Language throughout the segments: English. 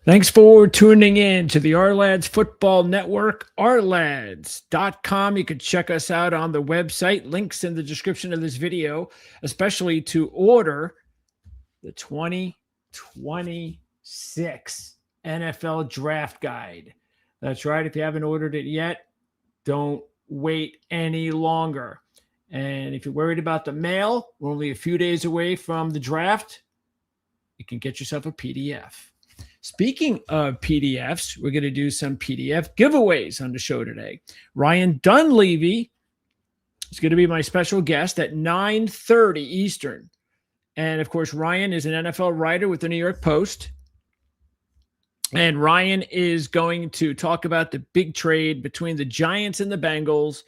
Thanks for tuning in to the Ourlads Football Network, ourlads.com. You can check us out on the website. Links in the description of this video, especially to order the 2026 NFL Draft Guide. That's right. If you haven't ordered it yet, don't wait any longer. And if you're worried about the mail, we're only a few days away from the draft. You can get yourself a PDF. Speaking of PDFs, we're going to do some PDF giveaways on the show today. Ryan Dunleavy is going to be my special guest at 9:30 Eastern. And of course, Ryan is an NFL writer with the New York Post. And Ryan is going to talk about the big trade between the Giants and the Bengals.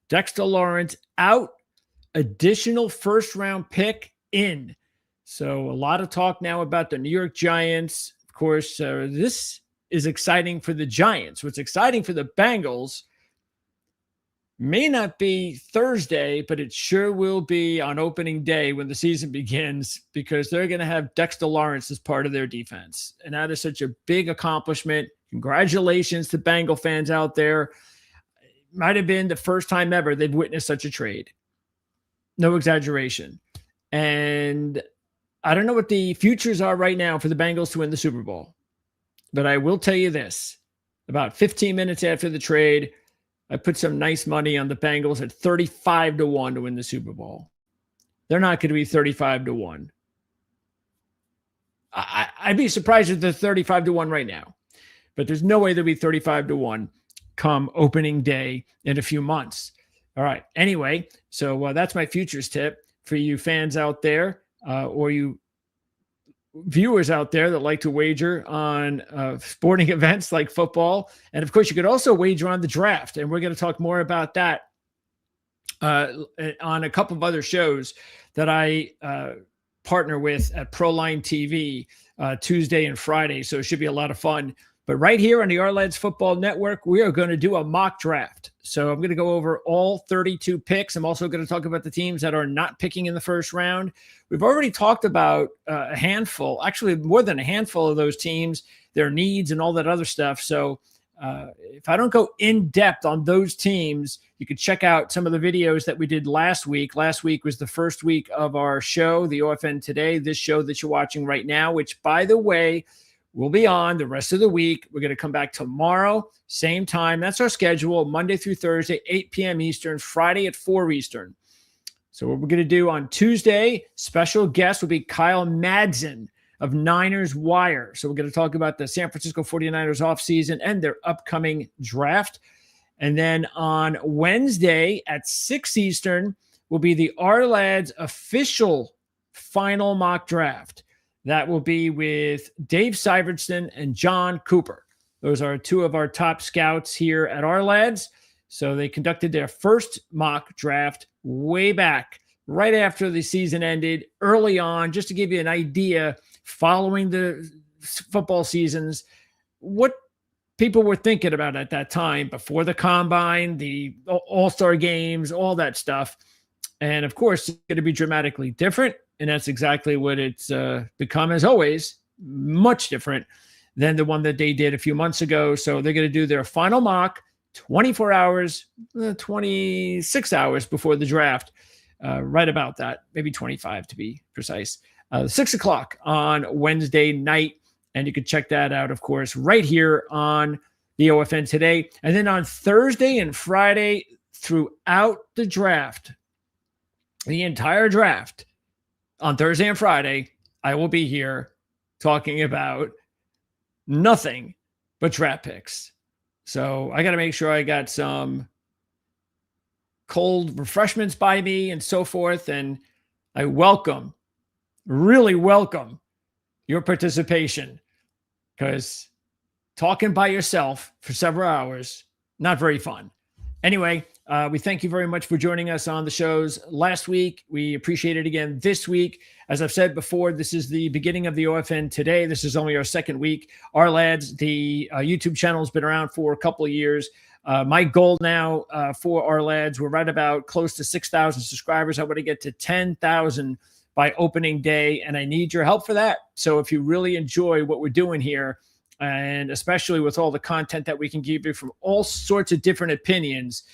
Dexter Lawrence out, additional first-round pick in. So a lot of talk now about the New York Giants. Of course, this is exciting for the Giants. What's exciting for the Bengals may not be Thursday, but it sure will be on opening day when the season begins, because they're going to have Dexter Lawrence as part of their defense. And that is such a big accomplishment. Congratulations to Bengal fans out there. It might have been the first time ever they've witnessed such a trade. No exaggeration. And I don't know what the futures are right now for the Bengals to win the Super Bowl, but I will tell you this. About 15 minutes after the trade, I put some nice money on the Bengals at 35-1 to win the Super Bowl. They're not going to be 35-1. I'd be surprised if they're 35-1 right now, but there's no way they'll be 35-1 come opening day in a few months. All right. Anyway, so that's my futures tip for you fans out there. Or you viewers out there that like to wager on sporting events like football. And of course, you could also wager on the draft. And we're going to talk more about that on a couple of other shows that I partner with at Proline TV Tuesday and Friday. So it should be a lot of fun. But right here on the Ourlads Football Network, we are going to do a mock draft. So I'm going to go over all 32 picks. I'm also going to talk about the teams that are not picking in the first round. We've already talked about a handful, actually more than a handful of those teams, their needs and all that other stuff. So if I don't go in depth on those teams, you could check out some of the videos that we did last week. Last week was the first week of our show, the OFN Today, this show that you're watching right now, which, by the way, we'll be on the rest of the week. We're going to come back tomorrow, same time. That's our schedule, Monday through Thursday, 8 p.m. Eastern, Friday at 4 Eastern. So what we're going to do on Tuesday, special guest will be Kyle Madsen of Niners Wire. So we're going to talk about the San Francisco 49ers offseason and their upcoming draft. And then on Wednesday at 6 Eastern will be the Ourlads official final mock draft. That will be with Dave Syvertson and John Cooper. Those are two of our top scouts here at Ourlads. So they conducted their first mock draft way back, right after the season ended, early on, just to give you an idea, following the football seasons, what people were thinking about at that time, before the combine, the all-star games, all that stuff. And of course, it's going to be dramatically different. And that's exactly what it's become, as always, much different than the one that they did a few months ago. So they're going to do their final mock 24 hours, 26 hours before the draft, right about that, maybe 25 to be precise, 6 o'clock on Wednesday night. And you can check that out, of course, right here on the OFN Today. And then on Thursday and Friday throughout the draft, the entire draft, on Thursday and Friday, I will be here talking about nothing but draft picks. So I got to make sure I got some cold refreshments by me and so forth. And I really welcome your participation, because talking by yourself for several hours, not very fun. Anyway, we thank you very much for joining us on the shows last week. We appreciate it again this week. As I've said before, this is the beginning of the OFN Today. This is only our second week. Ourlads, the YouTube channel, has been around for a couple of years. My goal now for Ourlads, we're right about close to 6,000 subscribers. I want to get to 10,000 by opening day, and I need your help for that. So if you really enjoy what we're doing here, and especially with all the content that we can give you from all sorts of different opinions,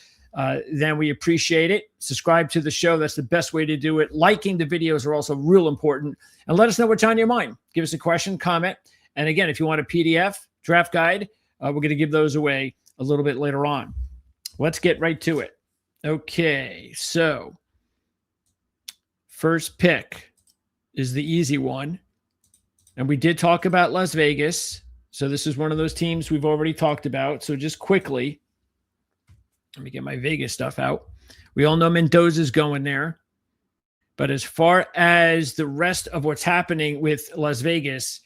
then we appreciate it. Subscribe to the show. That's the best way to do it. Liking the videos are also real important. And let us know what's on your mind. Give us a question, comment. And again, if you want a PDF draft guide, we're going to give those away a little bit later on. Let's get right to it. Okay, so first pick is the easy one. And we did talk about Las Vegas. So this is one of those teams we've already talked about. So just quickly, let me get my Vegas stuff out. We all know Mendoza's going there. But as far as the rest of what's happening with Las Vegas,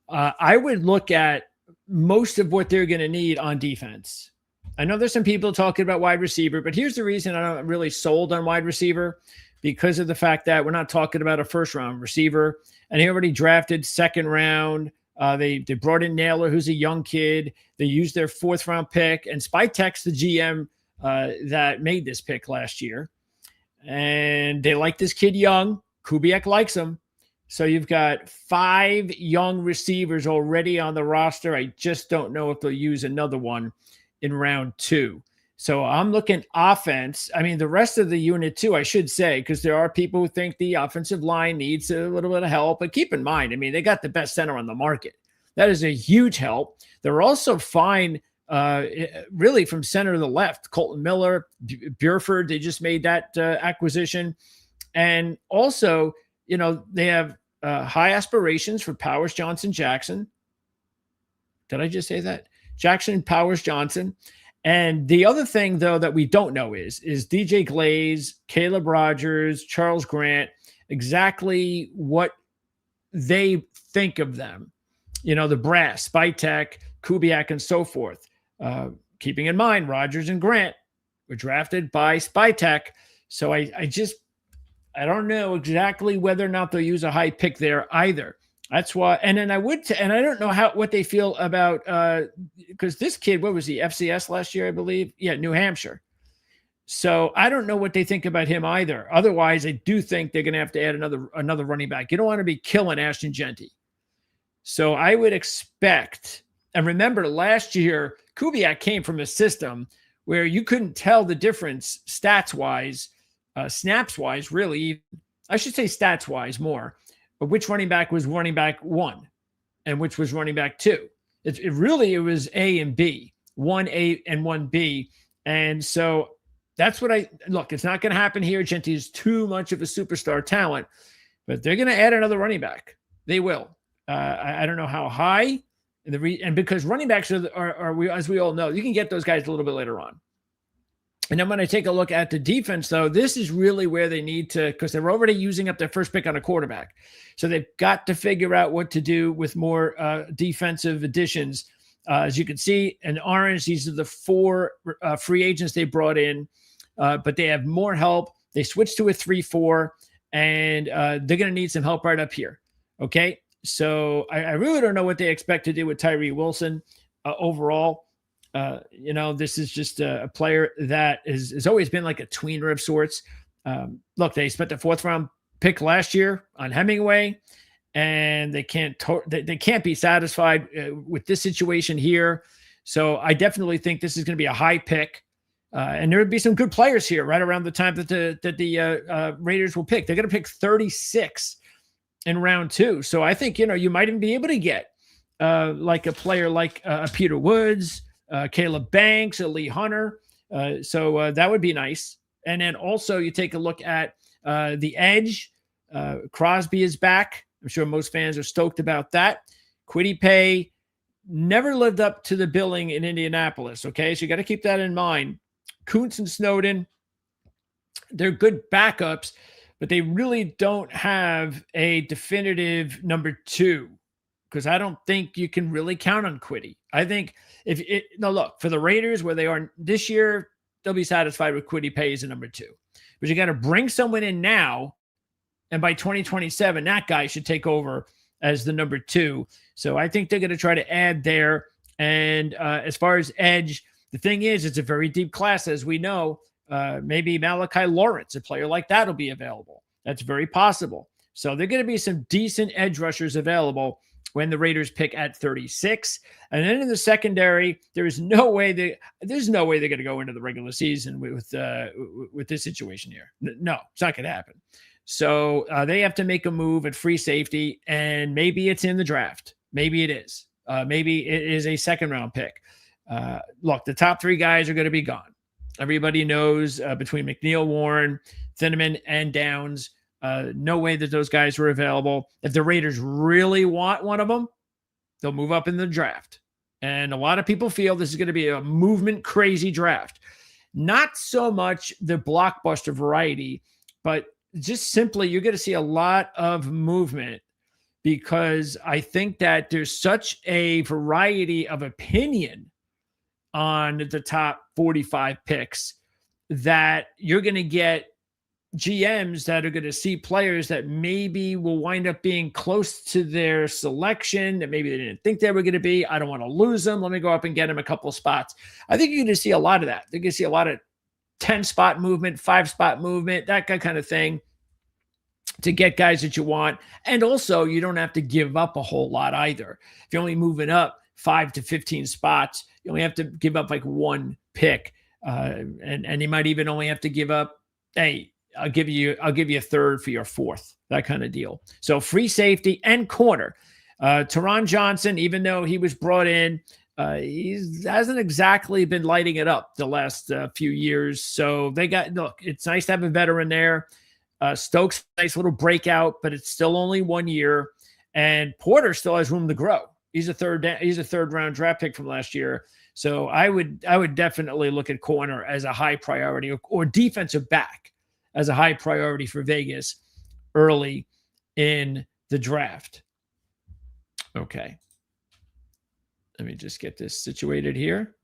I would look at most of what they're going to need on defense. I know there's some people talking about wide receiver, but here's the reason I'm not really sold on wide receiver, because of the fact that we're not talking about a first-round receiver, and he already drafted second round. They brought in Naylor, who's a young kid. They used their fourth-round pick, and Spytek's the GM that made this pick last year. And they like this kid young. Kubiak likes him. So you've got 5 young receivers already on the roster. I just don't know if they'll use another one in round 2. So I'm looking offense. I mean, the rest of the unit too, I should say, because there are people who think the offensive line needs a little bit of help. But keep in mind, I mean, they got the best center on the market. That is a huge help. They're also fine, really, from center to the left. Colton Miller, Burford, they just made that acquisition. And also, you know, they have high aspirations for Powers, Johnson, Jackson. Did I just say that? Jackson, Powers, Johnson. And the other thing, though, that we don't know is DJ Glaze, Caleb Rogers, Charles Grant, exactly what they think of them. You know, the brass, Spytek, Kubiak, and so forth. Keeping in mind, Rogers and Grant were drafted by Spytek. So I don't know exactly whether or not they'll use a high pick there either. That's why, and then I don't know what they feel about, because this kid, what was he, FCS last year, I believe? Yeah, New Hampshire. So I don't know what they think about him either. Otherwise, I do think they're going to have to add another running back. You don't want to be killing Ashton Genty. So I would expect, and remember last year, Kubiak came from a system where you couldn't tell the difference stats-wise, snaps-wise, really. I should say stats-wise more. But which running back was running back 1 and which was running back 2? It was A and B, 1A and 1B. And so that's what look, it's not going to happen here. Genty is too much of a superstar talent, but they're going to add another running back. They will. I don't know how high. And because running backs are, as we all know, you can get those guys a little bit later on. And then when I take a look at the defense, though, this is really where they need to, because they're already using up their first pick on a quarterback. So they've got to figure out what to do with more defensive additions. As you can see in orange, these are the 4 free agents they brought in, but they have more help. They switched to a 3-4, and they're going to need some help right up here. Okay, so I really don't know what they expect to do with Tyree Wilson overall. You know, this is just a player that has always been like a tweener of sorts. Look, they spent the 4th round pick last year on Hemingway, and they can't be satisfied with this situation here. So I definitely think this is going to be a high pick, and there would be some good players here right around the time that the Raiders will pick. They're going to pick 36 in round 2. So I think, you know, you might even be able to get like a player like Peter Woods, Caleb Banks, Lee Hunter. So that would be nice. And then also you take a look at the edge. Crosby is back. I'm sure most fans are stoked about that. Kwity Paye never lived up to the billing in Indianapolis. Okay, so you got to keep that in mind. Kuntz and Snowden, they're good backups, but they really don't have a definitive number 2, because I don't think you can really count on Kwity. I think look, for the Raiders, where they are this year, they'll be satisfied with Kwity Paye as a number 2. But you got to bring someone in now, and by 2027, that guy should take over as the number 2. So I think they're going to try to add there. And as far as edge, the thing is, it's a very deep class, as we know. Maybe Malachi Lawrence, a player like that, will be available. That's very possible. So there are going to be some decent edge rushers available. when the Raiders pick at 36. And then in the secondary, there's no way they're going to go into the regular season with this situation here. No, it's not going to happen. So they have to make a move at free safety, and maybe it's in the draft. Maybe it is. Maybe it is a second-round pick. Look, the top three guys are going to be gone. Everybody knows between McNeil, Warren, Thieneman, and Downs, no way that those guys were available. If the Raiders really want one of them, they'll move up in the draft. And a lot of people feel this is going to be a movement crazy draft. Not so much the blockbuster variety, but just simply you're going to see a lot of movement, because I think that there's such a variety of opinion on the top 45 picks that you're going to get GMs that are going to see players that maybe will wind up being close to their selection that maybe they didn't think they were going to be. I don't want to lose them. Let me go up and get them a couple of spots. I think you're going to see a lot of that. You're going to see a lot of 10-spot movement, 5-spot movement, that kind of thing to get guys that you want. And also, you don't have to give up a whole lot either. If you're only moving up 5 to 15 spots, you only have to give up like one pick. And you might even only have to give up, hey, I'll give you a third for your fourth, that kind of deal. So free safety and corner. Teron Johnson, even though he was brought in, he hasn't exactly been lighting it up the last few years. So it's nice to have a veteran there. Stokes, nice little breakout, but it's still only 1 year. And Porter still has room to grow. He's a third round draft pick from last year. So I would definitely look at corner as a high priority, or defensive back as a high priority for Vegas early in the draft. Okay. Let me just get this situated here.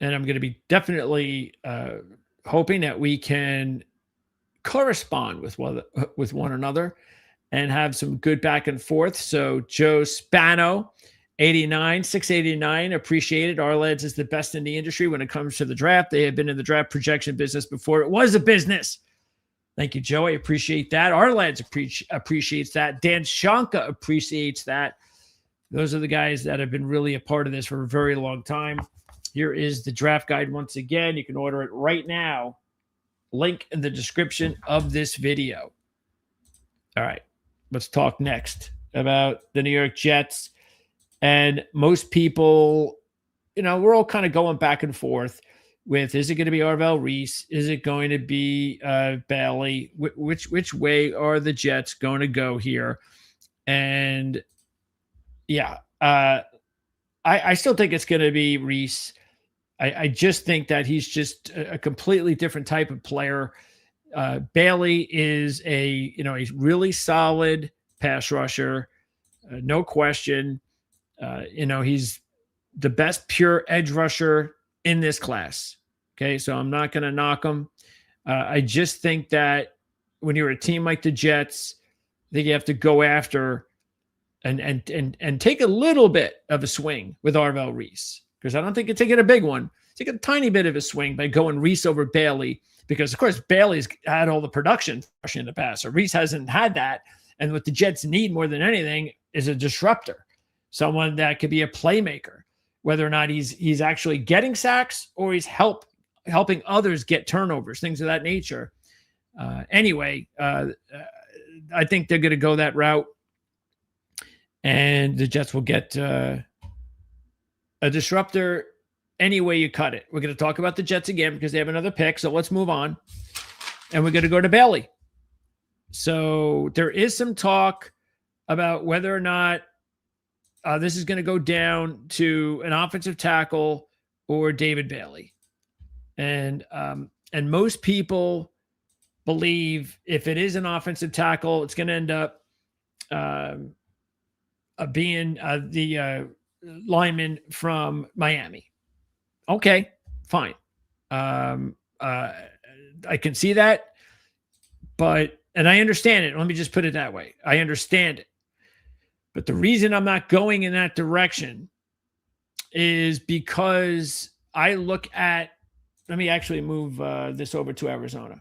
And I'm going to be definitely hoping that we can correspond with one another and have some good back and forth. So Joe Spano, 689, appreciate it. Ourlads is the best in the industry when it comes to the draft. They have been in the draft projection business before it was a business. Thank you, Joe. I appreciate that. Ourlads appreciates that. Dan Shanka appreciates that. Those are the guys that have been really a part of this for a very long time. Here is the draft guide once again. You can order it right now. Link in the description of this video. All right, let's talk next about the New York Jets. And most people, we're all kind of going back and forth with, is it going to be Arvell Reese? Is it going to be Bailey? Which way are the Jets going to go here? And yeah, I still think it's going to be Reese. I just think that he's just a completely different type of player. Bailey is a really solid pass rusher, no question. He's the best pure edge rusher in this class. Okay, so I'm not going to knock him. I just think that when you're a team like the Jets, I think you have to go after and take a little bit of a swing with Arvell Reese, because I don't think you're taking a big one. Take a tiny bit of a swing by going Reese over Bailey, because of course Bailey's had all the production in the past, so Reese hasn't had that. And what the Jets need more than anything is a disruptor, someone that could be a playmaker, whether or not he's actually getting sacks or he's helping others get turnovers, things of that nature. Anyway, I think they're going to go that route, and the Jets will get a disruptor any way you cut it. We're going to talk about the Jets again because they have another pick, so let's move on. And we're going to go to Bailey. So there is some talk about whether or not this is going to go down to an offensive tackle or David Bailey. And most people believe if it is an offensive tackle, it's going to end up being the lineman from Miami. Okay, fine. I can see that, and I understand it. Let me just put it that way. I understand it. But the reason I'm not going in that direction is because I look at, let me actually move this over to Arizona.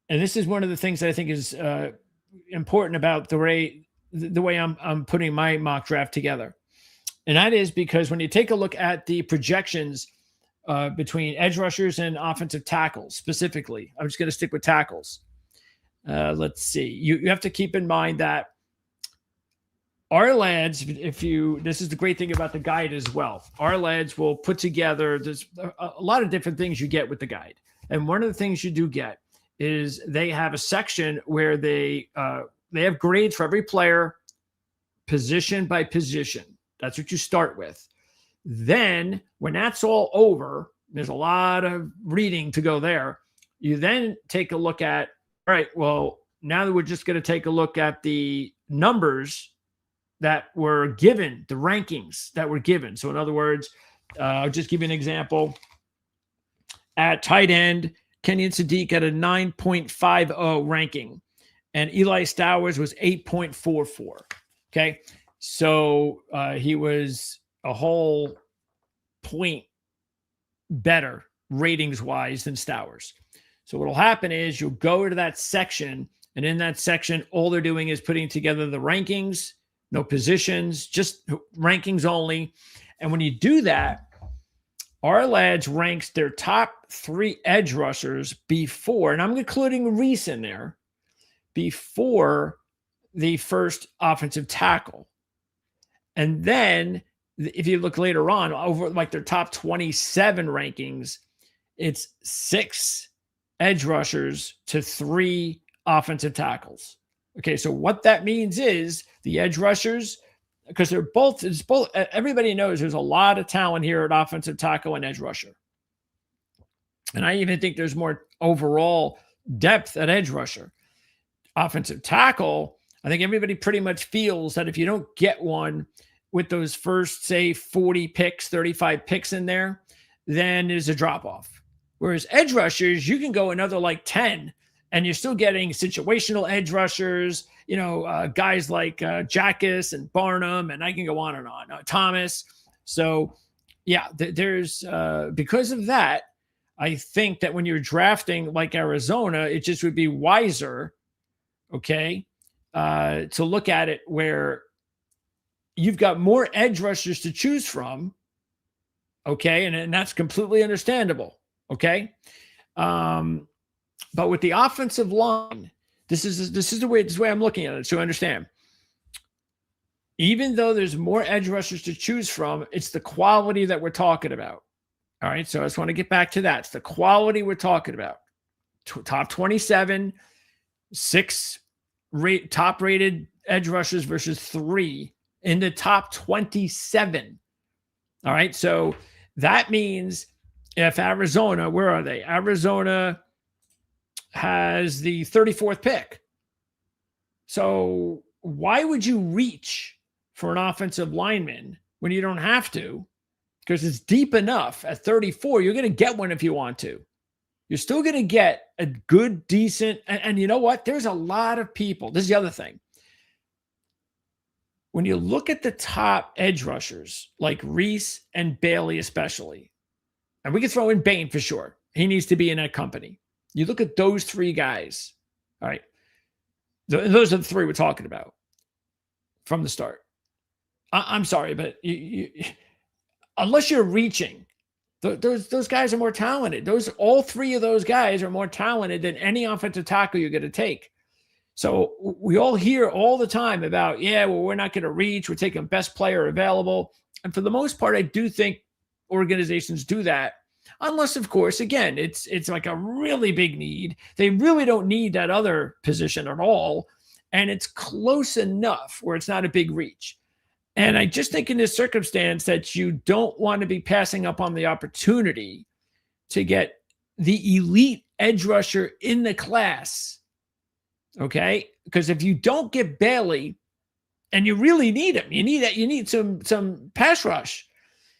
And this is one of the things that I think is important about the way the way I'm putting my mock draft together. And that is because when you take a look at the projections between edge rushers and offensive tackles specifically, I'm just going to stick with tackles. Let's see. You have to keep in mind that Ourlads, this is the great thing about the guide as well. Ourlads will put together, there's a lot of different things you get with the guide. And one of the things you do get is they have a section where they have grades for every player, position by position. That's what you start with. Then when that's all over, there's a lot of reading to go there. You then take a look at, all right, well, now that we're just going to take a look at the numbers that were given, the rankings that were given. So in other words, I'll just give you an example. At tight end, Kenyon Sadiq had a 9.50 ranking, and Eli Stowers was 8.44. Okay. So he was a whole point better ratings-wise than Stowers. So what will happen is you'll go to that section, and in that section, all they're doing is putting together the rankings, no positions, just rankings only. And when you do that, Ourlads ranks their top 3 edge rushers before, and I'm including Reese in there, before the first offensive tackle. And then if you look later on, over like their top 27 rankings, it's 6 edge rushers to 3 offensive tackles. Okay, so what that means is the edge rushers, because everybody knows there's a lot of talent here at offensive tackle and edge rusher. And I even think there's more overall depth at edge rusher. Offensive tackle, I think everybody pretty much feels that if you don't get one with those first, say, 40 picks, 35 picks in there, then there's a drop-off. Whereas edge rushers, you can go another like 10, and you're still getting situational edge rushers, guys like Jackus and Barnum, and I can go on and on, Thomas. So, yeah, there's because of that, I think that when you're drafting like Arizona, it just would be wiser, okay, to look at it where you've got more edge rushers to choose from, okay, and that's completely understandable, okay. But with the offensive line, this is the way I'm looking at it. So understand, even though there's more edge rushers to choose from, it's the quality that we're talking about. All right. So I just want to get back to that. It's the quality we're talking about. Top 27, 6 top rated edge rushers versus 3 in the top 27. All right. So that means if Arizona, where are they? Arizona has the 34th pick. So why would you reach for an offensive lineman when you don't have to? Because it's deep enough at 34. You're going to get one if you want to. You're still going to get a good, decent, and you know what? There's a lot of people. This is the other thing. When you look at the top edge rushers, like Reese and Bailey especially, and we can throw in Bain for sure. He needs to be in that company. You look at those 3 guys, all right? Those are the 3 we're talking about from the start. I'm sorry, but unless you're reaching, those guys are more talented. All 3 of those guys are more talented than any offensive tackle you're going to take. So we all hear all the time about, we're not going to reach. We're taking best player available. And for the most part, I do think organizations do that. Unless, of course, again, it's like a really big need. They really don't need that other position at all. And it's close enough where it's not a big reach. And I just think in this circumstance that you don't want to be passing up on the opportunity to get the elite edge rusher in the class. Okay? Because if you don't get Bailey and you really need him, you need some pass rush,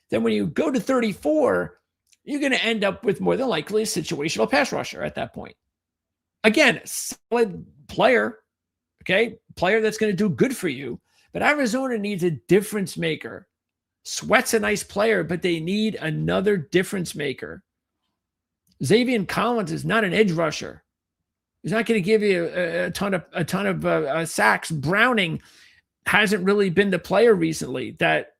then when you go to 34, you're going to end up with more than likely a situational pass rusher at that point. Again, solid player, okay? Player that's going to do good for you. But Arizona needs a difference maker. Sweat's a nice player, but they need another difference maker. Xavier Collins is not an edge rusher. He's not going to give you a ton of sacks. Browning hasn't really been the player recently that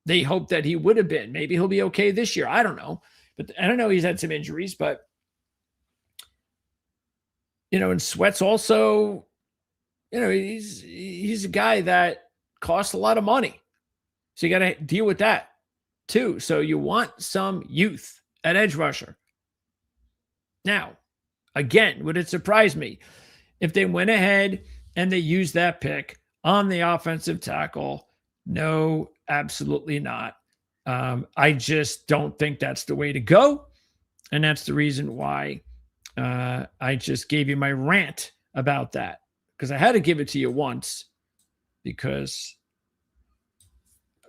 they hope that he would have been. Maybe he'll be okay this year. I don't know. But I don't know. He's had some injuries, but and Sweat's also, he's a guy that costs a lot of money. So you got to deal with that too. So you want some youth at edge rusher. Now, again, would it surprise me if they went ahead and they used that pick on the offensive tackle? No, absolutely not. I just don't think that's the way to go. And that's the reason why I just gave you my rant about that, because I had to give it to you once, because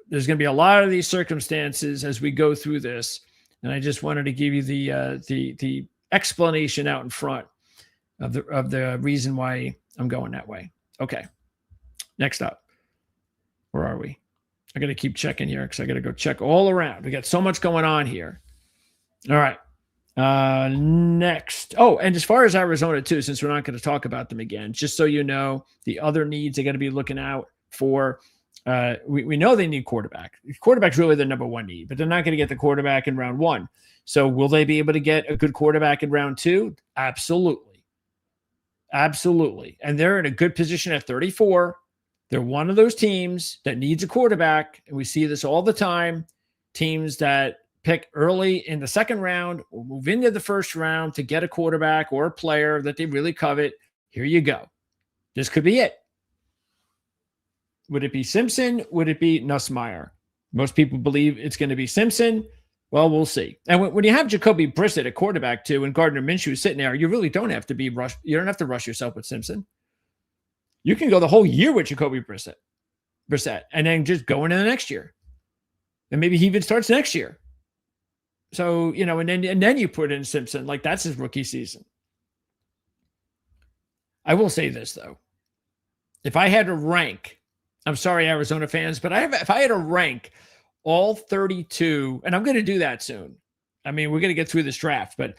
there's going to be a lot of these circumstances as we go through this. And I just wanted to give you the explanation out in front of the reason why I'm going that way. Okay. Next up. Where are we? I got to keep checking here because I got to go check all around. We got so much going on here. All right. Next. Oh, and as far as Arizona too, since we're not going to talk about them again, just so you know, the other needs they got to be looking out for. We know they need quarterback. Quarterback's really the number one need, but they're not going to get the quarterback in round one. So will they be able to get a good quarterback in round two? Absolutely. Absolutely. And they're in a good position at 34. They're one of those teams that needs a quarterback. And we see this all the time. Teams that pick early in the second round or move into the first round to get a quarterback or a player that they really covet. Here you go. This could be it. Would it be Simpson? Would it be Nussmeier? Most people believe it's going to be Simpson. Well, we'll see. And when you have Jacoby Brissett at quarterback too, and Gardner Minshew sitting there, you really don't have to be rushed. You don't have to rush yourself with Simpson. You can go the whole year with Jacoby Brissett, and then just go into the next year. And maybe he even starts next year. So, and then you put in Simpson, like that's his rookie season. I will say this though. If I had to rank, I'm sorry, Arizona fans, but if I had to rank all 32, and I'm going to do that soon. I mean, we're going to get through this draft, but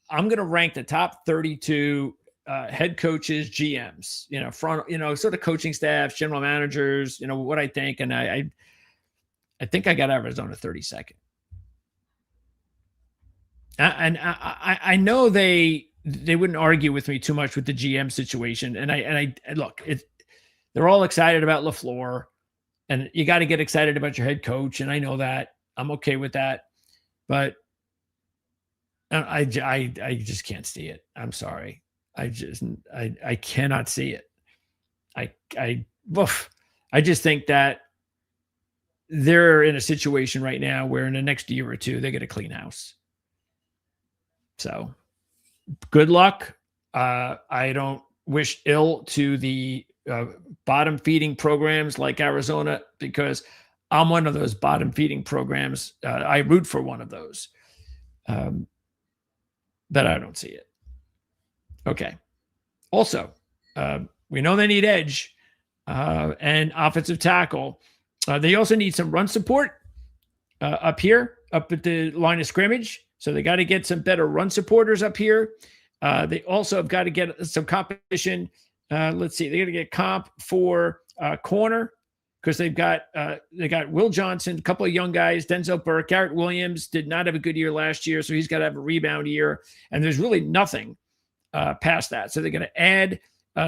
I'm going to rank the top 32 head coaches, GMs, sort of coaching staffs, general managers, what I think. And I think I got Arizona 32nd. And I know they wouldn't argue with me too much with the GM situation. And I look, they're all excited about LaFleur, and you got to get excited about your head coach. And I know that. I'm okay with that, but I just can't see it. I'm sorry. I cannot see it. I just think that they're in a situation right now where in the next year or two, they get a clean house. So good luck. I don't wish ill to the bottom feeding programs like Arizona, because I'm one of those bottom feeding programs. I root for one of those, but I don't see it. Okay. Also, we know they need edge and offensive tackle. They also need some run support up here, up at the line of scrimmage. So they got to get some better run supporters up here. They also have got to get some competition. Let's see. They got to get comp for corner, because they got Will Johnson, a couple of young guys, Denzel Burke, Garrett Williams did not have a good year last year, so he's got to have a rebound year. And there's really nothing past that. So they're going to add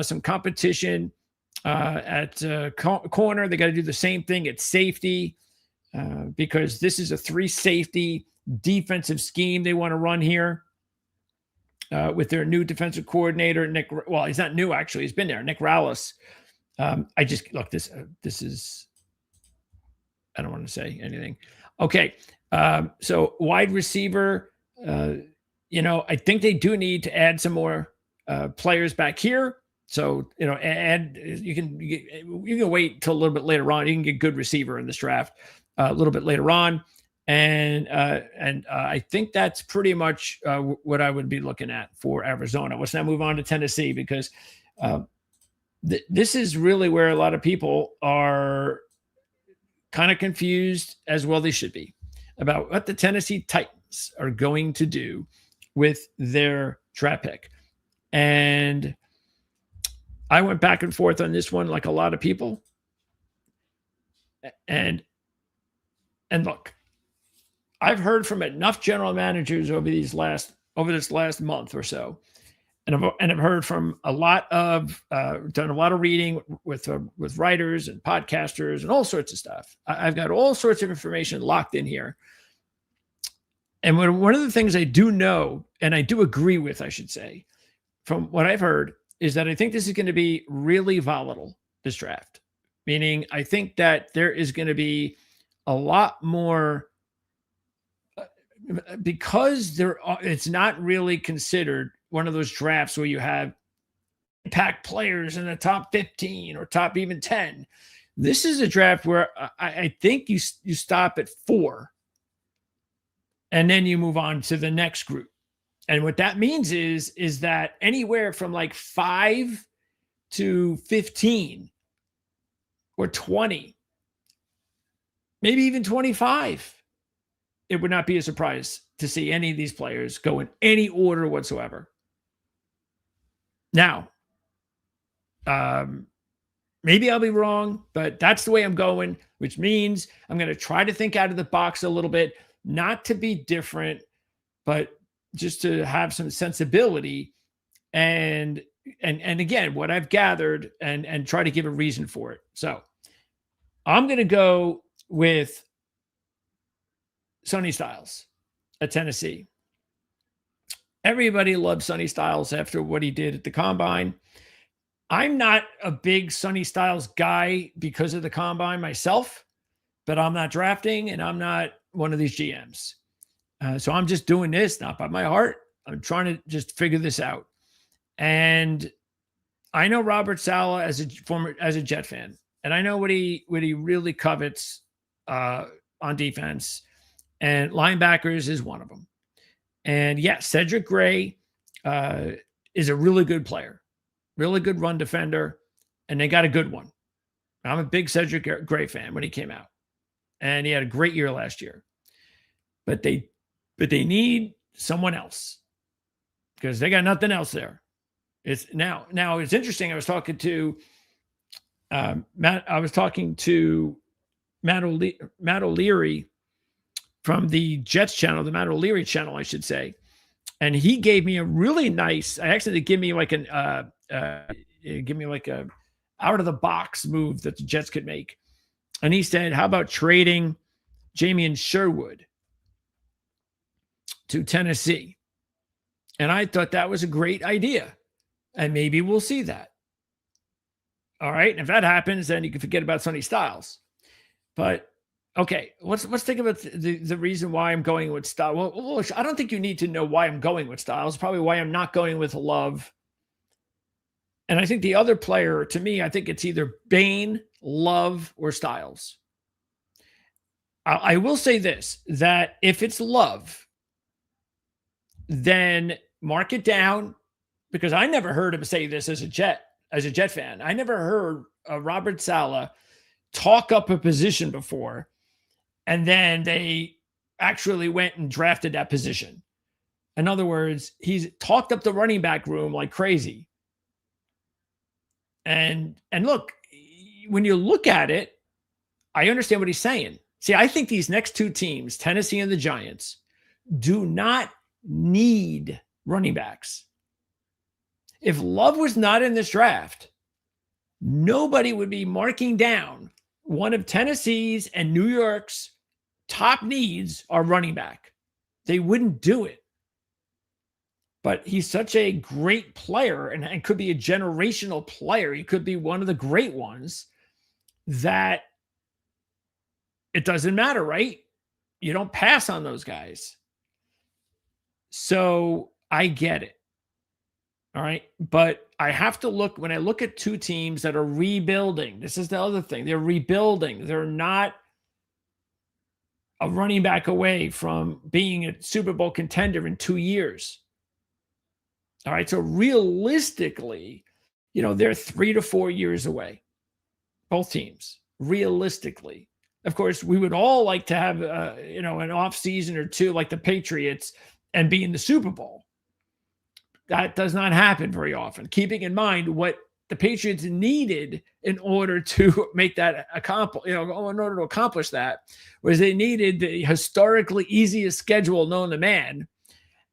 some competition at corner. They got to do the same thing at safety, because this is a 3 safety defensive scheme they want to run here. With their new defensive coordinator, Nick. Well, he's not new, actually. He's been there, Nick Rallis. I just look, this is, I don't want to say anything. Okay. So wide receiver, I think they do need to add some more players back here. So, you can wait till a little bit later on. You can get good receiver in this draft a little bit later on. And I think that's pretty much what I would be looking at for Arizona. Let's now move on to Tennessee, because this is really where a lot of people are kind of confused, as well they should be, about what the Tennessee Titans are going to do with their draft pick. And I went back and forth on this one like a lot of people. And look, I've heard from enough general managers over this last month or so, and I've heard from a lot of done a lot of reading with writers and podcasters and all sorts of stuff. I've got all sorts of information locked in here. And one of the things I do know, and I do agree with, I should say, from what I've heard, is that I think this is going to be really volatile, this draft. Meaning, I think that there is going to be a lot more, because it's not really considered one of those drafts where you have impact players in the top 15 or top even 10. This is a draft where I think you stop at 4, and then you move on to the next group. And what that means is that anywhere from like 5 to 15 or 20, maybe even 25, it would not be a surprise to see any of these players go in any order whatsoever. Now, maybe I'll be wrong, but that's the way I'm going, which means I'm going to try to think out of the box a little bit, not to be different, but just to have some sensibility and again, what I've gathered and try to give a reason for it. So I'm going to go with Sonny Styles at Tennessee. Everybody loves Sonny Styles after what he did at the Combine. I'm not a big Sonny Styles guy because of the Combine myself, but I'm not drafting and I'm not one of these GMs. So I'm just doing this, not by my heart. I'm trying to just figure this out. And I know Robert Saleh as a Jet fan, and I know what he really covets on defense, and linebackers is one of them. And yes, Cedric Gray is a really good player, really good run defender, and they got a good one. I'm a big Cedric Gray fan when he came out, and he had a great year last year. But they need someone else because they got nothing else there. It's now it's interesting. I was talking to Matt O'Leary from the Jets channel, the Matt O'Leary channel, I should say. And he gave me a really nice, give me like a out of the box move that the Jets could make. And he said, how about trading Jamien Sherwood to Tennessee? And I thought that was a great idea. And maybe we'll see that. All right. And if that happens, then you can forget about Sonny Styles. But okay, let's think about the reason why I'm going with Styles. Well, I don't think you need to know why I'm going with Styles. Probably why I'm not going with Love. And I think the other player, to me, I think it's either Bain, Love, or Styles. I will say this, that if it's Love, then mark it down, because I never heard him say this as a Jet fan. I never heard Robert Saleh talk up a position before, and then they actually went and drafted that position. In other words, he's talked up the running back room like crazy. And look, when you look at it, I understand what he's saying. See, I think these next two teams, Tennessee and the Giants, do not need running backs. If Love was not in this draft, nobody would be marking down one of Tennessee's and New York's top needs are running back. They wouldn't do it. But he's such a great player and could be a generational player. He could be one of the great ones that it doesn't matter, right? You don't pass on those guys. So I get it. All right. But I have to look, when I look at two teams that are rebuilding, this is the other thing. They're rebuilding. They're not a running back away from being a Super Bowl contender in 2 years. All right. So realistically, they're 3 to 4 years away, both teams, realistically. Of course, we would all like to have, an off season or two like the Patriots and be in the Super Bowl. That does not happen very often. Keeping in mind what the Patriots needed in order to make that accomplish, in order to accomplish that, was they needed the historically easiest schedule known to man.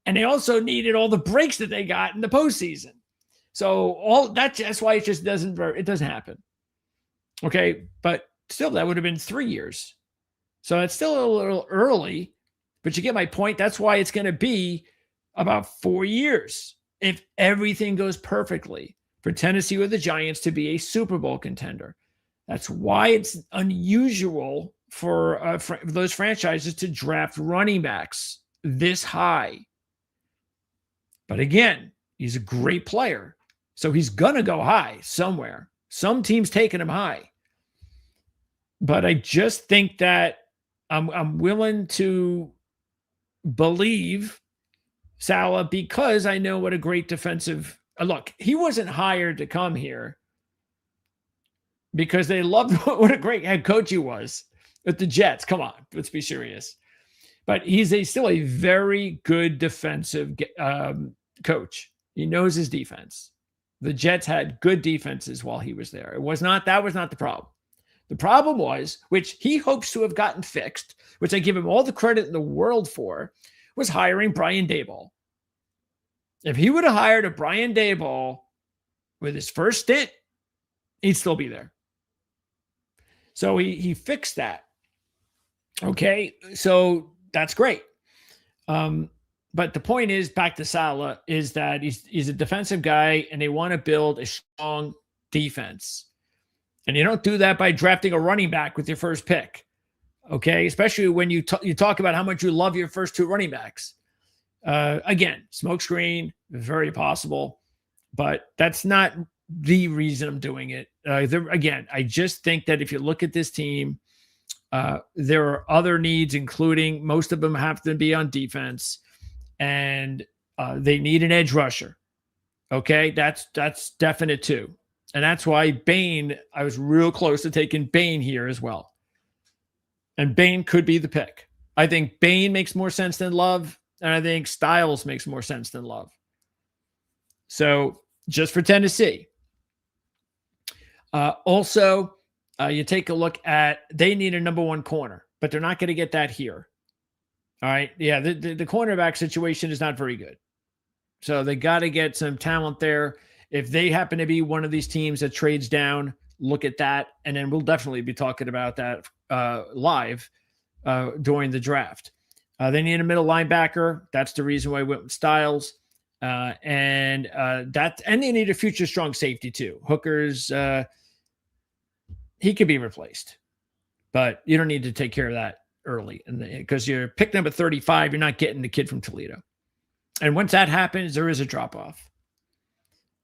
And they also needed all the breaks that they got in the postseason. So that's why it doesn't happen. Okay. But still, that would have been 3 years. So it's still a little early, but you get my point. That's why it's going to be about 4 years if everything goes perfectly for Tennessee or the Giants to be a Super Bowl contender. That's why it's unusual for those franchises to draft running backs this high. But again, he's a great player. So he's going to go high somewhere. Some teams taking him high. But I just think that I'm willing to believe Saleh because I know what a great defensive look. He wasn't hired to come here because they loved what a great head coach he was with the Jets. Come on, let's be serious. But he's still a very good defensive coach. He knows his defense. The Jets had good defenses while he was there. That was not the problem. The problem was, which he hopes to have gotten fixed, which I give him all the credit in the world for, was hiring Brian Daboll. If he would have hired a Brian Daboll with his first stint, he'd still be there. So he fixed that. Okay, so that's great. But the point is, back to Saleh, is that he's a defensive guy, and they want to build a strong defense. And you don't do that by drafting a running back with your first pick, okay? Especially when you talk about how much you love your first two running backs. Again, smokescreen, very possible, but that's not the reason I'm doing it. Again, I just think that if you look at this team, there are other needs, including most of them have to be on defense, and they need an edge rusher. Okay, that's definite too. And that's why Bain, I was real close to taking Bain here as well. And Bain could be the pick. I think Bain makes more sense than Love, and I think Styles makes more sense than Love. So just for Tennessee. Also, you take a look at, they need a number one corner, but they're not going to get that here. All right. Yeah, the cornerback situation is not very good. So they got to get some talent there. If they happen to be one of these teams that trades down, look at that. And then we'll definitely be talking about that live during the draft. They need a middle linebacker. That's the reason why I went with Styles. And they need a future strong safety too. Hooker's, he could be replaced, but you don't need to take care of that early. And because you're pick number 35, you're not getting the kid from Toledo. And once that happens, there is a drop off.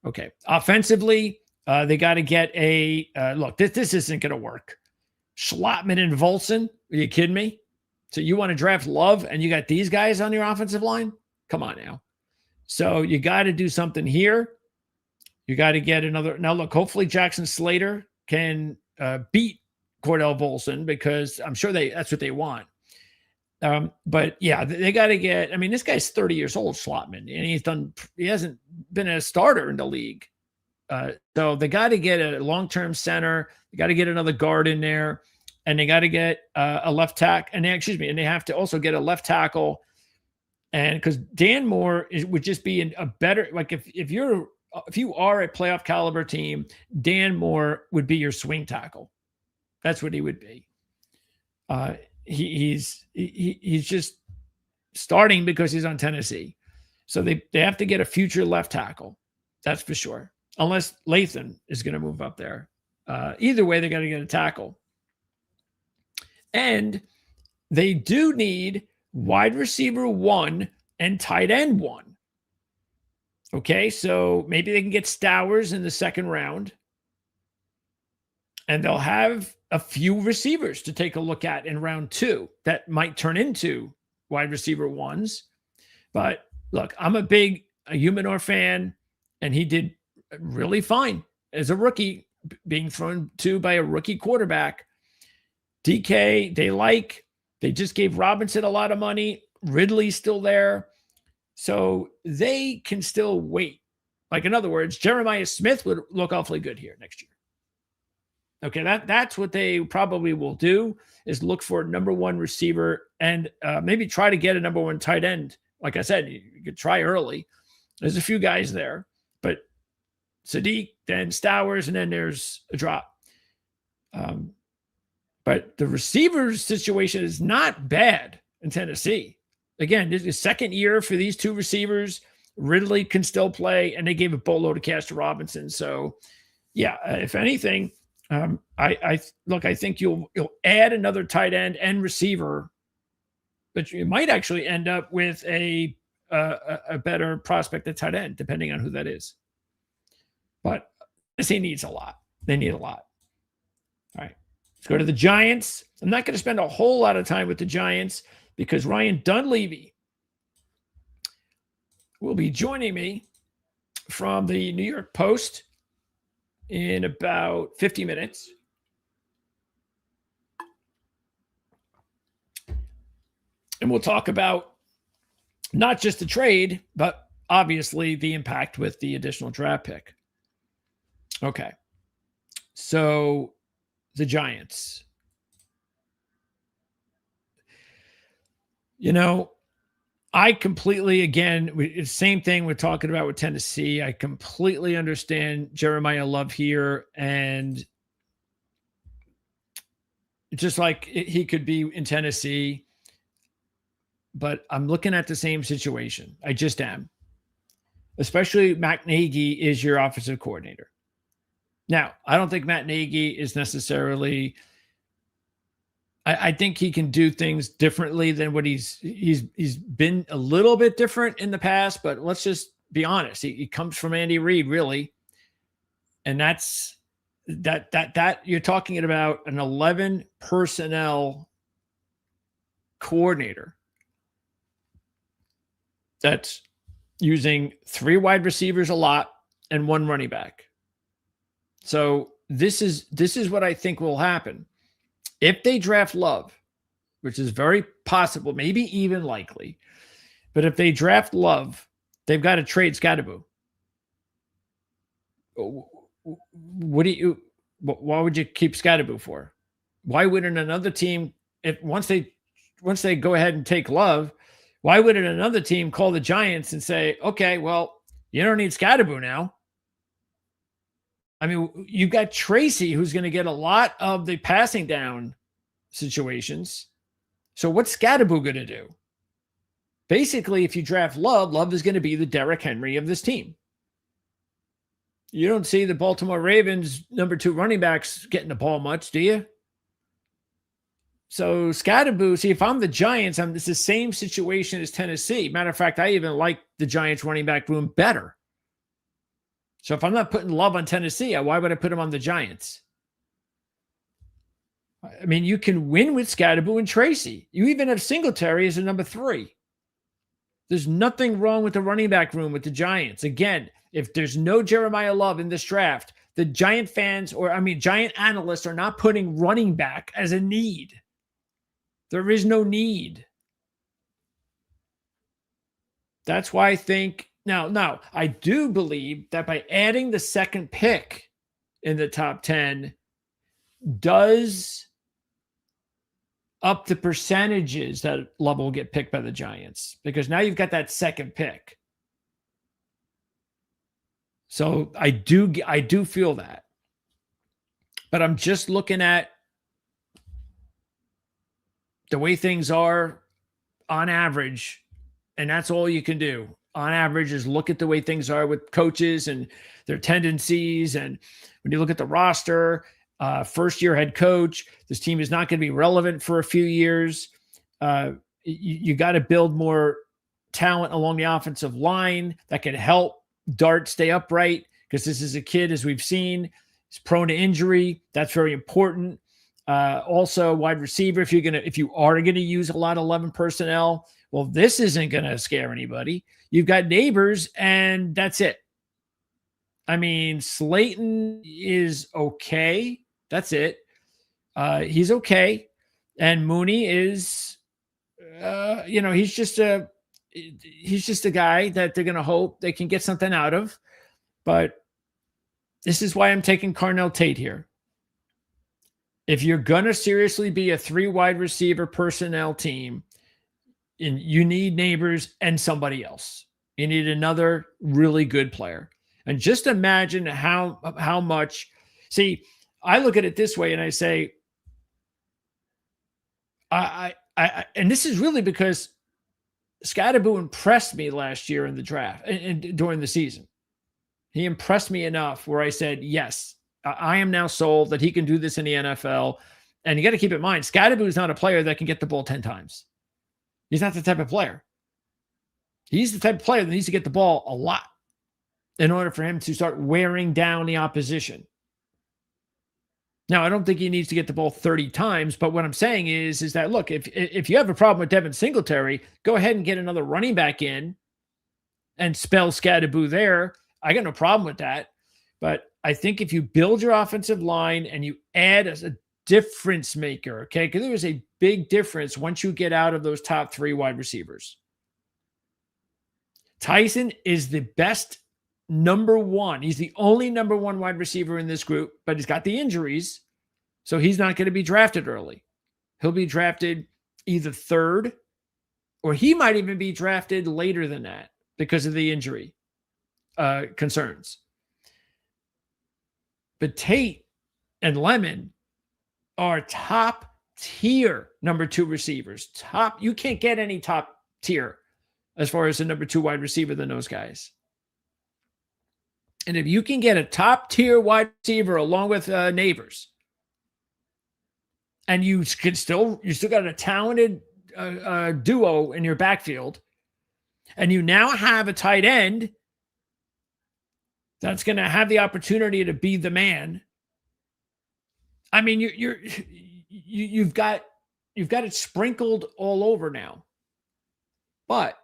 Okay. Offensively, they got to get a look. This isn't going to work. Schlottman and Volson. Are you kidding me? So you want to draft Love and you got these guys on your offensive line? Come on now. So you got to do something here. You got to get another. Now look, hopefully Jackson Slater can beat Cordell Volson, because I'm sure that's what they want. But yeah, they got to get, I mean, this guy's 30 years old, Schlottman, and he hasn't been a starter in the league. So they got to get a long-term center. They got to get another guard in there, and they got to get a left tackle. And they have to also get a left tackle. And because Dan Moore would just be a better, like if you are a playoff caliber team, Dan Moore would be your swing tackle. That's what he would be. He's just starting because he's on Tennessee. So they have to get a future left tackle. That's for sure. Unless Lathan is going to move up there. Either way, they got to get a tackle. And they do need wide receiver 1 and tight end 1. Okay, so maybe they can get Stowers in the second round. And they'll have a few receivers to take a look at in round 2 that might turn into wide receiver 1s. But look, I'm a big Humidor fan, and he did really fine as a rookie, being thrown to by a rookie quarterback. DK, they just gave Robinson a lot of money. Ridley's still there. So they can still wait Like, in other words, Jeremiah Smith would look awfully good here next year. Okay, that's what they probably will do, is look for a number one receiver and maybe try to get a number one tight end. Like I said, you could try early. There's a few guys there, but Sadiq, then Stowers, and then there's a drop. But the receivers situation is not bad in Tennessee. Again, this is the second year for these two receivers. Ridley can still play, and they gave a boatload of cash to Robinson. So, yeah, if anything, I think you'll add another tight end and receiver, but you might actually end up with a better prospect at tight end, depending on who that is. But Tennessee needs a lot. They need a lot. All right, let's go to the Giants. I'm not going to spend a whole lot of time with the Giants because Ryan Dunleavy will be joining me from the New York Post in about 50 minutes. And we'll talk about not just the trade, but obviously the impact with the additional draft pick. Okay. So the Giants. I completely, again, same thing we're talking about with Tennessee. I completely understand Jeremiah Love here. And just like he could be in Tennessee, but I'm looking at the same situation. I just am. Especially Matt Nagy is your offensive coordinator. Now, I don't think Matt Nagy is necessarily... I think he can do things differently than what he's been a little bit different in the past, but let's just be honest. He comes from Andy Reid, really. And that's that you're talking about an 11 personnel coordinator that's using 3 wide receivers a lot and 1 running back. So this is what I think will happen. If they draft Love, which is very possible, maybe even likely, but if they draft Love, they've got to trade Scadaboo. Why would you keep Scadaboo for? Why wouldn't another team, once they go ahead and take Love, why wouldn't another team call the Giants and say, okay, well, you don't need Scadaboo now? I mean, you've got Tracy, who's going to get a lot of the passing down situations. So what's Scadaboo going to do? Basically, if you draft Love is going to be the Derrick Henry of this team. You don't see the Baltimore Ravens number 2 running backs getting the ball much, do you? So Scadaboo, see, if I'm the Giants, it's the same situation as Tennessee. Matter of fact, I even like the Giants running back room better. So if I'm not putting Love on Tennessee, why would I put him on the Giants? I mean, you can win with Scadaboo and Tracy. You even have Singletary as a number 3. There's nothing wrong with the running back room with the Giants. Again, if there's no Jeremiah Love in this draft, the Giant fans, Giant analysts are not putting running back as a need. There is no need. That's why I think... Now, I do believe that by adding the second pick in the top 10 does up the percentages that Love will get picked by the Giants, because now you've got that second pick. So I do feel that. But I'm just looking at the way things are on average, and that's all you can do. On average, is look at the way things are with coaches and their tendencies. And when you look at the roster, first-year head coach, this team is not going to be relevant for a few years. You got to build more talent along the offensive line that can help Dart stay upright, because this is a kid, as we've seen, is prone to injury. That's very important. Also, wide receiver, if you are going to use a lot of 11 personnel, well, this isn't going to scare anybody. You've got Neighbors, and that's it. I mean, Slayton is okay. That's it. He's okay. And Mooney is, he's just a guy that they're going to hope they can get something out of. But this is why I'm taking Carnell Tate here. If you're going to seriously be a 3 wide receiver personnel team, and you need Neighbors and somebody else. You need another really good player. And just imagine how much. See, I look at it this way and I say, and this is really because Scadaboo impressed me last year in the draft and during the season. He impressed me enough where I said, yes, I am now sold that he can do this in the NFL. And you got to keep in mind, Scadaboo is not a player that can get the ball 10 times. He's not the type of player. He's the type of player that needs to get the ball a lot in order for him to start wearing down the opposition. Now, I don't think he needs to get the ball 30 times, but what I'm saying is that, look, if you have a problem with Devin Singletary, go ahead and get another running back in and spell Scadaboo there. I got no problem with that. But I think if you build your offensive line and you add a difference maker, okay, because there is a big difference once you get out of those top 3 wide receivers. Tyson is the best number 1. He's the only number 1 wide receiver in this group, but he's got the injuries, so he's not going to be drafted early. He'll be drafted either 3rd, or he might even be drafted later than that because of the injury concerns. But Tate and Lemon are top tier number 2 receivers. You can't get any top tier as far as the number 2 wide receiver than those guys. And if you can get a top tier wide receiver along with Neighbors, and you still got a talented duo in your backfield, and you now have a tight end that's going to have the opportunity to be the man. I mean, you've got it sprinkled all over now. But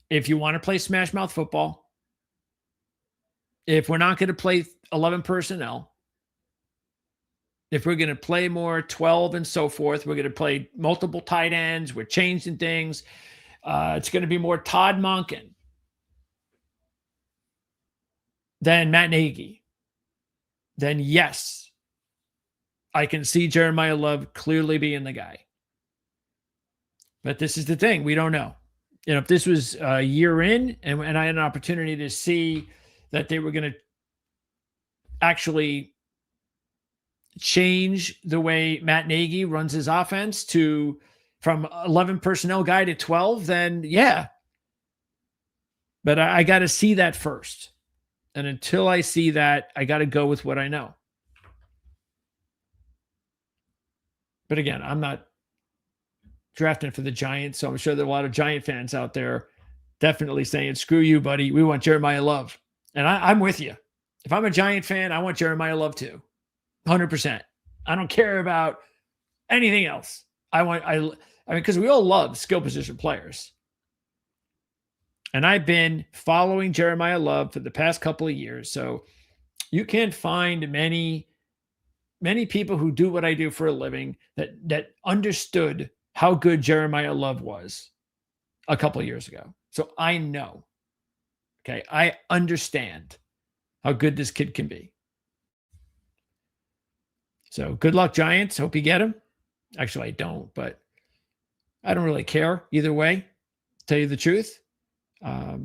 if you want to play smash mouth football, if we're not going to play 11 personnel, if we're going to play more 12 and so forth, we're going to play multiple tight ends, we're changing things. It's going to be more Todd Monken than Matt Nagy. Then yes, I can see Jeremiah Love clearly being the guy. But this is the thing. We don't know. If this was a year in and I had an opportunity to see that they were going to actually change the way Matt Nagy runs his offense from 11 personnel guy to 12, then yeah. But I got to see that first. And until I see that, I got to go with what I know. But again, I'm not drafting for the Giants, so I'm sure there are a lot of Giant fans out there definitely saying, screw you, buddy. We want Jeremiah Love. And I'm with you. If I'm a Giant fan, I want Jeremiah Love too. 100%. I don't care about anything else. I mean, because we all love skill position players. And I've been following Jeremiah Love for the past couple of years. So you can't find many people who do what I do for a living that understood how good Jeremiah Love was a couple of years ago. So I know. Okay. I understand how good this kid can be. So good luck, Giants. Hope you get him. Actually, I don't, but I don't really care either way, to tell you the truth. But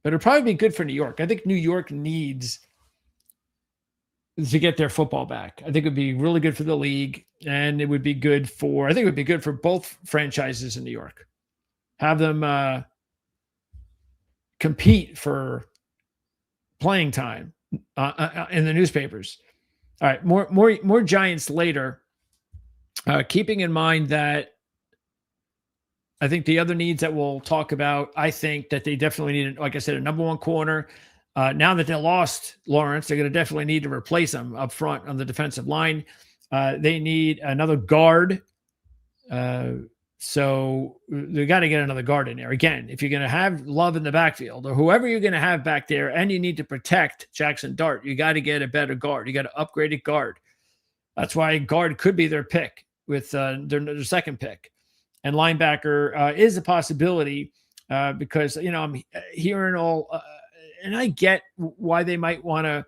it'll probably be good for New York. I think New York needs to get their football back. I think it would be really good for the league, and it would be good for both franchises in New York. Have them compete for playing time in the newspapers. All right, more Giants later. Keeping in mind that I think the other needs that we'll talk about, I think that they definitely need, like I said, a number 1 corner. Now that they lost Lawrence, they're going to definitely need to replace him up front on the defensive line. They need another guard. So they got to get another guard in there. Again, if you're going to have Love in the backfield or whoever you're going to have back there, and you need to protect Jackson Dart, you got to get a better guard. You got to upgrade a guard. That's why guard could be their pick with their second pick. And linebacker is a possibility because, I'm hearing and I get why they might want to,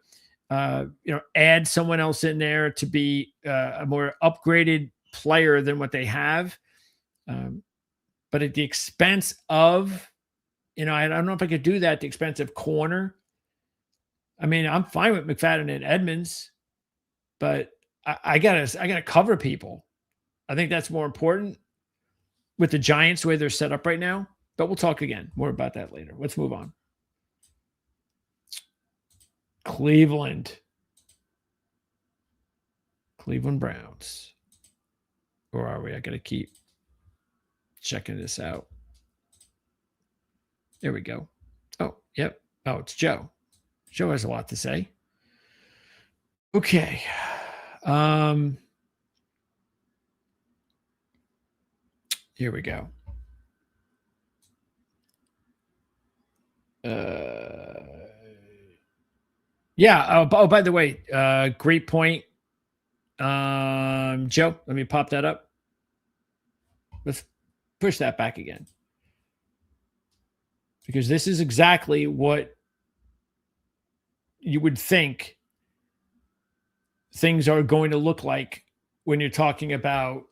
add someone else in there to be a more upgraded player than what they have. But at the expense of, I don't know if I could do that at the expense of corner. I mean, I'm fine with McFadden and Edmonds, but I gotta cover people. I think that's more important with the Giants the way they're set up right now. But we'll talk again more about that later. Let's move on. Cleveland Browns. Where are we? I gotta keep checking this out. There we go. Oh, yep. Oh, it's Joe. Joe has a lot to say. Okay. Here we go. Yeah. Oh, by the way, great point. Joe, let me pop that up. Let's push that back again. Because this is exactly what you would think things are going to look like when you're talking about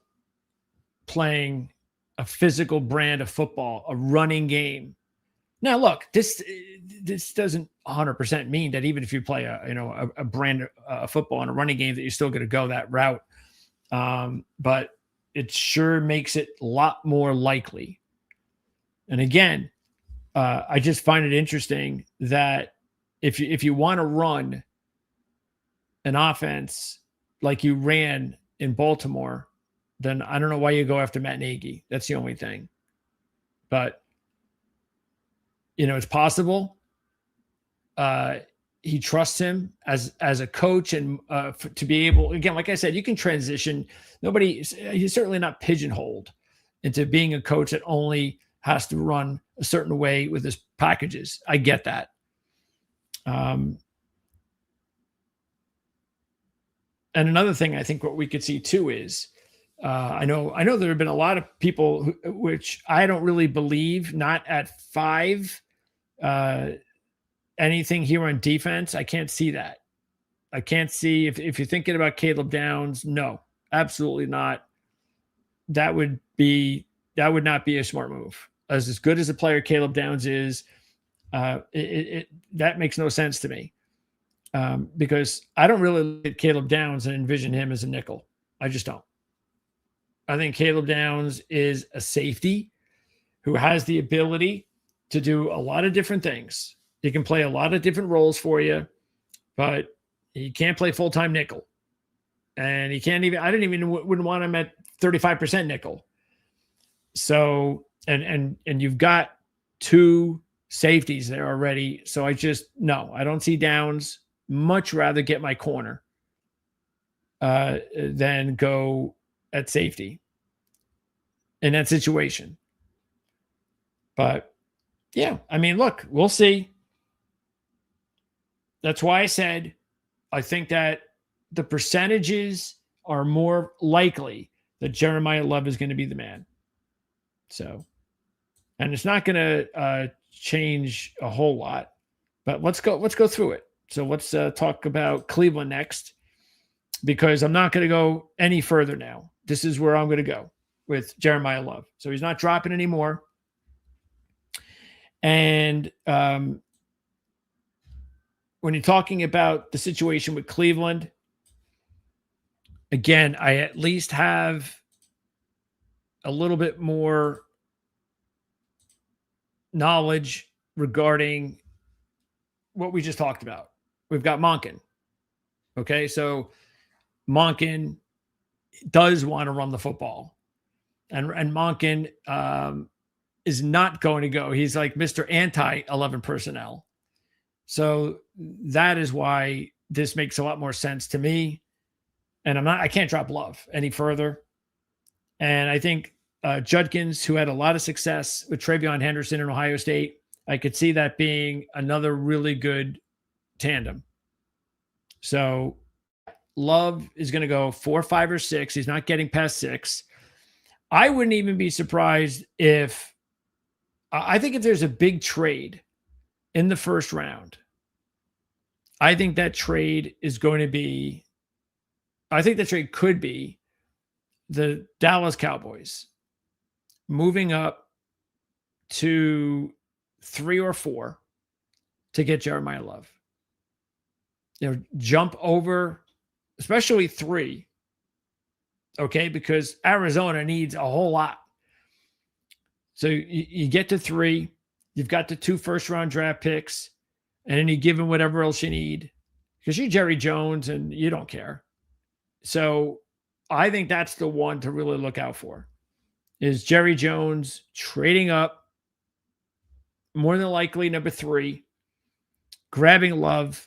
playing a physical brand of football, a running game. Now, look, this doesn't 100% mean that even if you play a brand of football and a running game that you're still going to go that route. But it sure makes it a lot more likely. And again, I just find it interesting that if you want to run an offense like you ran in Baltimore, then I don't know why you go after Matt Nagy. That's the only thing. But it's possible. He trusts him as a coach, and to be able, again, like I said, you can transition. He's certainly not pigeonholed into being a coach that only has to run a certain way with his packages. I get that. And another thing I think what we could see too is, I know there have been a lot of people which I don't really believe, not at 5, anything here on defense. I can't see that. I can't see if you're thinking about Caleb Downs. No, absolutely not. That would not be a smart move. As good as a player Caleb Downs is, that makes no sense to me. Because I don't really look at Caleb Downs and envision him as a nickel. I just don't. I think Caleb Downs is a safety who has the ability to do a lot of different things. He can play a lot of different roles for you, but he can't play full-time nickel. And he can't even, wouldn't want him at 35% nickel. So, and you've got 2 safeties there already. So I don't see Downs. Much rather get my corner than go at safety in that situation. But yeah, I mean, look, we'll see. That's why I said I think that the percentages are more likely that Jeremiah Love is going to be the man. So, and it's not going to change a whole lot, but let's go through it. So let's talk about Cleveland next, because I'm not going to go any further now. This is where I'm going to go with Jeremiah Love. So he's not dropping anymore. And when you're talking about the situation with Cleveland, again, I at least have a little bit more knowledge regarding what we just talked about. We've got Monken. Okay, so Monken does want to run the football. And Monken is not going to go. He's like Mr. Anti-11 personnel. So that is why this makes a lot more sense to me. And I can't drop Love any further. And I think Judkins, who had a lot of success with Travion Henderson in Ohio State, I could see that being another really good tandem. So Love is going to go 4, 5, or 6. He's not getting past 6. I wouldn't even be surprised I think if there's a big trade in the first round. I think that trade could be the Dallas Cowboys moving up to 3 or 4 to get Jeremiah Love. Jump over, especially 3, okay, because Arizona needs a whole lot. So you get to 3, you've got the 2 first-round draft picks, and then you give them whatever else you need because you're Jerry Jones and you don't care. So I think that's the one to really look out for is Jerry Jones trading up, more than likely number 3, grabbing Love.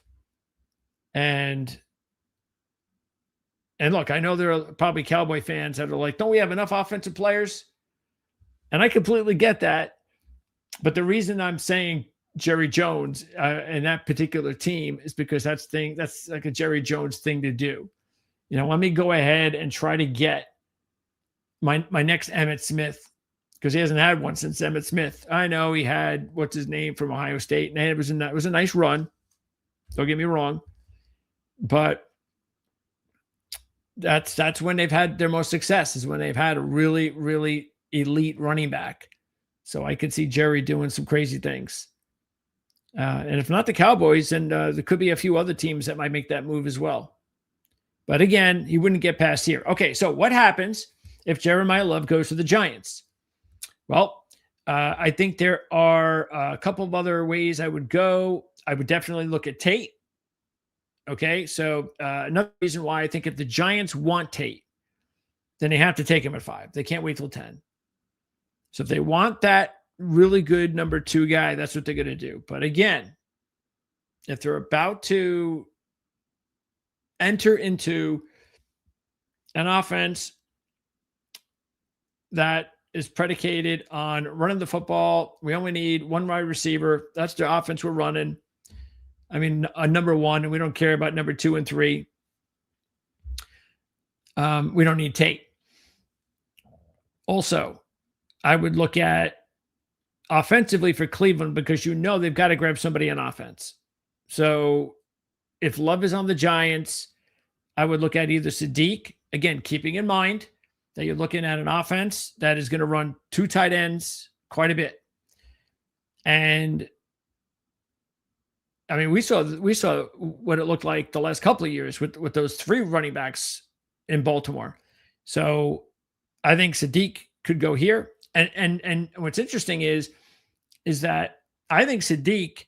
And look, I know there are probably Cowboy fans that are like, don't we have enough offensive players? And I completely get that. But the reason I'm saying Jerry Jones and that particular team is because that's like a Jerry Jones thing to do. Let me go ahead and try to get my next Emmitt Smith, because he hasn't had one since Emmitt Smith. I know he had, what's his name, from Ohio State, and it was a nice run. Don't get me wrong. But that's when they've had their most success, is when they've had a really, really elite running back. So I could see Jerry doing some crazy things. And if not the Cowboys, then there could be a few other teams that might make that move as well. But again, he wouldn't get past here. Okay, so what happens if Jeremiah Love goes to the Giants? Well, I think there are a couple of other ways I would go. I would definitely look at Tate. Okay, so another reason why I think if the Giants want Tate, then they have to take him at 5. They can't wait till 10. So if they want that really good number 2 guy, that's what they're going to do. But again, if they're about to enter into an offense that is predicated on running the football, we only need 1 wide receiver. That's the offense we're running. I mean, a number 1, and we don't care about number 2 and 3. We don't need Tate. Also, I would look at offensively for Cleveland, because they've got to grab somebody on offense. So if Love is on the Giants, I would look at either Sadiq, again, keeping in mind that you're looking at an offense that is going to run 2 tight ends quite a bit. And I mean, we saw what it looked like the last couple of years with those 3 running backs in Baltimore. So I think Sadiq could go here. And what's interesting is that I think Sadiq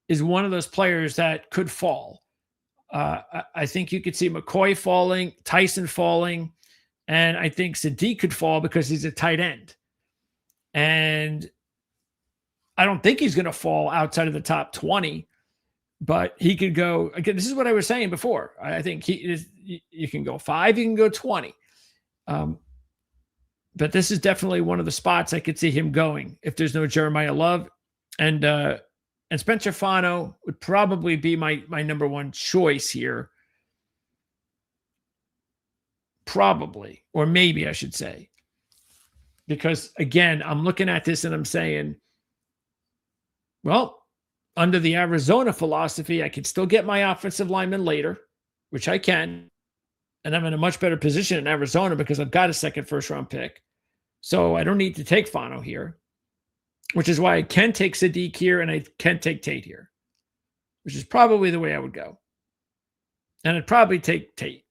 is one of those players that could fall. I think you could see McCoy falling, Tyson falling, and I think Sadiq could fall because he's a tight end. And I don't think he's going to fall outside of the top 20, but he could go, again, this is what I was saying before. I think you can go 5, you can go 20. But this is definitely one of the spots I could see him going if there's no Jeremiah Love. And Spencer Fano would probably be my number 1 choice here. Probably, or maybe I should say. Because again, I'm looking at this and I'm saying, well, under the Arizona philosophy, I could still get my offensive lineman later, which I can. And I'm in a much better position in Arizona because I've got a second first-round pick. So I don't need to take Fano here, which is why I can take Sadiq here and I can take Tate here, which is probably the way I would go. And I'd probably take Tate.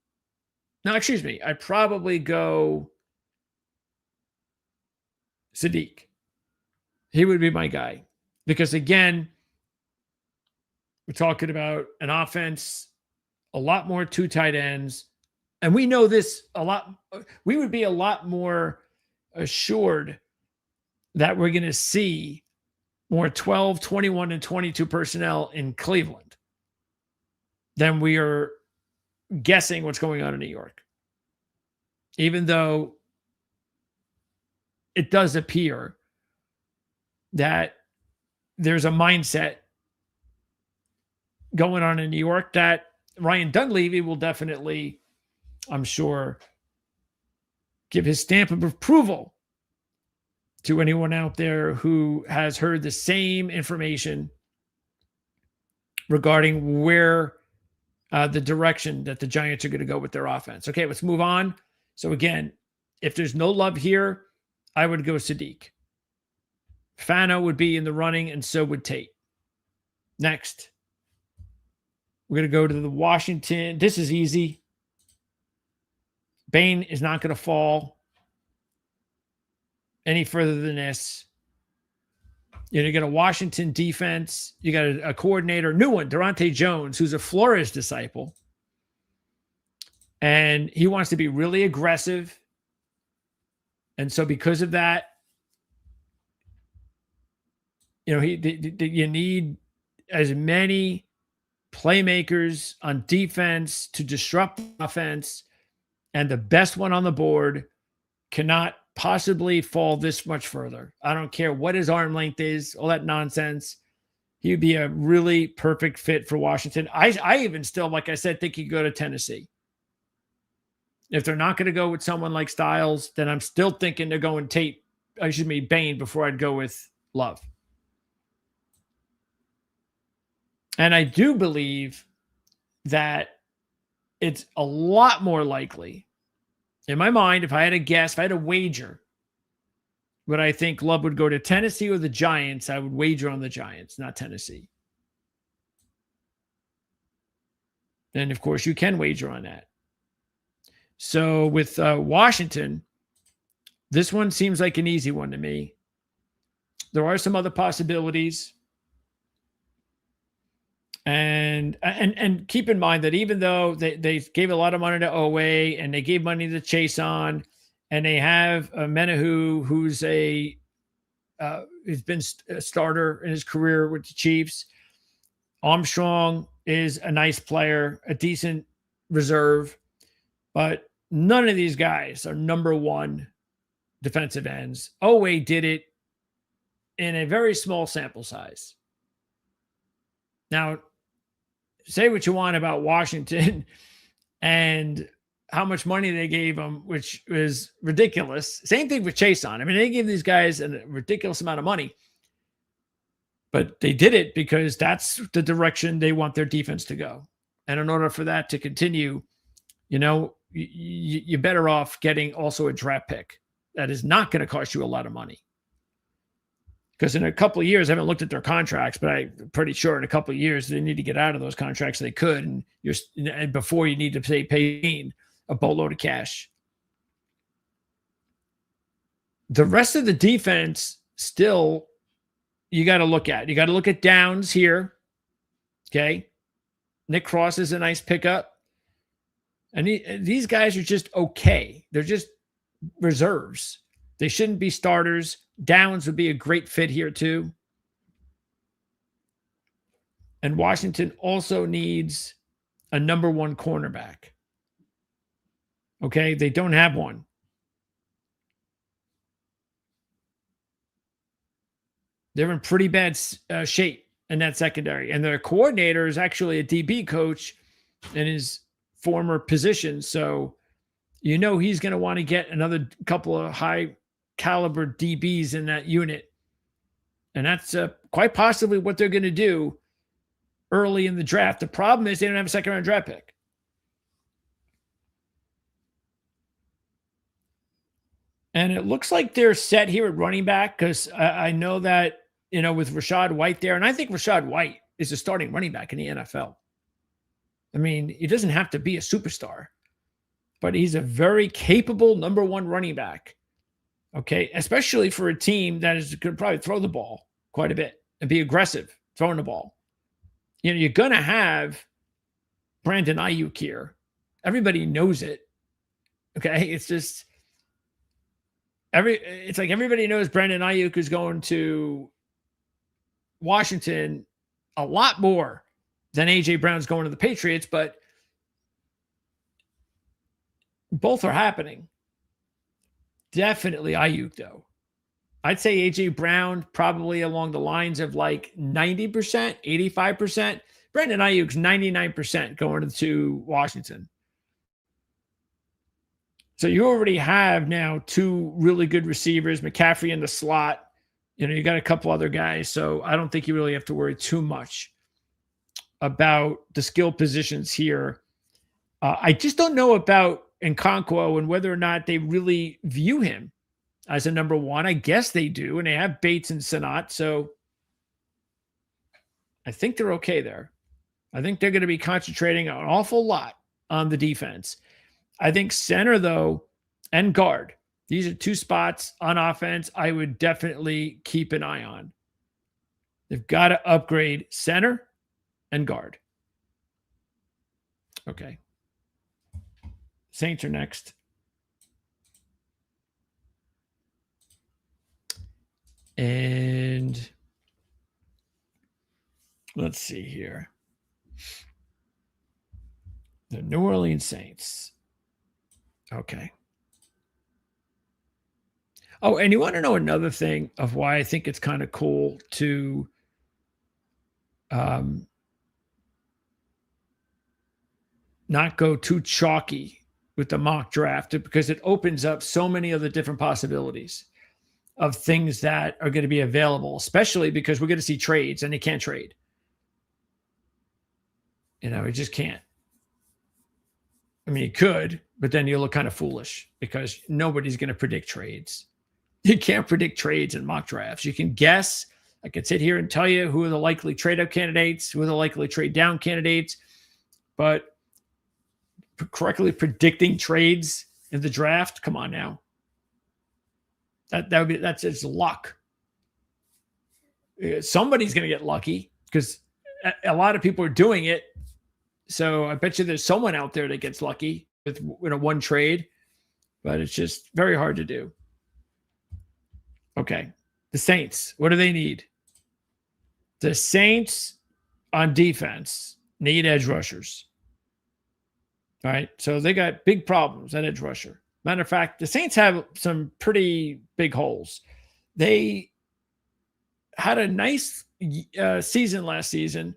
No, excuse me. I'd probably go Sadiq. He would be my guy. Because again, we're talking about an offense, a lot more 2 tight ends. And we know this a lot. We would be a lot more assured that we're going to see more 12, 21, and 22 personnel in Cleveland than we are guessing what's going on in New York. Even though it does appear that there's a mindset going on in New York that Ryan Dunleavy will definitely, I'm sure, give his stamp of approval to anyone out there who has heard the same information regarding where the direction that the Giants are going to go with their offense. Okay, let's move on. So again, if there's no love here, I would go Sadiq. Fano would be in the running, and so would Tate. Next, we're going to go to the Washington. This is easy. Bain is not going to fall any further than this. You got a Washington defense. You got a coordinator, new one, Durante Jones, who's a Flores disciple. And he wants to be really aggressive. And so because of that, you need as many playmakers on defense to disrupt the offense. And the best one on the board cannot possibly fall this much further. I don't care what his arm length is, all that nonsense. He would be a really perfect fit for Washington. I even still, like I said, think he could go to Tennessee. If they're not going to go with someone like Styles, then I'm still thinking they're going Bain before I'd go with Love. And I do believe that it's a lot more likely, in my mind, if I had to guess, if I had to wager, would I think Love would go to Tennessee or the Giants? I would wager on the Giants, not Tennessee. And of course, you can wager on that. So with Washington, this one seems like an easy one to me. There are some other possibilities. And keep in mind that even though they gave a lot of money to OA and they gave money to Chase on, and they have Menahu, who's who's been a starter in his career with the Chiefs. Armstrong is a nice player, a decent reserve, but none of these guys are number one defensive ends. OA did it in a very small sample size. Now, say what you want about Washington and how much money they gave him, which was ridiculous. Same thing with Chase on. I mean, they gave these guys a ridiculous amount of money, but they did it because that's the direction they want their defense to go. And in order for that to continue, you're better off getting also a draft pick that is not going to cost you a lot of money. Because in a couple of years, I haven't looked at their contracts, but I'm pretty sure in a couple of years they need to get out of those contracts. They could, and before you need to pay a boatload of cash. The rest of the defense still, you got to look at. You got to look at Downs here. Okay, Nick Cross is a nice pickup, and these guys are just okay. They're just reserves. They shouldn't be starters. Downs would be a great fit here too. And Washington also needs a number one cornerback. Okay, they don't have one. They're in pretty bad shape in that secondary. And their coordinator is actually a DB coach in his former position. So he's going to want to get another couple of high caliber DBs in that unit. And that's quite possibly what they're going to do early in the draft. The problem is they don't have a second round draft pick. And it looks like they're set here at running back because I know that, with Rachaad White there, and I think Rachaad White is a starting running back in the NFL. I mean, he doesn't have to be a superstar, but he's a very capable number one running back. Okay, especially for a team that is going to probably throw the ball quite a bit and be aggressive throwing the ball. You're going to have Brandon Ayuk here. Everybody knows it. Okay, it's just it's like everybody knows Brandon Ayuk is going to Washington a lot more than AJ Brown's going to the Patriots, but both are happening. Definitely Ayuk, though. I'd say AJ Brown probably along the lines of like 90%, 85%. Brandon Ayuk's 99% going to Washington. So you already have now two really good receivers, McCaffrey in the slot. You got a couple other guys, so I don't think you really have to worry too much about the skill positions here. I just don't know about Nkonkwo and whether or not they really view him as a number one. I guess they do, and they have Bates and Sanat, so I think they're okay there. I think they're going to be concentrating an awful lot on the defense. I think center, though, and guard, these are two spots on offense I would definitely keep an eye on. They've got to upgrade center and guard. Okay. Saints are next. And let's see here. The New Orleans Saints. Okay. Oh, and you want to know another thing of why I think it's kind of cool to not go too chalky with the mock draft, because it opens up so many other different possibilities of things that are going to be available, especially because we're going to see trades and they can't trade. It just can't. I mean, you could, but then you look kind of foolish because nobody's going to predict trades. You can't predict trades in mock drafts. You can guess. I can sit here and tell you who are the likely trade-up candidates, who are the likely trade-down candidates, but correctly predicting trades in the draft, come on now. That's just luck. Somebody's going to get lucky because a lot of people are doing it. So I bet you there's someone out there that gets lucky with one trade, but it's just very hard to do. Okay. The Saints, what do they need? The Saints on defense need edge rushers. All right. So they got big problems at edge rusher. Matter of fact, the Saints have some pretty big holes. They had a nice season last season.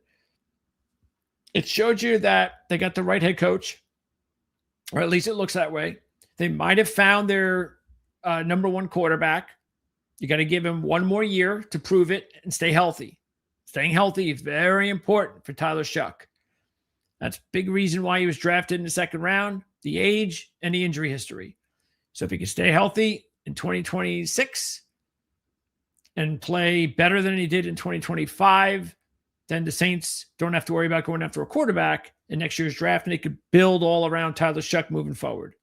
It showed you that they got the right head coach, or at least it looks that way. They might have found their number one quarterback. You got to give him one more year to prove it and stay healthy. Staying healthy is very important for Tyler Shuck. That's a big reason why he was drafted in the second round, the age and the injury history. So if he can stay healthy in 2026 and play better than he did in 2025, then the Saints don't have to worry about going after a quarterback in next year's draft, and they could build all around Tyler Shuck moving forward.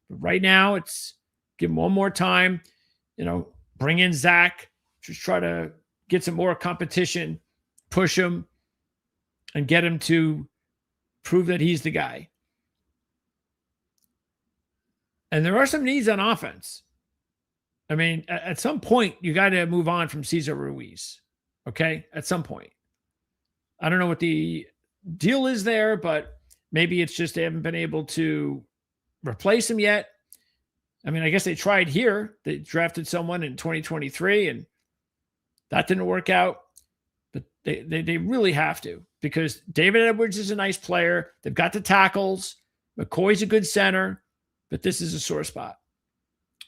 But right now, it's give him one more time, bring in Zach, just try to get some more competition, push him, and get him to prove that he's the guy. And there are some needs on offense. I mean, at some point, you got to move on from Cesar Ruiz. Okay? At some point. I don't know what the deal is there, but maybe it's just they haven't been able to replace him yet. I mean, I guess they tried here. They drafted someone in 2023, and that didn't work out. But they really have to, because David Edwards is a nice player. They've got the tackles. McCoy's a good center, but this is a sore spot.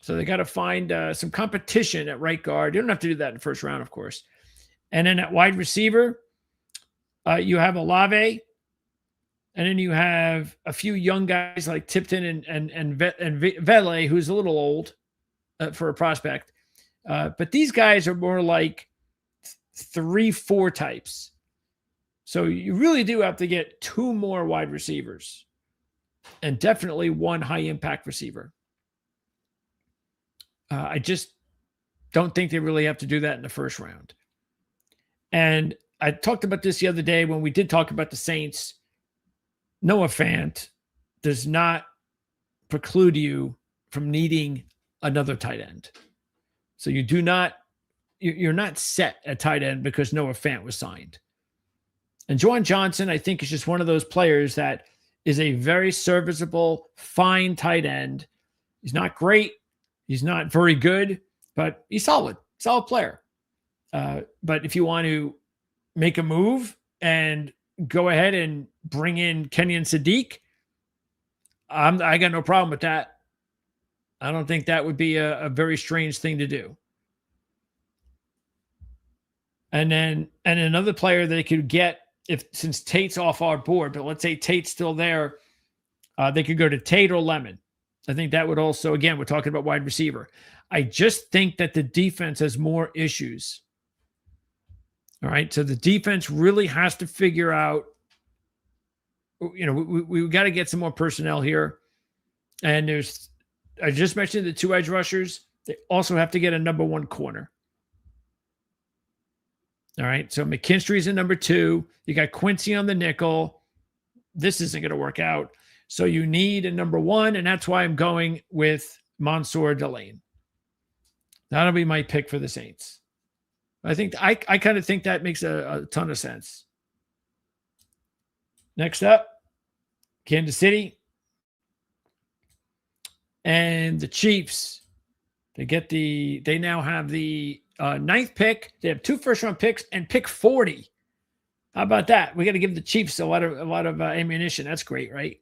So they got to find some competition at right guard. You don't have to do that in the first round, of course. And then at wide receiver, you have Olave, and then you have a few young guys like Tipton and Vele, who's a little old for a prospect. But these guys are more like 3-4 types. So you really do have to get two more wide receivers and definitely one high impact receiver. I just don't think they really have to do that in the first round. And I talked about this the other day when we did talk about the Saints. Noah Fant does not preclude you from needing another tight end. So you're not set at tight end because Noah Fant was signed. And Juwan Johnson, I think, is just one of those players that is a very serviceable, fine tight end. He's not great. He's not very good, but he's solid player. But if you want to make a move and go ahead and bring in Kenyon Sadiq, I got no problem with that. I don't think that would be a very strange thing to do. And another player they could get since Tate's off our board, but let's say Tate's still there, they could go to Tate or Lemon. I think that would also, again, we're talking about wide receiver. I just think that the defense has more issues. All right. So the defense really has to figure out, we got to get some more personnel here. And I just mentioned the 2 edge rushers. They also have to get a number 1 corner. All right. So McKinstry's in number 2. You got Quincy on the nickel. This isn't going to work out. So you need a number 1, and that's why I'm going with Mansour Delane. That'll be my pick for the Saints. I think I kind of think that makes a ton of sense. Next up, Kansas City and the Chiefs. They now have the 9th pick. They have 2 first-round picks and pick 40. How about that? We got to give the Chiefs a lot of ammunition. That's great, right?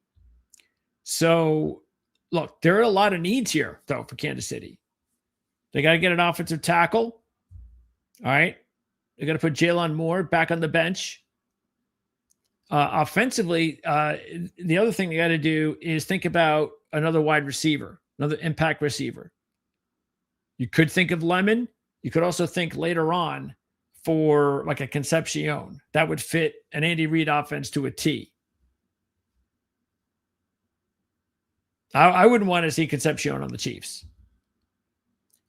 So, look, there are a lot of needs here, though, for Kansas City. They got to get an offensive tackle. All right. They got to put Jalen Moore back on the bench. Offensively, the other thing they got to do is think about another wide receiver, another impact receiver. You could think of Lemon. You could also think later on for like a Concepcion. That would fit an Andy Reid offense to a T. I wouldn't want to see Concepcion on the Chiefs.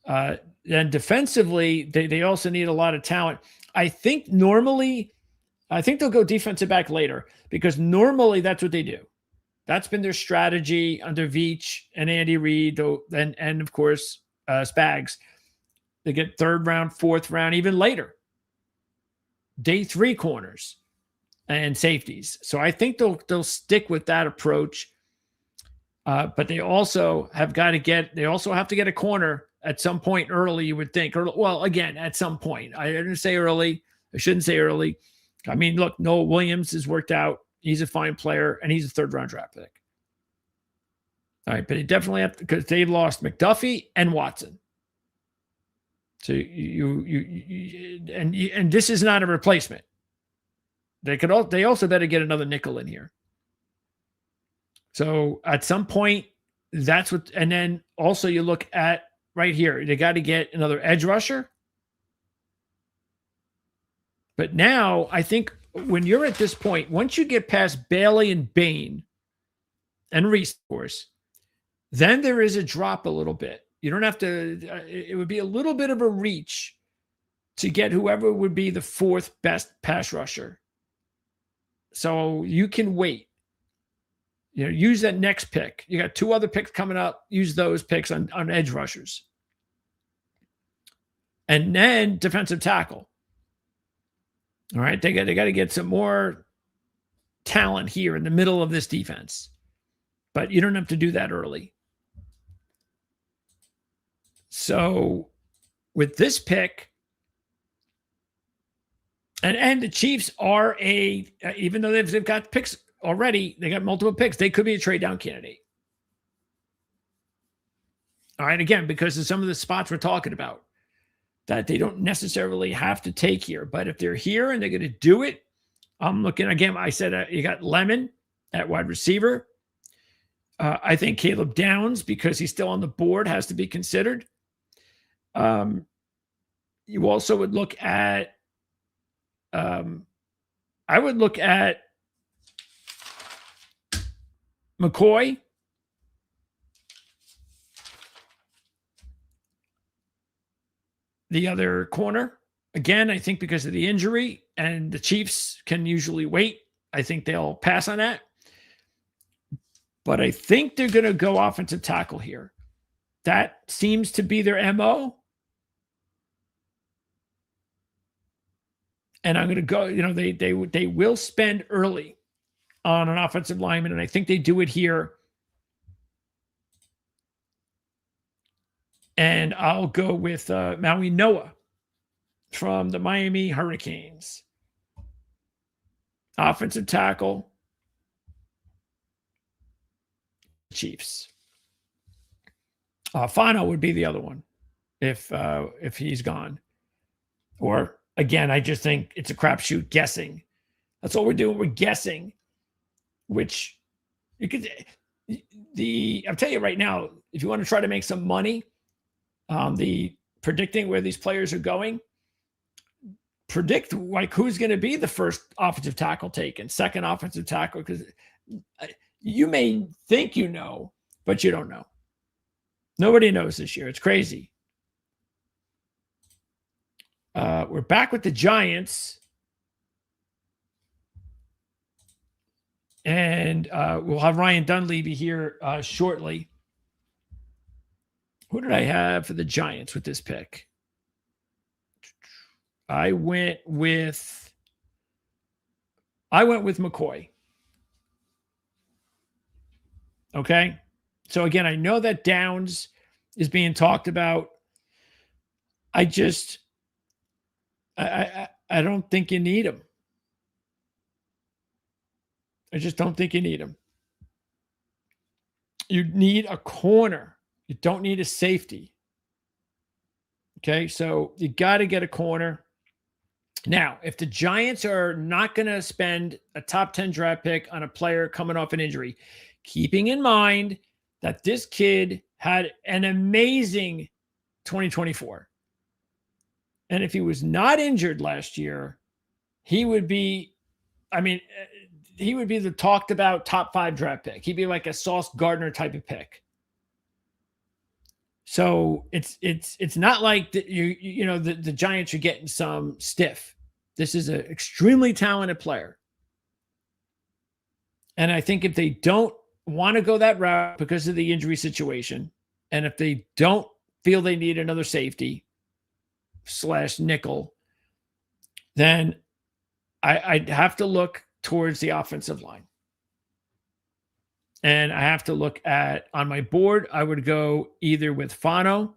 Then defensively, they also need a lot of talent. I think they'll go defensive back later because normally that's what they do. That's been their strategy under Veach and Andy Reid, and of course, Spags. They get 3rd round, 4th round, even later. Day 3 corners and safeties. So I think they'll stick with that approach. But they also have to get a corner at some point early, you would think. Again, at some point. I didn't say early. I shouldn't say early. I mean, look, Noah Williams has worked out. He's a fine player, and he's a 3rd round draft pick. All right, but they definitely have to, because they've lost McDuffie and Watson. So and this is not a replacement. They also better get another nickel in here. So at some point, that's what, and then also you look at right here, they got to get another edge rusher. But now I think when you're at this point, once you get past Bailey and Bain and Resource, then there is a drop a little bit. You don't have to, it would be a little bit of a reach to get whoever would be the 4th best pass rusher. So you can wait. Use that next pick. You got 2 other picks coming up. Use those picks on edge rushers. And then defensive tackle. All right. They got to get some more talent here in the middle of this defense. But you don't have to do that early. So with this pick, and the Chiefs are even though they've got picks already, they got multiple picks, they could be a trade down candidate. All right, again, because of some of the spots we're talking about that they don't necessarily have to take here. But if they're here and they're going to do it, I'm looking, again, I said you got Lemon at wide receiver. I think Caleb Downs, because he's still on the board, has to be considered. You also would look at, I would look at McCoy. The other corner, again, I think because of the injury, and the Chiefs can usually wait. I think they'll pass on that. But I think they're going to go offensive tackle here. That seems to be their MO. And I'm going to go, they will spend early on an offensive lineman, and I think they do it here. And I'll go with Maui Noah from the Miami Hurricanes. Offensive tackle. Chiefs. Fano would be the other one if he's gone. Or, again, I just think it's a crapshoot guessing. That's all we're doing. We're guessing, which you could. I'll tell you right now, if you want to try to make some money, the predicting where these players are going, predict like who's going to be the first offensive tackle taken, second offensive tackle, because you may think you know, but you don't know. Nobody knows this year. It's crazy. We're back with the Giants. And we'll have Ryan Dunleavy here shortly. Who did I have for the Giants with this pick? I went with McCoy. Okay. So again, I know that Downs is being talked about. I don't think you need him. I just don't think you need him. You need a corner. You don't need a safety. Okay, so you got to get a corner. Now, if the Giants are not going to spend a top 10 draft pick on a player coming off an injury, keeping in mind that this kid had an amazing 2024. And if he was not injured last year, he would be, he would be the talked about top 5 draft pick. He'd be like a Sauce Gardner type of pick. So it's not like the Giants are getting some stiff. This is an extremely talented player. And I think if they don't want to go that route because of the injury situation, and if they don't feel they need another safety / nickel, then I'd have to look towards the offensive line. And I have to look at, on my board, I would go either with Fano,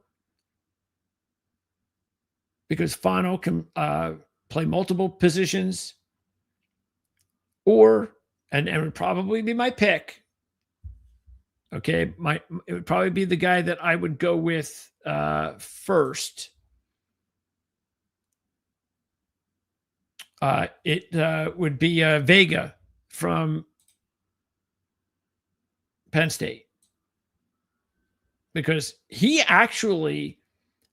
because Fano can play multiple positions, or, and it would probably be my pick. Okay, it would probably be the guy that I would go with first. It would be Vega from Penn State, because he actually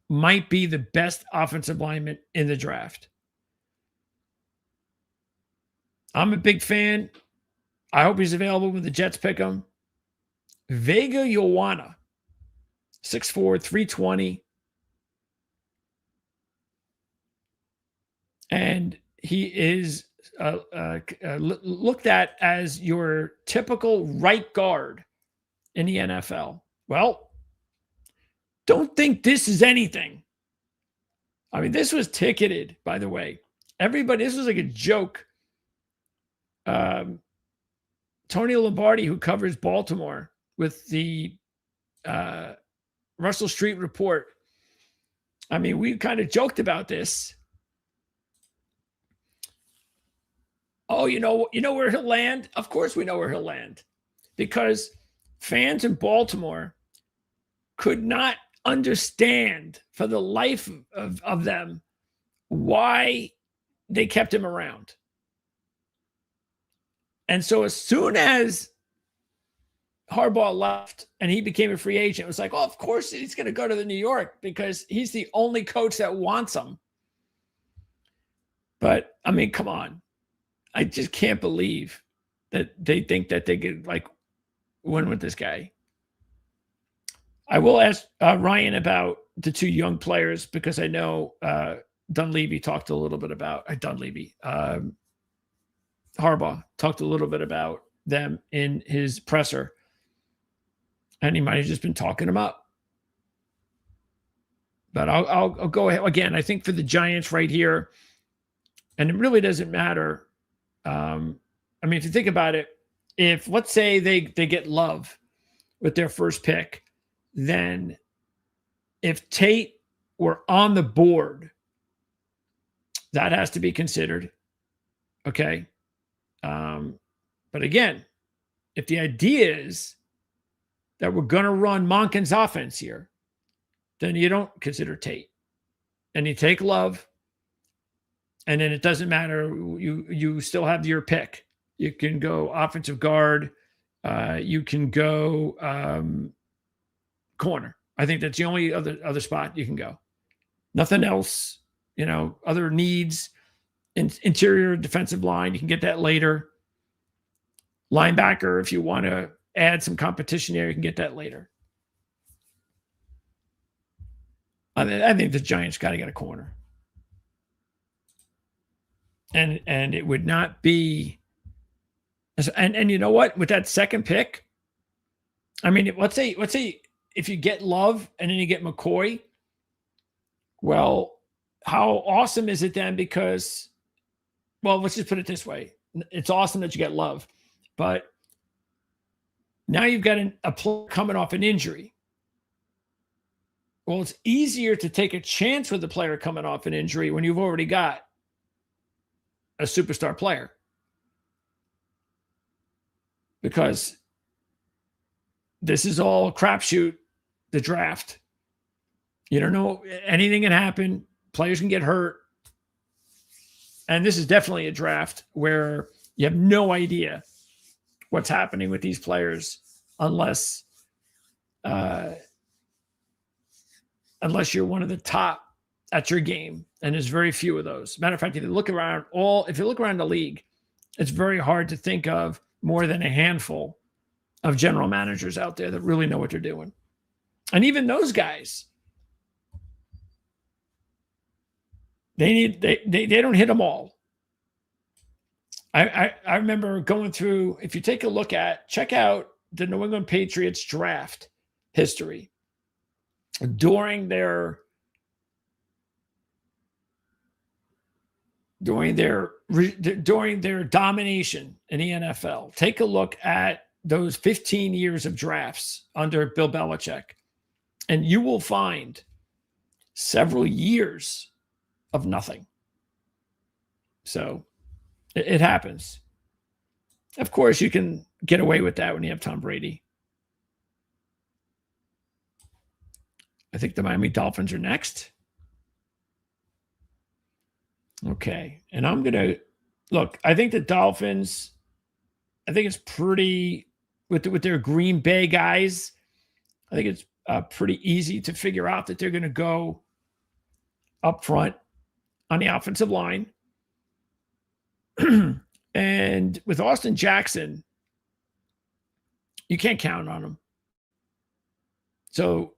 might be the best offensive lineman in the draft. I'm a big fan. I hope he's available when the Jets pick him. Vega Ioana, 6'4", 320. And he is looked at as your typical right guard in the NFL. Well, don't think this is anything. I mean, this was ticketed, by the way. This was like a joke. Tony Lombardi, who covers Baltimore with the Russell Street Report, I mean, we kind of joked about this. Oh, you know where he'll land? Of course we know where he'll land, because fans in Baltimore could not understand for the life of them why they kept him around. And so as soon as Harbaugh left and he became a free agent, it was like, oh, of course he's going to go to New York because he's the only coach that wants him. But, I mean, come on. I just can't believe that they think that they could win with this guy. I will ask Ryan about the 2 young players, because I know Dunleavy talked a little bit about Harbaugh talked a little bit about them in his presser, and he might have just been talking them up. But I'll go ahead again. I think for the Giants right here, and it really doesn't matter. I mean, if you think about it, if let's say they get Love with their first pick, then if Tate were on the board, that has to be considered. Okay. But again, if the idea is that we're going to run Monken's offense here, then you don't consider Tate, and you take Love, And then it doesn't matter. You still have your pick. You can go offensive guard. You can go corner. I think that's the only other spot you can go. Nothing else. Other needs. Interior defensive line, you can get that later. Linebacker, if you want to add some competition there, you can get that later. I think the Giants got to get a corner. And it would not be, and you know what? With that second pick, I mean, let's say if you get Love and then you get McCoy, well, how awesome is it then? Because, well, let's just put it this way. It's awesome that you get Love, but now you've got a player coming off an injury. Well, it's easier to take a chance with the player coming off an injury when you've already got a superstar player. Because this is all a crapshoot, the draft. You don't know, anything can happen. Players can get hurt. And this is definitely a draft where you have no idea what's happening with these players unless you're one of the top at your game. And there's very few of those. Matter of fact, if you look around the league, it's very hard to think of more than a handful of general managers out there that really know what they're doing. And even those guys, they don't hit them all. I remember going through, if you check out the New England Patriots draft history during their domination in the NFL. Take a look at those 15 years of drafts under Bill Belichick, and you will find several years of nothing. So it happens. Of course, you can get away with that when you have Tom Brady. I think the Miami Dolphins are next. Okay. And I'm going to look, I think the Dolphins, I think it's pretty, with their Green Bay guys, I think it's pretty easy to figure out that they're going to go up front on the offensive line. And with Austin Jackson, you can't count on him. So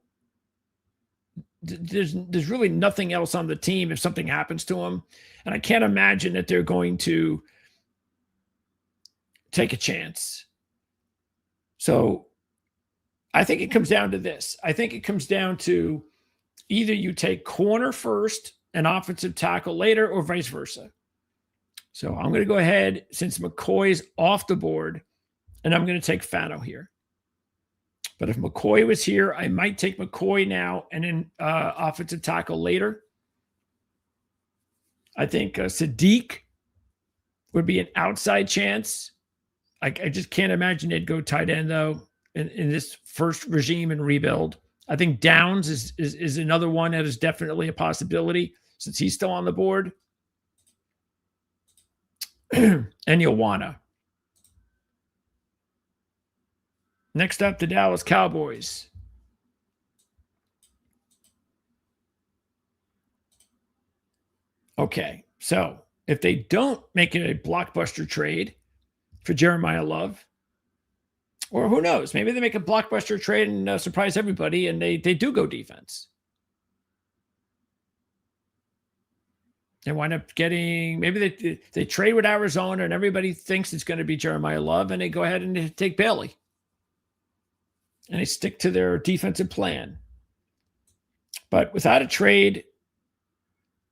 there's really nothing else on the team if something happens to him. And I can't imagine that they're going to take a chance. So I think it comes down to this. I think it comes down to either you take corner first and offensive tackle later, or vice versa. So I'm going to go ahead, since McCoy's off the board, and I'm going to take Fano here. But if McCoy was here, I might take McCoy now and then offensive tackle later. I think Sadiq would be an outside chance. I just can't imagine they'd go tight end, though, in this first regime and rebuild. I think Downs is another one that is definitely a possibility since he's still on the board. And Ioana. Next up, the Dallas Cowboys. Okay, so if they don't make it a blockbuster trade for Jeremiah Love, or who knows, maybe they make a blockbuster trade and surprise everybody, and they do go defense. They wind up getting, maybe they trade with Arizona and everybody thinks it's going to be Jeremiah Love, and they go ahead and they take Bailey. And they stick to their defensive plan. But without a trade,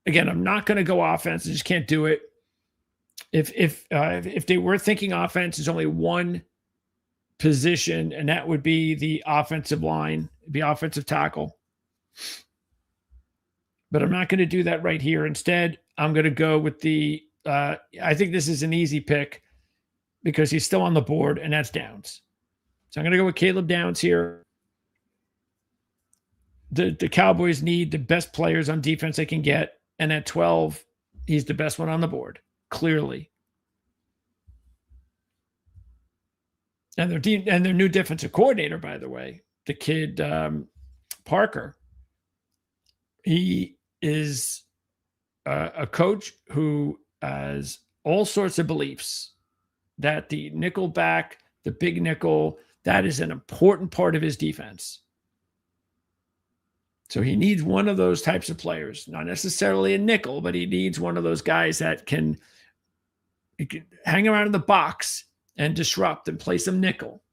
again, I'm not going to go offense. I just can't do it. If they were thinking offense, there's only one position, and that would be the offensive line, the offensive tackle. But I'm not going to do that right here. Instead, I'm going to go with I think this is an easy pick because he's still on the board, and that's Downs. So I'm going to go with Caleb Downs here. The Cowboys need the best players on defense they can get. And at 12, He's the best one on the board, clearly. And their new defensive coordinator, by the way, the kid Parker, he is a coach who has all sorts of beliefs that the nickel back, the big nickel, that is an important part of his defense. So he needs one of those types of players, not necessarily a nickel, but he needs one of those guys that can hang around in the box and disrupt and play some nickel.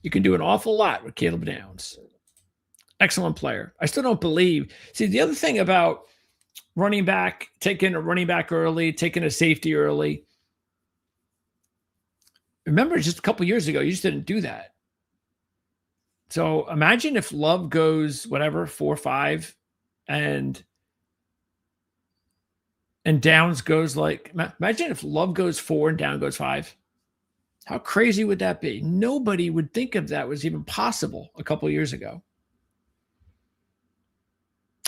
You can do an awful lot with Caleb Downs. Excellent player. I still don't believe. See, the other thing about running back, taking a running back early, taking a safety early. Remember, just a couple years ago, you just didn't do that. So imagine if Love goes whatever 4-5, and Downs goes like. Imagine if Love goes 4 and Down goes 5. How crazy would that be? Nobody would think of that was even possible a couple years ago.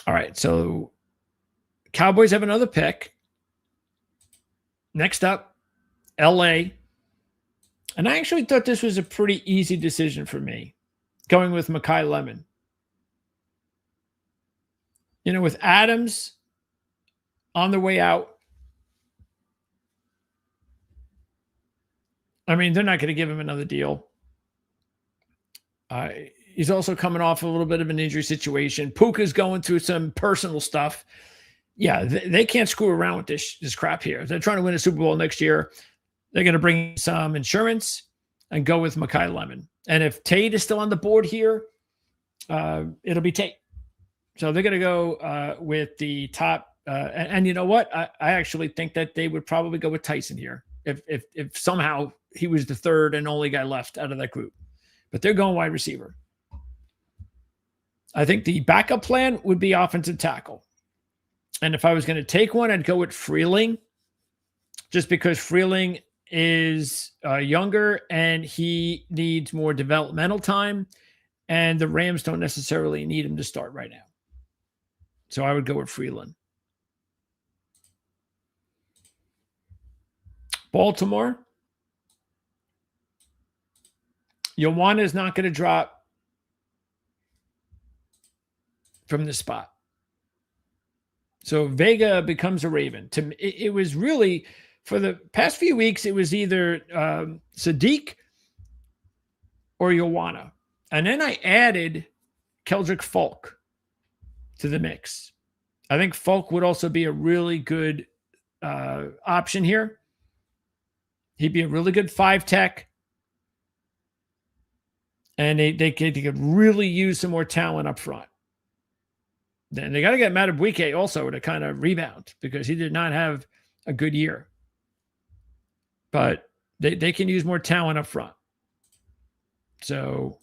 All right, so Cowboys have another pick. Next up, LA. And I actually thought this was a pretty easy decision for me, going with Mekhi Lemon. You know, with Adams on the way out, I mean, they're not going to give him another deal. He's also coming off a little bit of an injury situation. Puka's going through some personal stuff. Yeah, they can't screw around with this crap here. They're trying to win a Super Bowl next year. They're going to bring some insurance and go with Mekhi Lemon. And if Tate is still on the board here, it'll be Tate. So they're going to go with the top. And you know what? I actually think that they would probably go with Tyson here if somehow he was the third and only guy left out of that group. But they're going wide receiver. I think the backup plan would be offensive tackle. And if I was going to take one, I'd go with Freeling, just because Freeling is younger and he needs more developmental time, and the Rams don't necessarily need him to start right now. So I would go with Freeland. Baltimore. Yowana is not going to drop from the spot. So Vega becomes a Raven. It was really, for the past few weeks, it was either Sadiq or Yowana. And then I added Keldrick Falk to the mix. I think Falk would also be a really good option here. He'd be a really good 5-tech. And they could really use some more talent up front. Then they got to get Madubuike also to kind of rebound, because he did not have a good year. But they can use more talent up front. So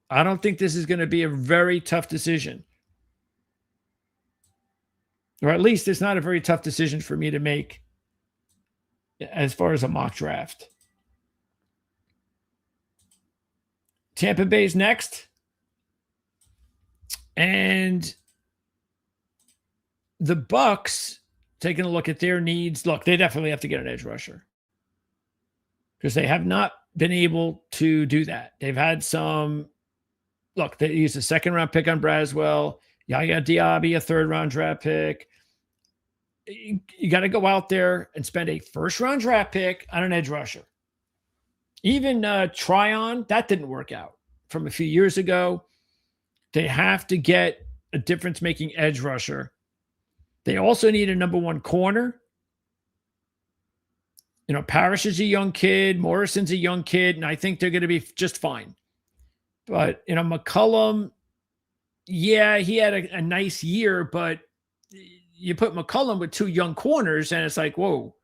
I don't think this is going to be a very tough decision. Or at least it's not a very tough decision for me to make as far as a mock draft. Tampa Bay's next. And the Bucks, taking a look at their needs, look, they definitely have to get an edge rusher, because they have not been able to do that. They've had some, look, they used a 2nd-round pick on Braswell, Yaya Diaby, a 3rd-round draft pick. You got to go out there and spend a 1st-round draft pick on an edge rusher. Even Tryon, that didn't work out from a few years ago. They have to get a difference-making edge rusher. They also need a number 1 corner. You know, Parrish is a young kid. Morrison's a young kid, and I think they're going to be just fine. But, you know, McCullum, yeah, he had a nice year, but you put McCullum with 2 young corners, and it's like, whoa.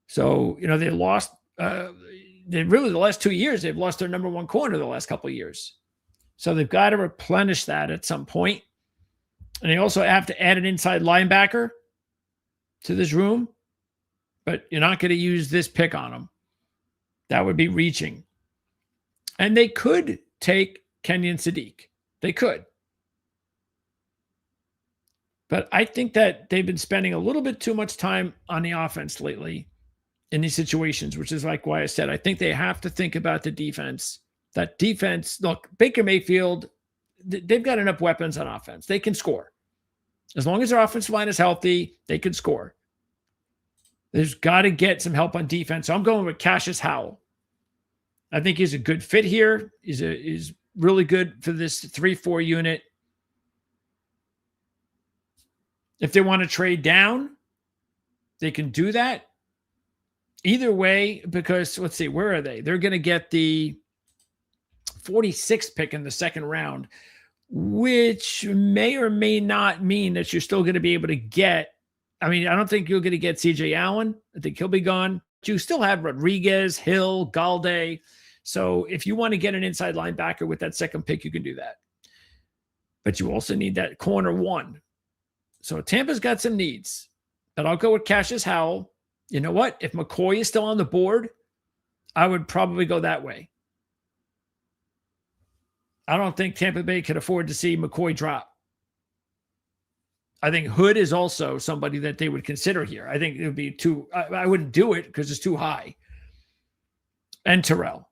So, you know, they lost they really, the last 2 years, they've lost their number 1 corner the last couple of years. So they've got to replenish that at some point. And they also have to add an inside linebacker to this room. But you're not going to use this pick on them. That would be reaching. And they could take Kenyon Sadiq. They could. But I think that they've been spending a little bit too much time on the offense lately in these situations, which is like why I said I think they have to think about the defense. That defense, look, Baker Mayfield, they've got enough weapons on offense. They can score. As long as their offensive line is healthy, they can score. There's got to get some help on defense. So I'm going with Cassius Howell. I think he's a good fit here. He's really good for this 3-4 unit. If they want to trade down, they can do that. Either way, because let's see, where are they? They're going to get the 46th pick in the second round, which may or may not mean that you're still going to be able to get. I mean, I don't think you're going to get CJ Allen. I think he'll be gone. But you still have Rodriguez, Hill, Galde. So if you want to get an inside linebacker with that second pick, you can do that. But you also need that corner one. So Tampa's got some needs. But I'll go with Cassius Howell. You know what? If McCoy is still on the board, I would probably go that way. I don't think Tampa Bay could afford to see McCoy drop. I think Hood is also somebody that they would consider here. I think it would be too, I wouldn't do it because it's too high. And Terrell.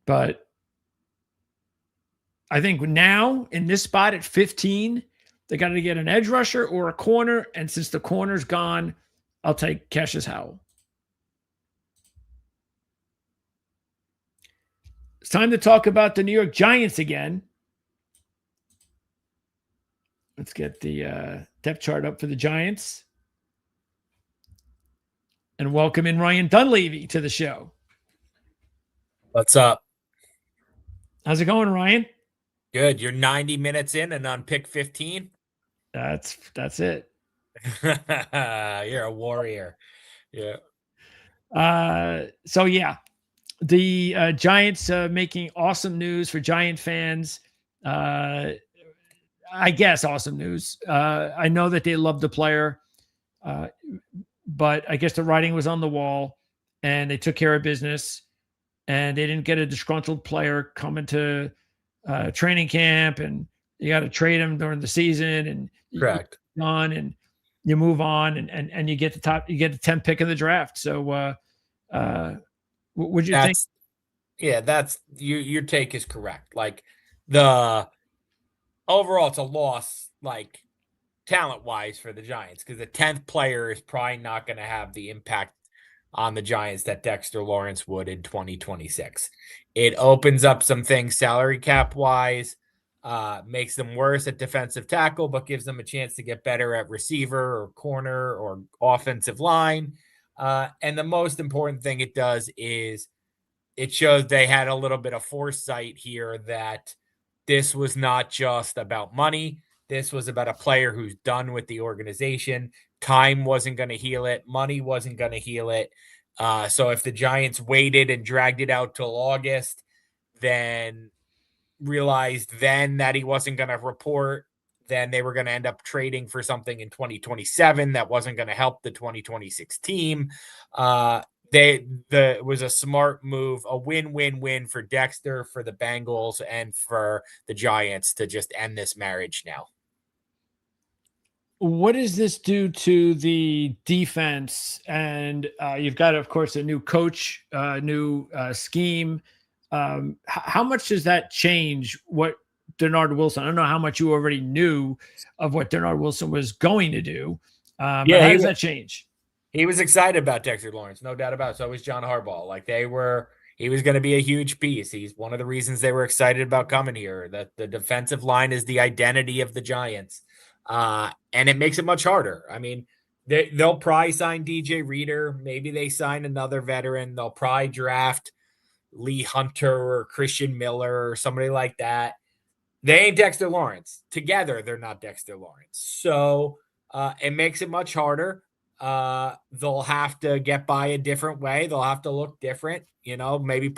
But I think now in this spot at 15, they got to get an edge rusher or a corner. And since the corner's gone, I'll take Cassius Howell. It's time to talk about the New York Giants again. Let's get the depth chart up for the Giants. And welcome in Ryan Dunleavy to the show. What's up? How's it going, Ryan? Good. You're 90 minutes in and on pick 15? That's it. You're a warrior. Yeah. So, yeah. The Giants making awesome news for Giant fans. I guess awesome news. I know that they love the player, but I guess the writing was on the wall and they took care of business and they didn't get a disgruntled player coming to training camp and you got to trade him during the season and correct on and you move on and you get the 10th pick of the draft. So, what would you think? Yeah, that's your take is correct. Like the overall, it's a loss, like talent wise for the Giants, because the 10th player is probably not going to have the impact on the Giants that Dexter Lawrence would in 2026. It opens up some things salary cap wise, makes them worse at defensive tackle, but gives them a chance to get better at receiver or corner or offensive line. And the most important thing it does is it shows they had a little bit of foresight here that this was not just about money. This was about a player who's done with the organization. Time wasn't going to heal it. Money wasn't going to heal it. So if the Giants waited and dragged it out till August, then realized then that he wasn't going to report, then they were going to end up trading for something in 2027 that wasn't going to help the 2026 team. It was a smart move, a win-win-win for Dexter, for the Bengals, and for the Giants to just end this marriage now. What does this do to the defense? And you've got, of course, a new coach, new scheme. How much does that change what Denard Wilson? I don't know how much you already knew of what Denard Wilson was going to do. How does that change? He was excited about Dexter Lawrence, no doubt about it. So was John Harbaugh. Like he was going to be a huge piece. He's one of the reasons they were excited about coming here. That the defensive line is the identity of the Giants. And it makes it much harder. I mean, they'll probably sign DJ Reader. Maybe they sign another veteran. They'll probably draft Lee Hunter or Christian Miller or somebody like that. They ain't Dexter Lawrence. Together, they're not Dexter Lawrence. So it makes it much harder. They'll have to get by a different way. They'll have to look different. You know, maybe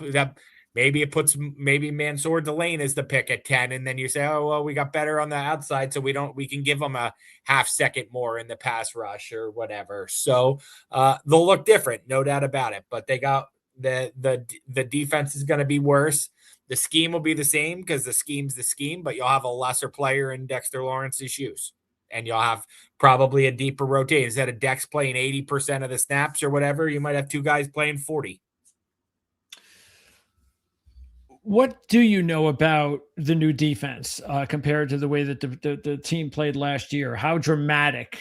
Mansour Delane is the pick at 10, and then you say, oh, well, we got better on the outside, so we can give them a half second more in the pass rush or whatever. So they'll look different, no doubt about it. But they got the defense is going to be worse. The scheme will be the same because the scheme's the scheme, but you'll have a lesser player in Dexter Lawrence's shoes. And you'll have probably a deeper rotation. Instead of Dex playing 80% of the snaps or whatever, you might have two guys playing 40. What do you know about the new defense compared to the way that the team played last year? How dramatically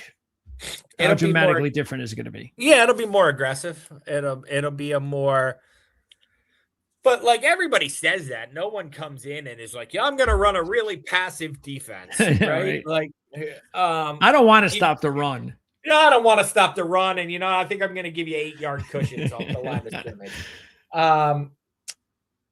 different is it going to be? Yeah, it'll be more aggressive. It'll be a more, but like everybody says that. No one comes in and is like, yeah, I'm going to run a really passive defense, right? Like, I don't want to stop the run. I don't want to stop the run. And, I think I'm going to give you 8-yard cushions off the line of scrimmage.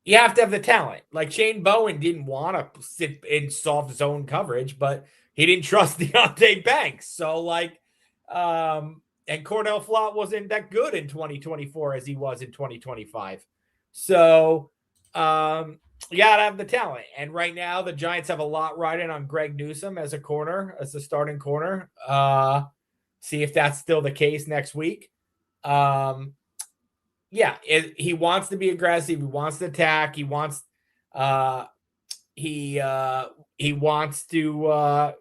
You have to have the talent. Like Shane Bowen didn't want to sit in soft zone coverage, but he didn't trust Deontay Banks. So like, and Cordell Flott wasn't that good in 2024 as he was in 2025. So you gotta have the talent. And right now the Giants have a lot riding on Greg Newsome as a corner, as the starting corner. See if that's still the case next week. He wants to be aggressive. He wants to attack. He wants to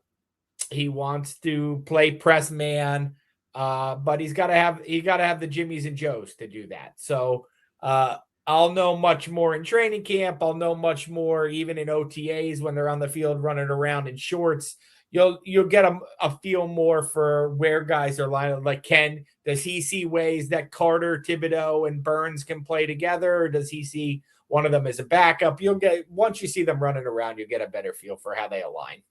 play press man. But he's got to have the Jimmies and Joes to do that. So I'll know much more in training camp. I'll know much more even in OTAs when they're on the field running around in shorts. You'll get a feel more for where guys are lined. Like does he see ways that Carter, Thibodeau, and Burns can play together? Or does he see one of them as a backup? Once you see them running around, you'll get a better feel for how they align.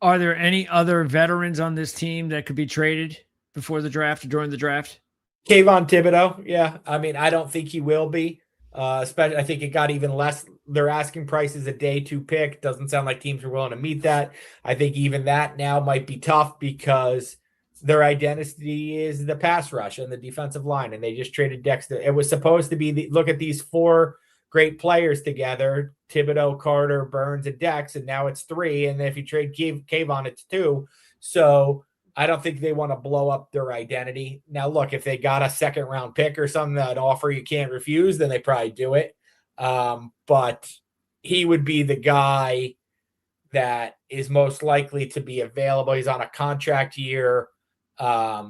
Are there any other veterans on this team that could be traded before the draft or during the draft? Kayvon Thibodeau. Yeah. I mean, I don't think he will be. Especially, I think it got even less. Their asking price is a day 2 pick. Doesn't sound like teams are willing to meet that. I think even that now might be tough because their identity is the pass rush and the defensive line, and they just traded Dexter. It was supposed to be look at these 4 great players together: Thibodeau, Carter, Burns, and Dex, and now it's 3. And if you trade Kayvon, it's 2. So I don't think they want to blow up their identity. Now, look, if they got a 2nd-round pick or something, that offer you can't refuse, then they probably do it. But he would be the guy that is most likely to be available. He's on a contract year. He's had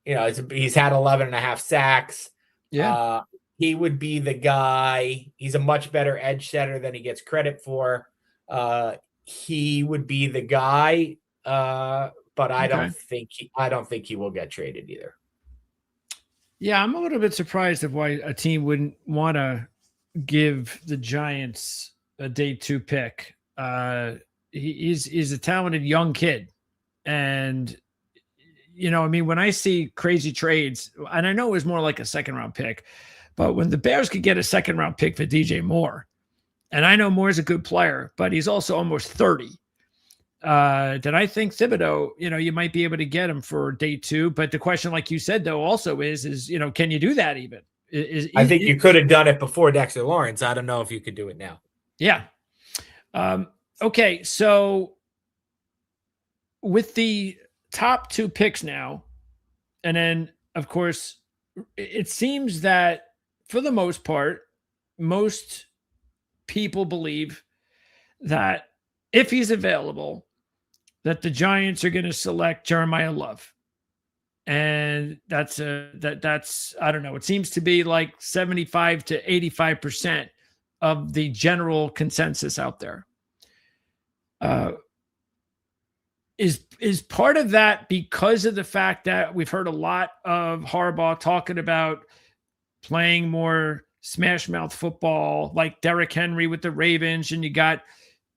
11.5 sacks. Yeah. He would be the guy. He's a much better edge setter than he gets credit for. He would be the guy. But I don't think he will get traded either. Yeah, I'm a little bit surprised of why a team wouldn't want to give the Giants a day 2 pick. He's a talented young kid, and when I see crazy trades, and I know it was more like a 2nd-round pick, but when the Bears could get a 2nd-round pick for DJ Moore, and I know Moore's a good player, but he's also almost 30. That I think Thibodeau, you might be able to get him for day 2. But the question, like you said, though, also is can you do that even? I think you could have done it before Dexter Lawrence. I don't know if you could do it now. Yeah. Okay. So with the top 2 picks now, and then, of course, it seems that for the most part, most people believe that if he's available, that the Giants are going to select Jeremiah Love. And that's I don't know. It seems to be like 75 to 85% of the general consensus out there. Is part of that because of the fact that we've heard a lot of Harbaugh talking about playing more smash mouth football, like Derrick Henry with the Ravens, and you got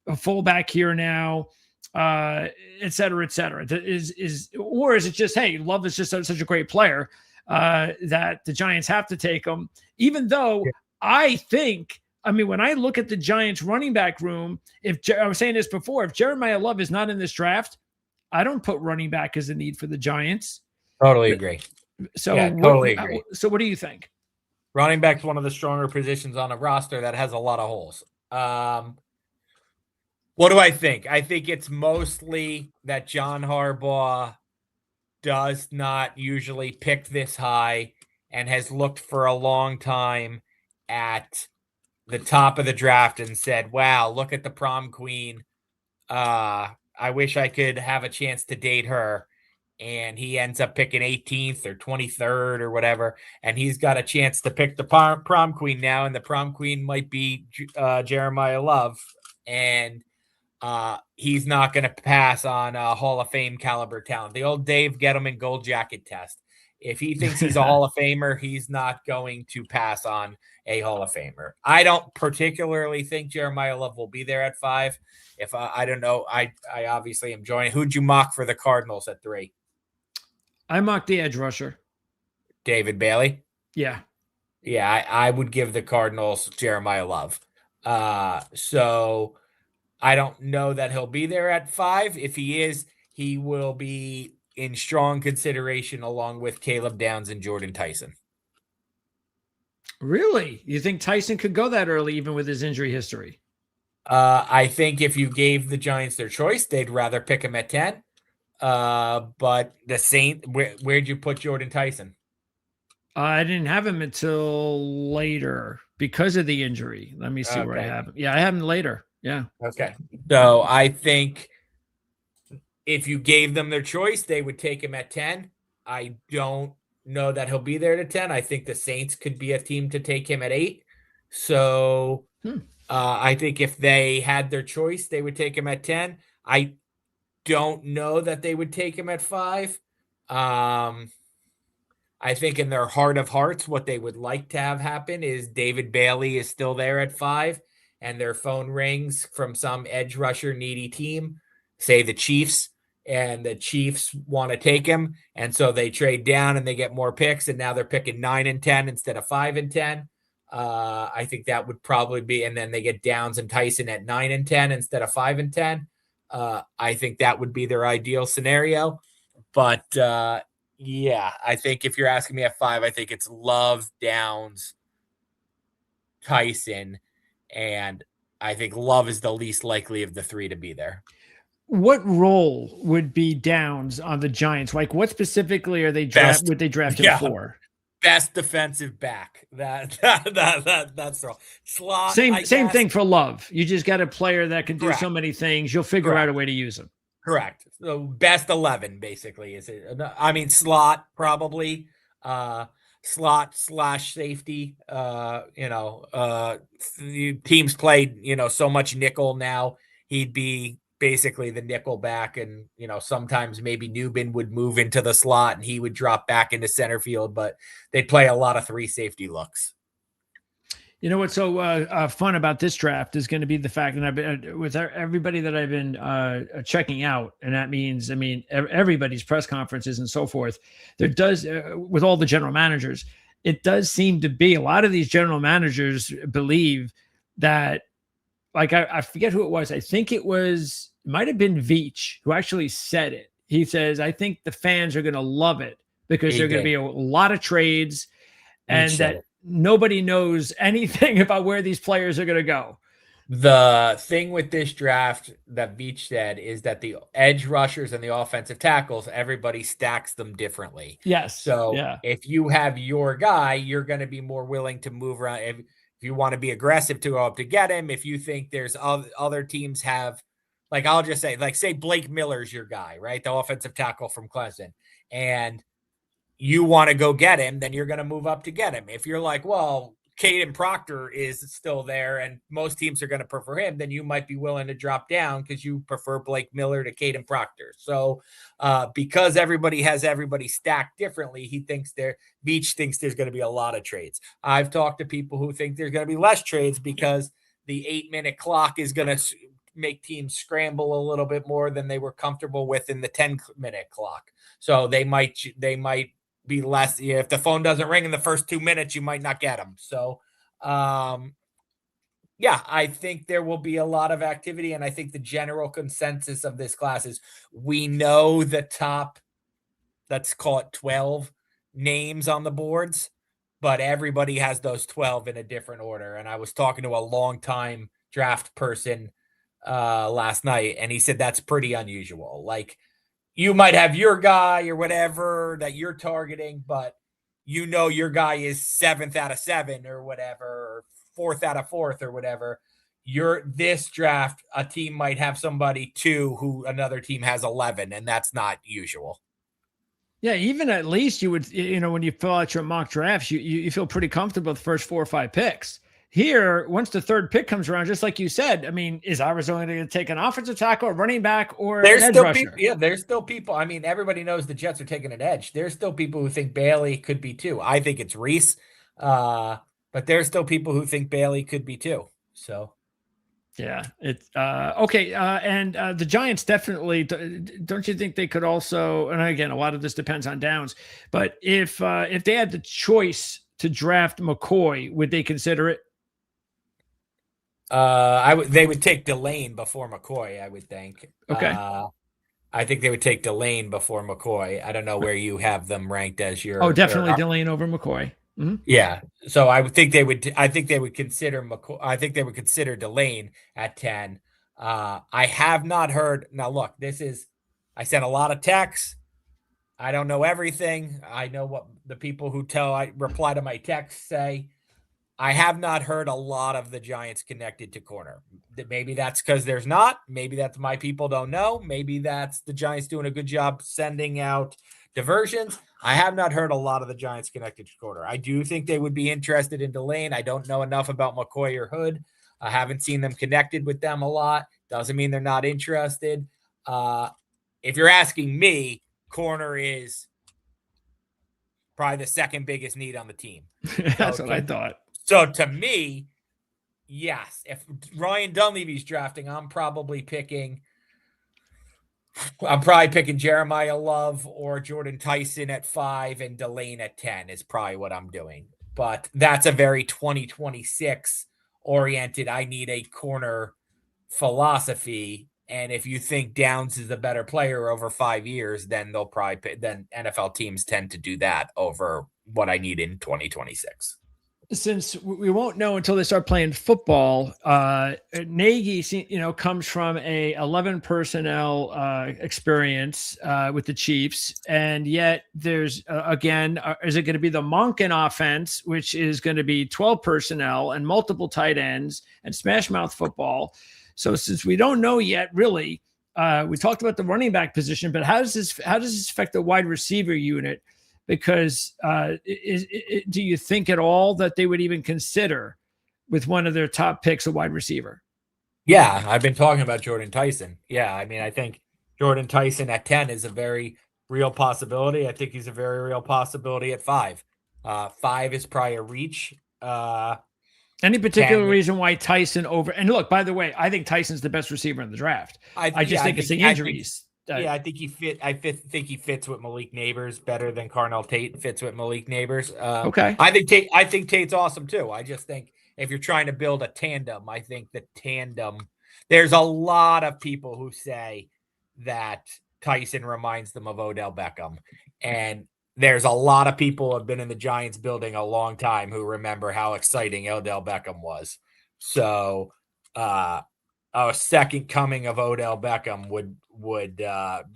a fullback here now, et cetera, et cetera. Or is it just, hey, Love is just such a great player that the Giants have to take him, even though I think, when I look at the Giants running back room, I was saying this before, if Jeremiah Love is not in this draft, I don't put running back as a need for the Giants. Totally agree. So totally agree. So what do you think? Running back is one of the stronger positions on a roster that has a lot of holes. What do I think? I think it's mostly that John Harbaugh does not usually pick this high and has looked for a long time at the top of the draft and said, wow, look at the prom queen. I wish I could have a chance to date her. And he ends up picking 18th or 23rd or whatever. And he's got a chance to pick the prom queen now. And the prom queen might be Jeremiah Love. And he's not going to pass on a Hall of Fame caliber talent. The old Dave Gettleman gold jacket test. If he thinks he's a Hall of Famer, he's not going to pass on a Hall of Famer. I don't particularly think Jeremiah Love will be there at 5. If I don't know, I obviously am joining. Who'd you mock for the Cardinals at 3? I mocked the edge rusher. David Bailey? Yeah. Yeah, I would give the Cardinals Jeremiah Love. So I don't know that he'll be there at 5. If he is, he will be in strong consideration along with Caleb Downs and Jordan Tyson. Really? You think Tyson could go that early even with his injury history? I think if you gave the Giants their choice, they'd rather pick him at 10. But the Saints, where'd you put Jordan Tyson? I didn't have him until later because of the injury. Let me see where I have him. Yeah, I have him later. Yeah. Okay. So I think if you gave them their choice, they would take him at 10. I don't know that he'll be there to 10. I think the Saints could be a team to take him at 8. So I think if they had their choice, they would take him at 10. I don't know that they would take him at 5. I think in their heart of hearts, what they would like to have happen is David Bailey is still there at 5, and their phone rings from some edge rusher needy team, say the Chiefs, and the Chiefs want to take him. And so they trade down and they get more picks, and now they're picking 9 and 10 instead of 5 and 10. I think that would probably be, and then they get Downs and Tyson at 9 and 10 instead of 5 and 10. I think that would be their ideal scenario. But yeah, I think if you're asking me at 5, I think it's Love, Downs, Tyson, and I think Love is the least likely of the 3 to be there. What role would be Downs on the Giants? Like, what specifically are they would they draft him for? Best defensive back. That's the role. Slot. Same thing for Love. You just got a player that can do so many things. You'll figure out a way to use him. Correct. So best 11 basically is it. I mean, slot probably. Slot / safety. Teams played so much nickel now. He'd be basically the nickel back, and sometimes maybe Newbin would move into the slot and he would drop back into center field, but they'd play a lot of 3 safety looks. You know what's so fun about this draft is going to be the fact that I've been with everybody that I've been checking out, and that means everybody's press conferences and so forth. There does with all the general managers, it does seem to be a lot of these general managers believe that, like I forget who it was. I think it might have been Veach who actually said it. He says, I think the fans are going to love it because there are going to be a lot of trades and that nobody knows anything about where these players are going to go. The thing with this draft that Veach said is that the edge rushers and the offensive tackles, everybody stacks them differently. Yes. So if you have your guy, you're going to be more willing to move around. If you want to be aggressive to go up to get him, if you think there's other teams have, like, I'll just say, like, say Blake Miller's your guy, right? The offensive tackle from Clemson, and you want to go get him, then you're going to move up to get him. If you're like, well, Caden Proctor is still there and most teams are going to prefer him, then you might be willing to drop down because you prefer Blake Miller to Caden Proctor. So because everybody has everybody stacked differently, Veach thinks there's going to be a lot of trades. I've talked to people who think there's going to be less trades because the 8-minute clock is going to make teams scramble a little bit more than they were comfortable with in the 10-minute clock. So they might be less. If the phone doesn't ring in the first 2 minutes, you might not get them. So, I think there will be a lot of activity. And I think the general consensus of this class is we know the top, let's call it 12 names on the boards, but everybody has those 12 in a different order. And I was talking to a longtime draft person last night, and he said that's pretty unusual. Like, you might have your guy or whatever that you're targeting, but your guy is 7th out of 7 or whatever, or fourth out of fourth or whatever, this draft, a team might have somebody 2 who another team has 11, and that's not usual. Yeah, even at least you would, when you fill out your mock drafts, you feel pretty comfortable with the first 4 or 5 picks. Here, once the third pick comes around, just like you said, I mean, is Arizona going to take an offensive tackle, a running back, or there's an edge still rusher? people, yeah, there's still people. I mean, everybody knows the Jets are taking an edge. There's still people who think Bailey could be 2. I think it's Reese, but there's still people who think Bailey could be 2. So. Yeah, it's okay. And the Giants definitely, don't you think they could also, and again, a lot of this depends on downs, but if they had the choice to draft McCoy, would they consider it? They would take Delane before McCoy, I would think. Okay. I think they would take Delane before McCoy. I don't know where you have them ranked as your. Oh, definitely Delane over McCoy. Mm-hmm. Yeah. So I would think they would. I think they would consider McCoy. I think they would consider Delane at 10. I have not heard. Now, look, I sent a lot of texts. I don't know everything. I know what the people who reply to my texts say. I have not heard a lot of the Giants connected to corner. Maybe that's because there's not. Maybe that's my people don't know. Maybe that's the Giants doing a good job sending out diversions. I have not heard a lot of the Giants connected to corner. I do think they would be interested in Delane. I don't know enough about McCoy or Hood. I haven't seen them connected with them a lot. Doesn't mean they're not interested. If you're asking me, corner is probably the second biggest need on the team. That's what I thought. So to me, yes, if Ryan Dunleavy's drafting, I'm probably picking Jeremiah Love or Jordan Tyson at 5 and Delane at 10 is probably what I'm doing. But that's a very 2026 oriented, I need a corner philosophy. And if you think Downs is a better player over 5 years, then then NFL teams tend to do that over what I need in 2026. Since we won't know until they start playing football, Nagy, comes from a 11 personnel experience with the Chiefs, and yet there's is it going to be the Monken offense, which is going to be 12 personnel and multiple tight ends and smash mouth football? So since we don't know yet, really, we talked about the running back position, but how does this affect the wide receiver unit? Because do you think at all that they would even consider with one of their top picks a wide receiver? Yeah, I've been talking about Jordan Tyson. Yeah, I mean, I think Jordan Tyson at 10 is a very real possibility. I think he's a very real possibility at 5. 5 is probably a reach. Any particular reason why Tyson over? And look, by the way, I think Tyson's the best receiver in the draft. I just think it's the injuries. I think he fits with Malik Neighbors better than Carnell Tate fits with Malik Neighbors. Okay. I think Tate's awesome too. I just think if you're trying to build a tandem, I think the tandem. There's a lot of people who say that Tyson reminds them of Odell Beckham, and there's a lot of people who have been in the Giants building a long time who remember how exciting Odell Beckham was. So, a second coming of Odell Beckham would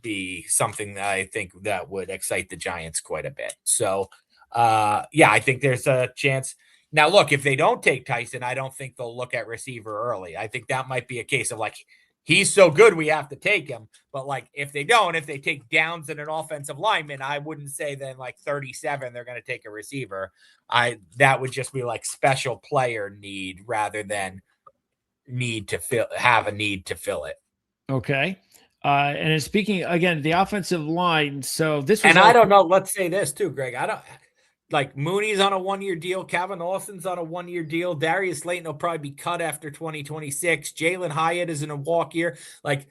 be something that I think that would excite the Giants quite a bit. So, I think there's a chance. Now, look, if they don't take Tyson, I don't think they'll look at receiver early. I think that might be a case of like, he's so good, we have to take him. But like, if they take Downs and an offensive lineman, I wouldn't say then like 37, they're going to take a receiver. That would just be like special player need rather than have a need to fill it. Okay. And speaking again, the offensive line. So this was, and I don't know. Let's say this too, Greg. I don't like Mooney's on a 1-year deal. Calvin Austin's on a 1-year deal. Darius Slayton will probably be cut after 2026. Jalen Hyatt is in a walk year. Like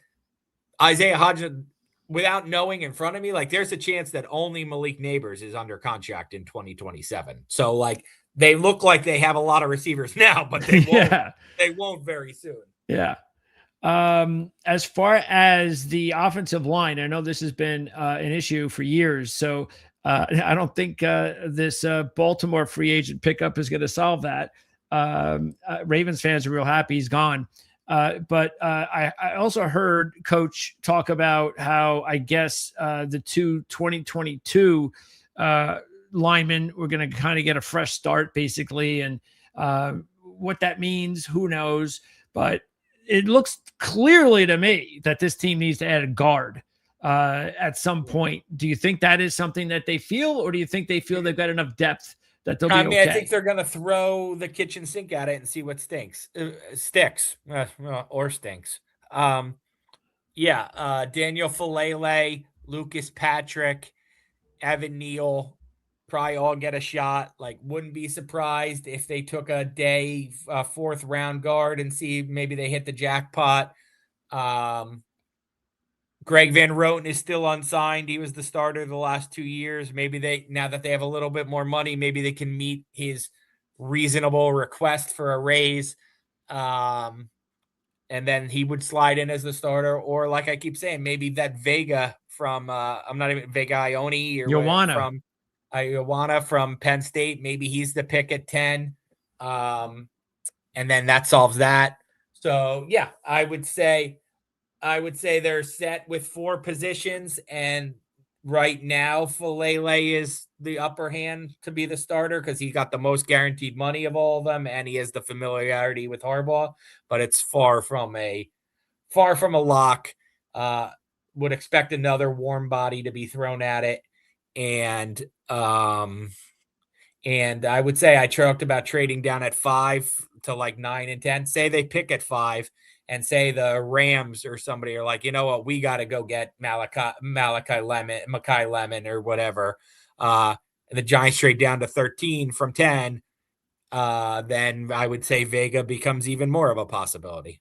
Isaiah Hodgins, without knowing in front of me, like there's a chance that only Malik Neighbors is under contract in 2027. So like they look like they have a lot of receivers now, but they won't. They won't very soon. Yeah. As far as the offensive line, I know this has been an issue for years. So I don't think this Baltimore free agent pickup is going to solve that. Ravens fans are real happy he's gone. But I also heard Coach talk about how I guess the 2022 linemen were going to kind of get a fresh start, basically, and what that means, who knows? But it looks clearly to me that this team needs to add a guard at some point. Do you think that is something that they feel, or do you think they feel they've got enough depth that they'll be okay? I think they're going to throw the kitchen sink at it and see what sticks. Daniel Falele, Lucas Patrick, Evan Neal, probably all get a shot. Like, wouldn't be surprised if they took a day, fourth round guard and see maybe they hit the jackpot. Greg Van Roten is still unsigned. He was the starter the last 2 years. Maybe now that they have a little bit more money, maybe they can meet his reasonable request for a raise. And then he would slide in as the starter. Or like I keep saying, maybe that Vega from Vega Ione or Ioana from Penn State. Maybe he's the pick at 10. And then that solves that. So yeah, I would say they're set with 4 positions, and right now Falele is the upper hand to be the starter because he got the most guaranteed money of all of them, and he has the familiarity with Harbaugh. But it's far from a lock. Would expect another warm body to be thrown at it, and I would say I talked about trading down at 5 to like 9 and 10. Say they pick at 5. And say the Rams or somebody are like, you know what, we got to go get Makai Lemon or whatever. And the Giants trade down to 13 from 10. Then I would say Vega becomes even more of a possibility.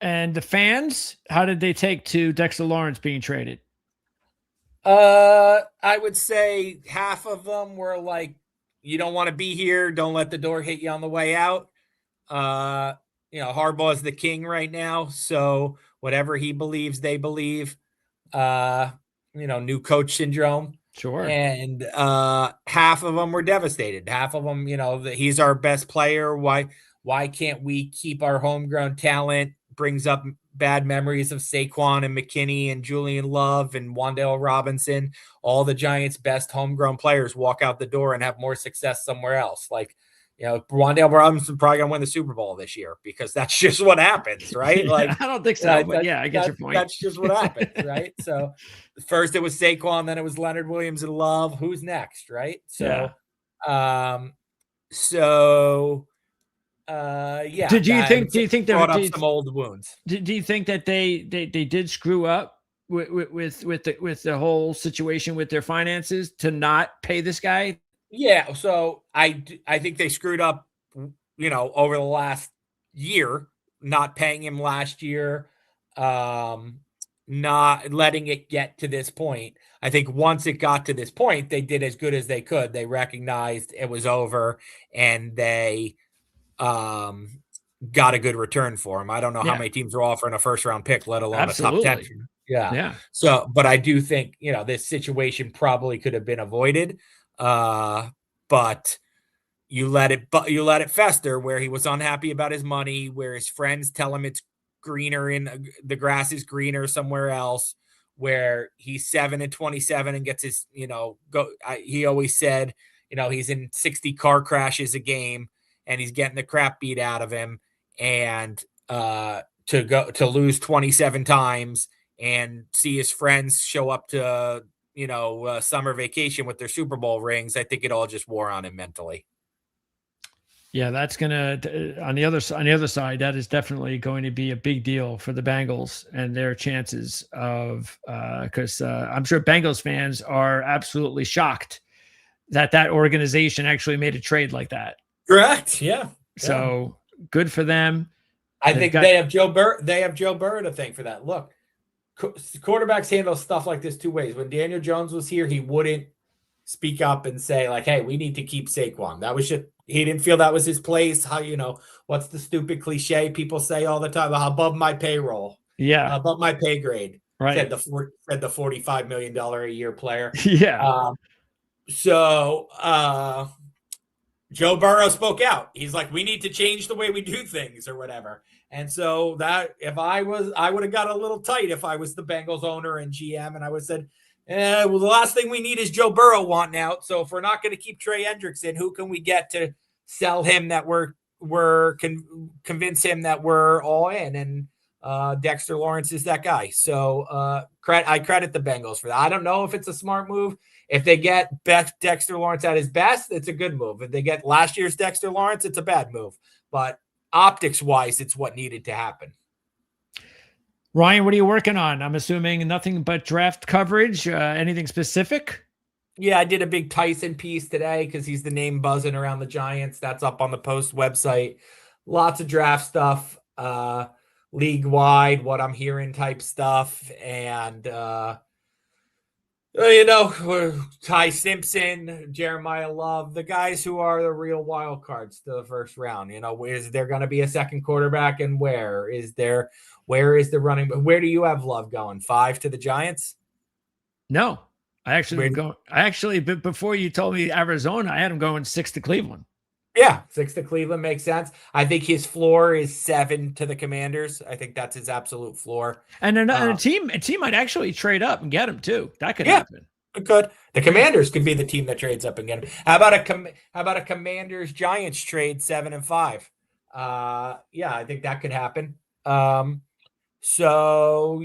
And the fans, how did they take to Dexter Lawrence being traded? I would say half of them were like, you don't want to be here. Don't let the door hit you on the way out. Harbaugh is the king right now. So whatever he believes, they believe, new coach syndrome. Sure. And half of them were devastated. Half of them, he's our best player. Why can't we keep our homegrown talent? Brings up bad memories of Saquon and McKinney and Julian Love and Wan'Dale Robinson. All the Giants' best homegrown players walk out the door and have more success somewhere else. Like, Wan'Dale Robinson probably going to win the Super Bowl this year because that's just what happens, right? Like, I don't think so, but yeah, I get your point. That's just what happens, right? So first it was Saquon, then it was Leonard Williams and Love. Who's next, right? So, Do you think brought up some old wounds? Do you think that they did screw up with the whole situation with their finances to not pay this guy? Yeah, so I think they screwed up, over the last year, not paying him last year, not letting it get to this point. I think once it got to this point, they did as good as they could. They recognized it was over, and they got a good return for him. I don't know how many teams are offering a first-round pick, let alone a top 10. Yeah. So, but I do think, this situation probably could have been avoided. But you let it fester where he was unhappy about his money, where his friends tell him it's greener the grass is greener somewhere else, where he's 7-27 and gets his, he always said, he's in 60 car crashes a game and he's getting the crap beat out of him, and to lose 27 times and see his friends show up to summer vacation with their Super Bowl rings. I think it all just wore on him mentally. Yeah, that's gonna on the other side. That is definitely going to be a big deal for the Bengals and their chances of because I'm sure Bengals fans are absolutely shocked that organization actually made a trade like that. Correct. Yeah. So good for them. I think they have Joe Burrow. They have Joe Burrow to thank for that. Look. Quarterbacks handle stuff like this 2 ways. When Daniel Jones was here, he wouldn't speak up and say like, "Hey, we need to keep Saquon." That was just he didn't feel that was his place. How what's the stupid cliche people say all the time? Above my payroll, above my pay grade. Right. Said the $45 million a year player. Yeah. Joe Burrow spoke out. He's like, "We need to change the way we do things," or whatever. And so that if I would have got a little tight if I was the Bengals owner and GM, and I would have said, the last thing we need is Joe Burrow wanting out. So if we're not going to keep Trey Hendrickson, who can we get to sell him that we're convince him that we're all in, and Dexter Lawrence is that guy. So I credit the Bengals for that. I don't know if it's a smart move. If they get Dexter Lawrence at his best, it's a good move. If they get last year's Dexter Lawrence, it's a bad move. But optics-wise, it's what needed to happen. Ryan, what are you working on? I'm assuming nothing but draft coverage. Anything specific? Yeah, I did a big Tyson piece today because he's the name buzzing around the Giants. That's up on the Post website. Lots of draft stuff, league-wide, what I'm hearing type stuff, and Ty Simpson, Jeremiah Love, the guys who are the real wild cards to the first round. Is there going to be a second quarterback, and where is the running? Where do you have Love going? 5 to the Giants? No, before you told me Arizona, I had him going 6 to Cleveland. Yeah, 6 to Cleveland makes sense. I think his floor is 7 to the Commanders. I think that's his absolute floor. And a team might actually trade up and get him too. That could happen. It could. The Commanders could be the team that trades up and get him. How about a Commanders Giants trade 7 and 5? I think that could happen. Those are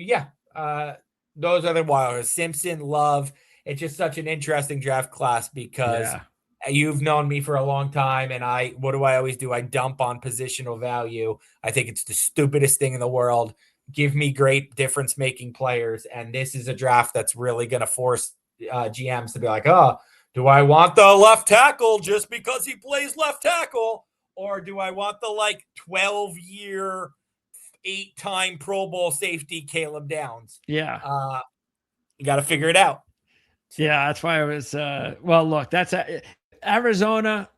the wild. Simpson, Love. It's just such an interesting draft class because. Yeah. You've known me for a long time, and what do I always do? I dump on positional value. I think it's the stupidest thing in the world. Give me great difference-making players, and this is a draft that's really going to force GMs to be like, oh, do I want the left tackle just because he plays left tackle, or do I want the 12-year, 8-time Pro Bowl safety Caleb Downs? Yeah. You got to figure it out. Yeah, that's why I was look, that's Arizona,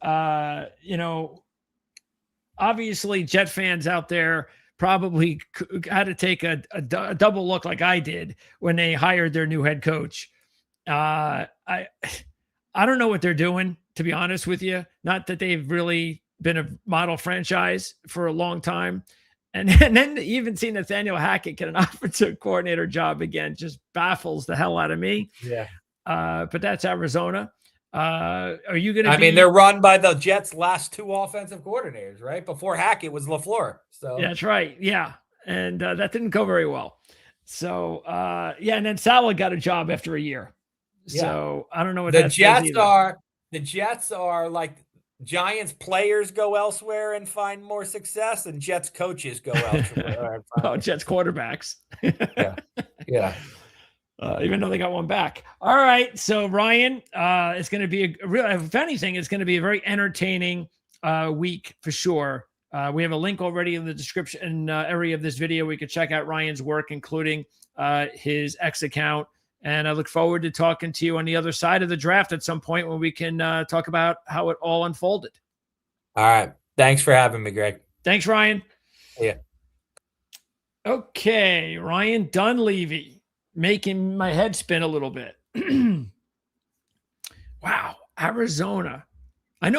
obviously Jet fans out there probably had to take a double look like I did when they hired their new head coach. I don't know what they're doing, to be honest with you. Not that they've really been a model franchise for a long time. And then even seeing Nathaniel Hackett get an offensive coordinator job again just baffles the hell out of me. Yeah. But that's Arizona. Are you going to? I mean, they're run by the Jets' last 2 offensive coordinators, right? Before Hackett was LaFleur. So that's right. Yeah, and that didn't go very well. So and then Saleh got a job after a year. So I don't know what the Jets are. The Jets are like Giants players go elsewhere and find more success, and Jets coaches go elsewhere. Jets quarterbacks. Yeah. Even though they got one back. All right. So Ryan, it's going to be if anything, it's going to be a very entertaining week for sure. We have a link already in the description area of this video. We could check out Ryan's work, including his X account. And I look forward to talking to you on the other side of the draft at some point when we can talk about how it all unfolded. All right. Thanks for having me, Greg. Thanks, Ryan. Yeah. Okay. Ryan Dunleavy. Making my head spin a little bit. Wow, Arizona. I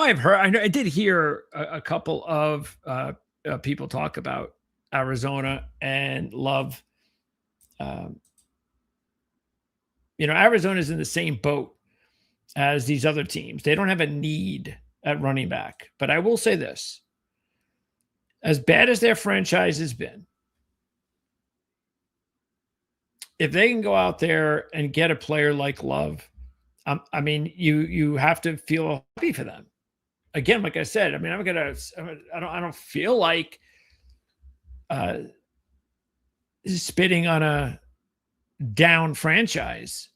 did hear a couple of people talk about Arizona and Love. Arizona's in the same boat as these other teams. They don't have a need at running back. But I will say this. As bad as their franchise has been, if they can go out there and get a player like Love, I mean, you have to feel happy for them. Again, like I said, I mean, I don't feel like spitting on a down franchise.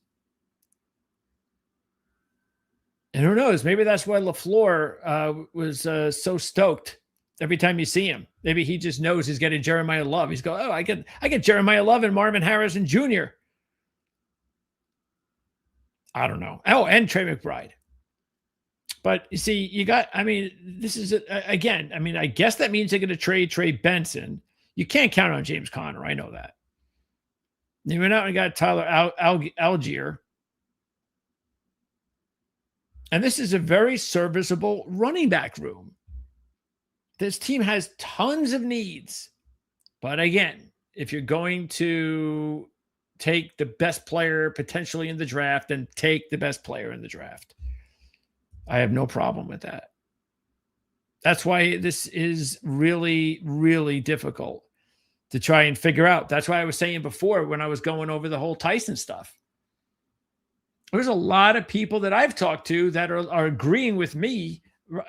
And who knows? Maybe that's why LaFleur was so stoked every time you see him. Maybe he just knows he's getting Jeremiah Love. He's going, I get Jeremiah Love and Marvin Harrison Jr. I don't know. Oh, and Trey McBride. But you see, this is again. I mean, I guess that means they're going to trade Trey Benson. You can't count on James Conner. I know that. They went out and got Tyler Algier. And this is a very serviceable running back room. This team has tons of needs. But again, if you're going to take the best player potentially in the draft, then take the best player in the draft. I have no problem with that. That's why this is really, really difficult to try and figure out. That's why I was saying before when I was going over the whole Tyson stuff. There's a lot of people that I've talked to that are agreeing with me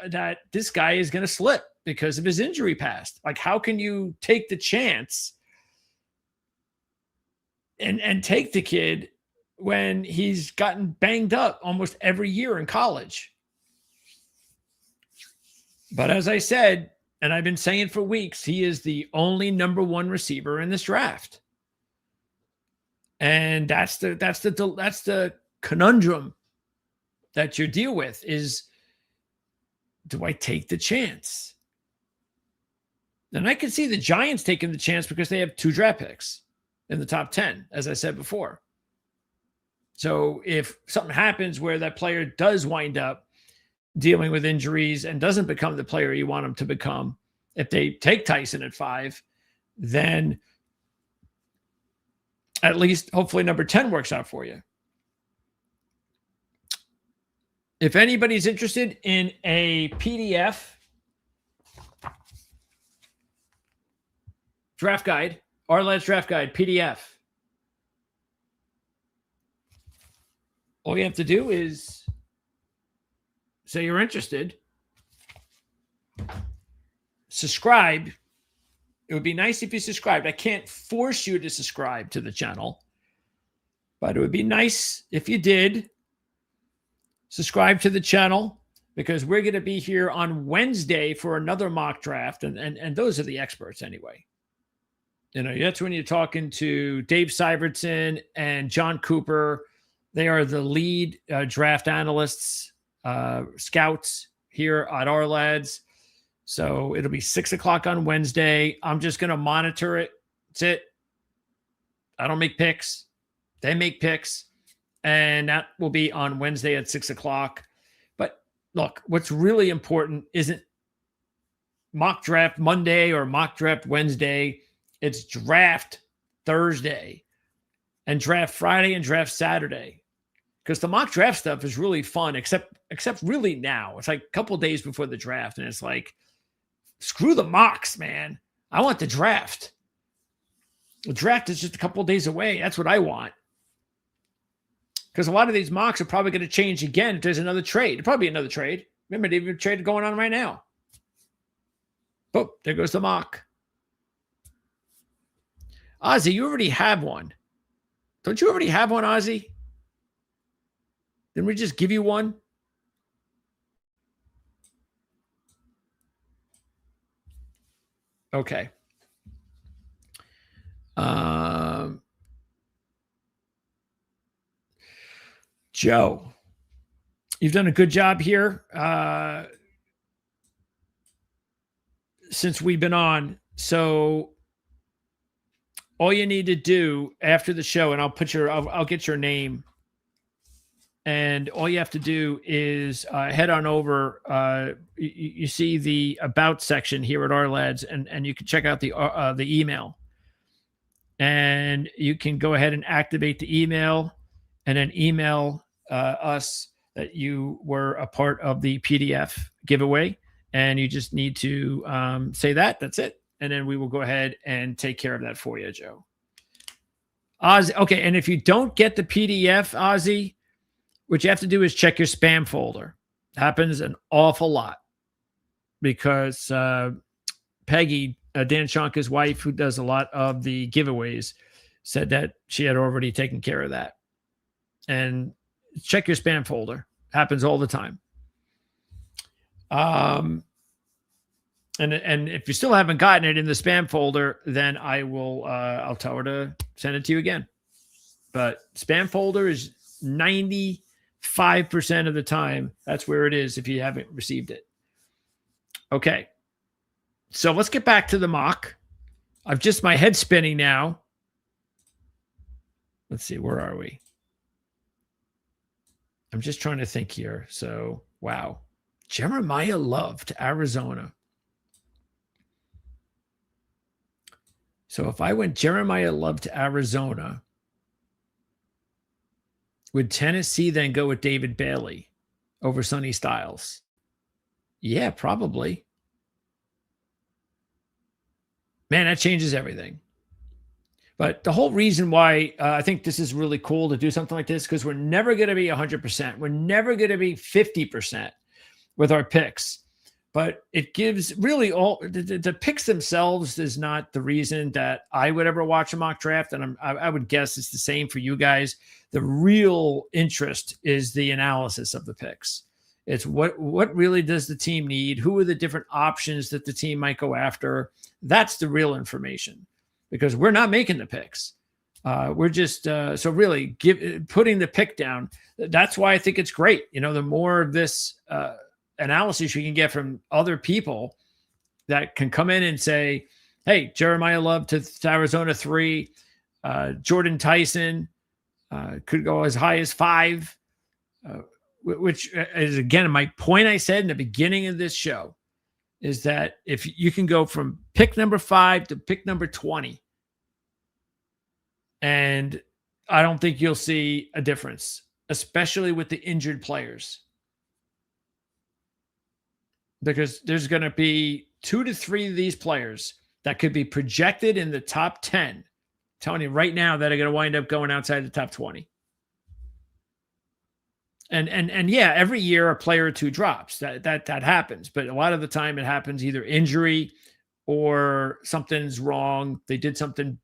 that this guy is going to slip because of his injury past. Like, how can you take the chance and take the kid when he's gotten banged up almost every year in college? But as I said, and I've been saying for weeks, he is the only number one receiver in this draft. And that's the conundrum that you deal with is, do I take the chance? And I can see the Giants taking the chance because they have 2 draft picks in the top 10, as I said before. So if something happens where that player does wind up dealing with injuries and doesn't become the player you want him to become, if they take Tyson at 5, then at least hopefully number 10 works out for you. If anybody's interested in a PDF draft guide, Ourlads draft guide PDF, all you have to do is say you're interested, subscribe. It would be nice if you subscribed. I can't force you to subscribe to the channel, but it would be nice if you did subscribe to the channel, because we're going to be here on Wednesday for another mock draft. And those are the experts anyway. You know, that's when you're talking to Dave Syvertson and John Cooper. They are the lead draft analysts, scouts here at Ourlads. So it'll be 6 o'clock on Wednesday. I'm just going to monitor it. That's it. I don't make picks. They make picks. And that will be on Wednesday at 6 o'clock. But look, what's really important isn't mock draft Monday or mock draft Wednesday. It's draft Thursday and draft Friday and draft Saturday. Because the mock draft stuff is really fun, except really now. It's like a couple of days before the draft. And it's like, screw the mocks, man. I want the draft. The draft is just a couple of days away. That's what I want. Because a lot of these mocks are probably going to change again if there's another trade. There'll probably be another trade. Remember, they have a trade going on right now. Boom, there goes the mock. Ozzy, you already have one. Don't you already have one, Ozzy? Didn't we just give you one? Okay. Joe, you've done a good job here since we've been on. So all you need to do after the show, and I'll get your name. And all you have to do is head on over. You see the About section here at Ourlads, and you can check out the email. And you can go ahead and activate the email, and then email us that you were a part of the PDF giveaway. And you just need to say that. That's it. And then we will go ahead and take care of that for you, Joe. Ozzy, okay, and if you don't get the PDF, Ozzy, what you have to do is check your spam folder. Happens an awful lot because Peggy, Dan Shanka's wife, who does a lot of the giveaways, said that she had already taken care of that. And check your spam folder. Happens all the time. And if you still haven't gotten it in the spam folder, then I'll tell her to send it to you again. But spam folder is 95% of the time, that's where it is if you haven't received it. Okay. So let's get back to the mock. My head's spinning now. Let's see, where are we? I'm just trying to think here. So, wow. Jeremiah Love to Arizona. So if I went Jeremiah Love to Arizona, would Tennessee then go with David Bailey over Sonny Styles? Yeah, probably. man, that changes everything. But the whole reason why I think this is really cool to do something like this, because we're never going to be 100%. We're never going to be 50% with our picks. But it gives really all the picks themselves is not the reason that I would ever watch a mock draft. And I would guess it's the same for you guys. The real interest is the analysis of the picks. It's what really does the team need? Who are the different options that the team might go after? That's the real information, because we're not making the picks. We're just so really putting the pick down. That's why I think it's great. The more of this analysis you can get from other people that can come in and say, hey, Jeremiah Love to Arizona 3, Jordan Tyson could go as high as 5, which is, again, my point I said in the beginning of this show is that if you can go from pick number 5 to pick number 20, and I don't think you'll see a difference, especially with the injured players. Because there's going to be 2 to 3 of these players that could be projected in the top 10. I'm telling you right now that are going to wind up going outside the top 20. And yeah, every year a player or two drops. That happens. But a lot of the time it happens either injury or something's wrong. They did something,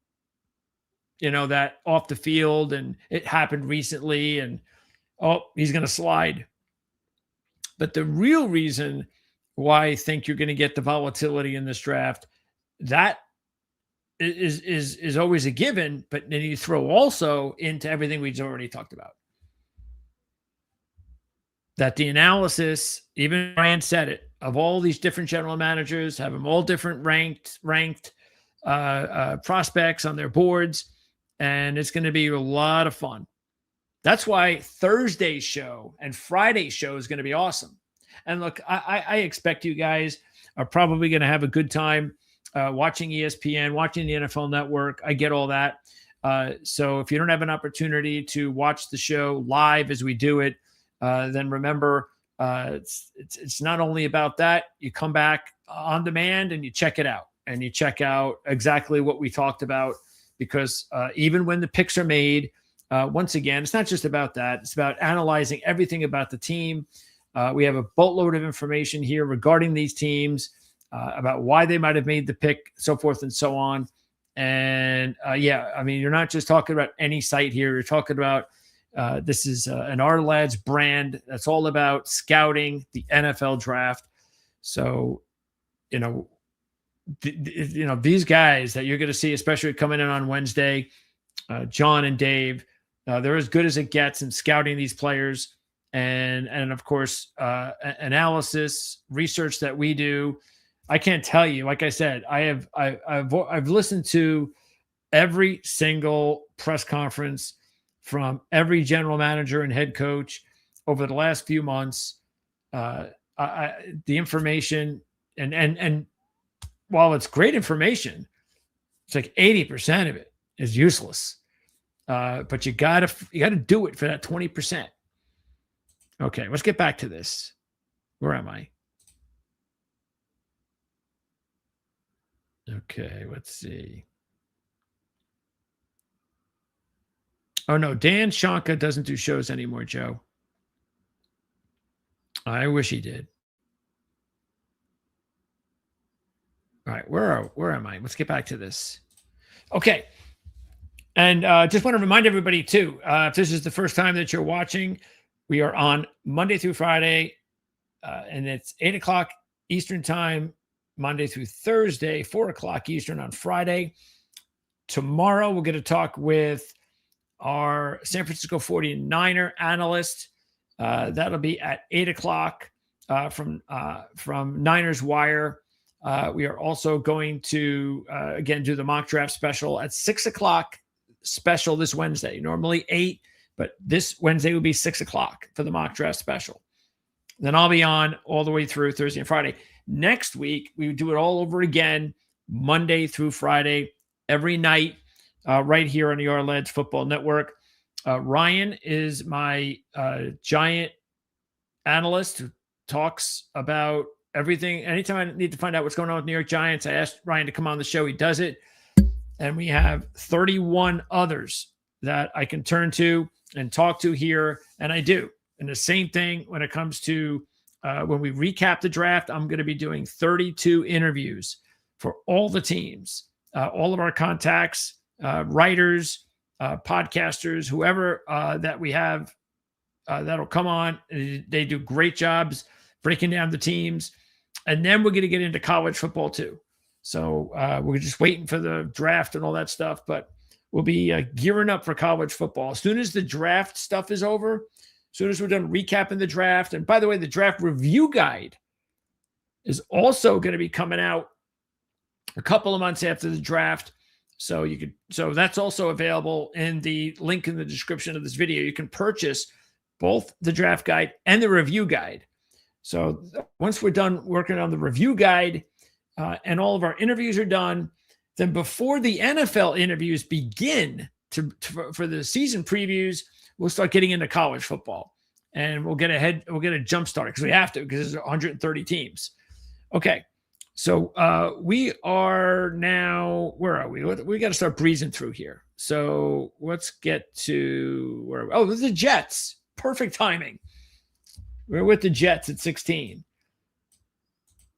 that off the field, and it happened recently, and he's going to slide. But the real reason why I think you're going to get the volatility in this draft, that is always a given, but then you throw also into everything we've already talked about. That the analysis, even Ryan said it, of all these different general managers, have them all different ranked prospects on their boards, and it's going to be a lot of fun. That's why Thursday's show and Friday's show is going to be awesome. And look, I expect you guys are probably going to have a good time watching ESPN, watching the NFL Network. I get all that. So if you don't have an opportunity to watch the show live as we do it, then remember, it's not only about that. You come back on demand and you check it out, and you check out exactly what we talked about, because even when the picks are made, once again, it's not just about that. It's about analyzing everything about the team. We have a boatload of information here regarding these teams, about why they might have made the pick, so forth and so on. And you're not just talking about any site here. You're talking about this is an Ourlads brand that's all about scouting the NFL draft. So, these guys that you're going to see, especially coming in on Wednesday, John and Dave, they're as good as it gets in scouting these players. And of course, analysis, research that we do. I can't tell you, like I said, I've listened to every single press conference from every general manager and head coach over the last few months. The information and while it's great information, it's like 80% of it is useless. But you gotta do it for that 20%. Okay, let's get back to this. Where am I? Okay, let's see. Oh, no, Dan Shanka doesn't do shows anymore, Joe. I wish he did. All right, where am I? Let's get back to this. Okay. And just want to remind everybody, too, if this is the first time that you're watching, we are on Monday through Friday, and it's 8 o'clock Eastern time, Monday through Thursday, 4 o'clock Eastern on Friday. Tomorrow, we're going to talk with our San Francisco 49er analyst. That'll be at 8 o'clock from Niners Wire. We are also going to, again, do the mock draft special at 6 o'clock special this Wednesday. Normally 8, but this Wednesday will be 6 o'clock for the mock draft special. Then I'll be on all the way through Thursday and Friday. Next week, we do it all over again, Monday through Friday, every night, right here on the Ourlads Football Network. Ryan is my giant analyst who talks about everything. Anytime I need to find out what's going on with New York Giants, I asked Ryan to come on the show. He does it. And we have 31 others that I can turn to and talk to here. And I do. And the same thing when it comes to when we recap the draft, I'm going to be doing 32 interviews for all the teams, all of our contacts, writers, podcasters, whoever that we have that'll come on. They do great jobs breaking down the teams. And then we're going to get into college football too. So we're just waiting for the draft and all that stuff, but we'll be gearing up for college football. As soon as the draft stuff is over, as soon as we're done recapping the draft, and by the way, the draft review guide is also going to be coming out a couple of months after the draft. So that's also available in the link in the description of this video. You can purchase both the draft guide and the review guide. So once we're done working on the review guide and all of our interviews are done, then before the NFL interviews begin for the season previews, we'll start getting into college football, and we'll get a jump start because we have to, because there's 130 teams. Okay. So we are now, where are we? We got to start breezing through here. So let's get to where, the Jets. Perfect timing. We're with the Jets at 16.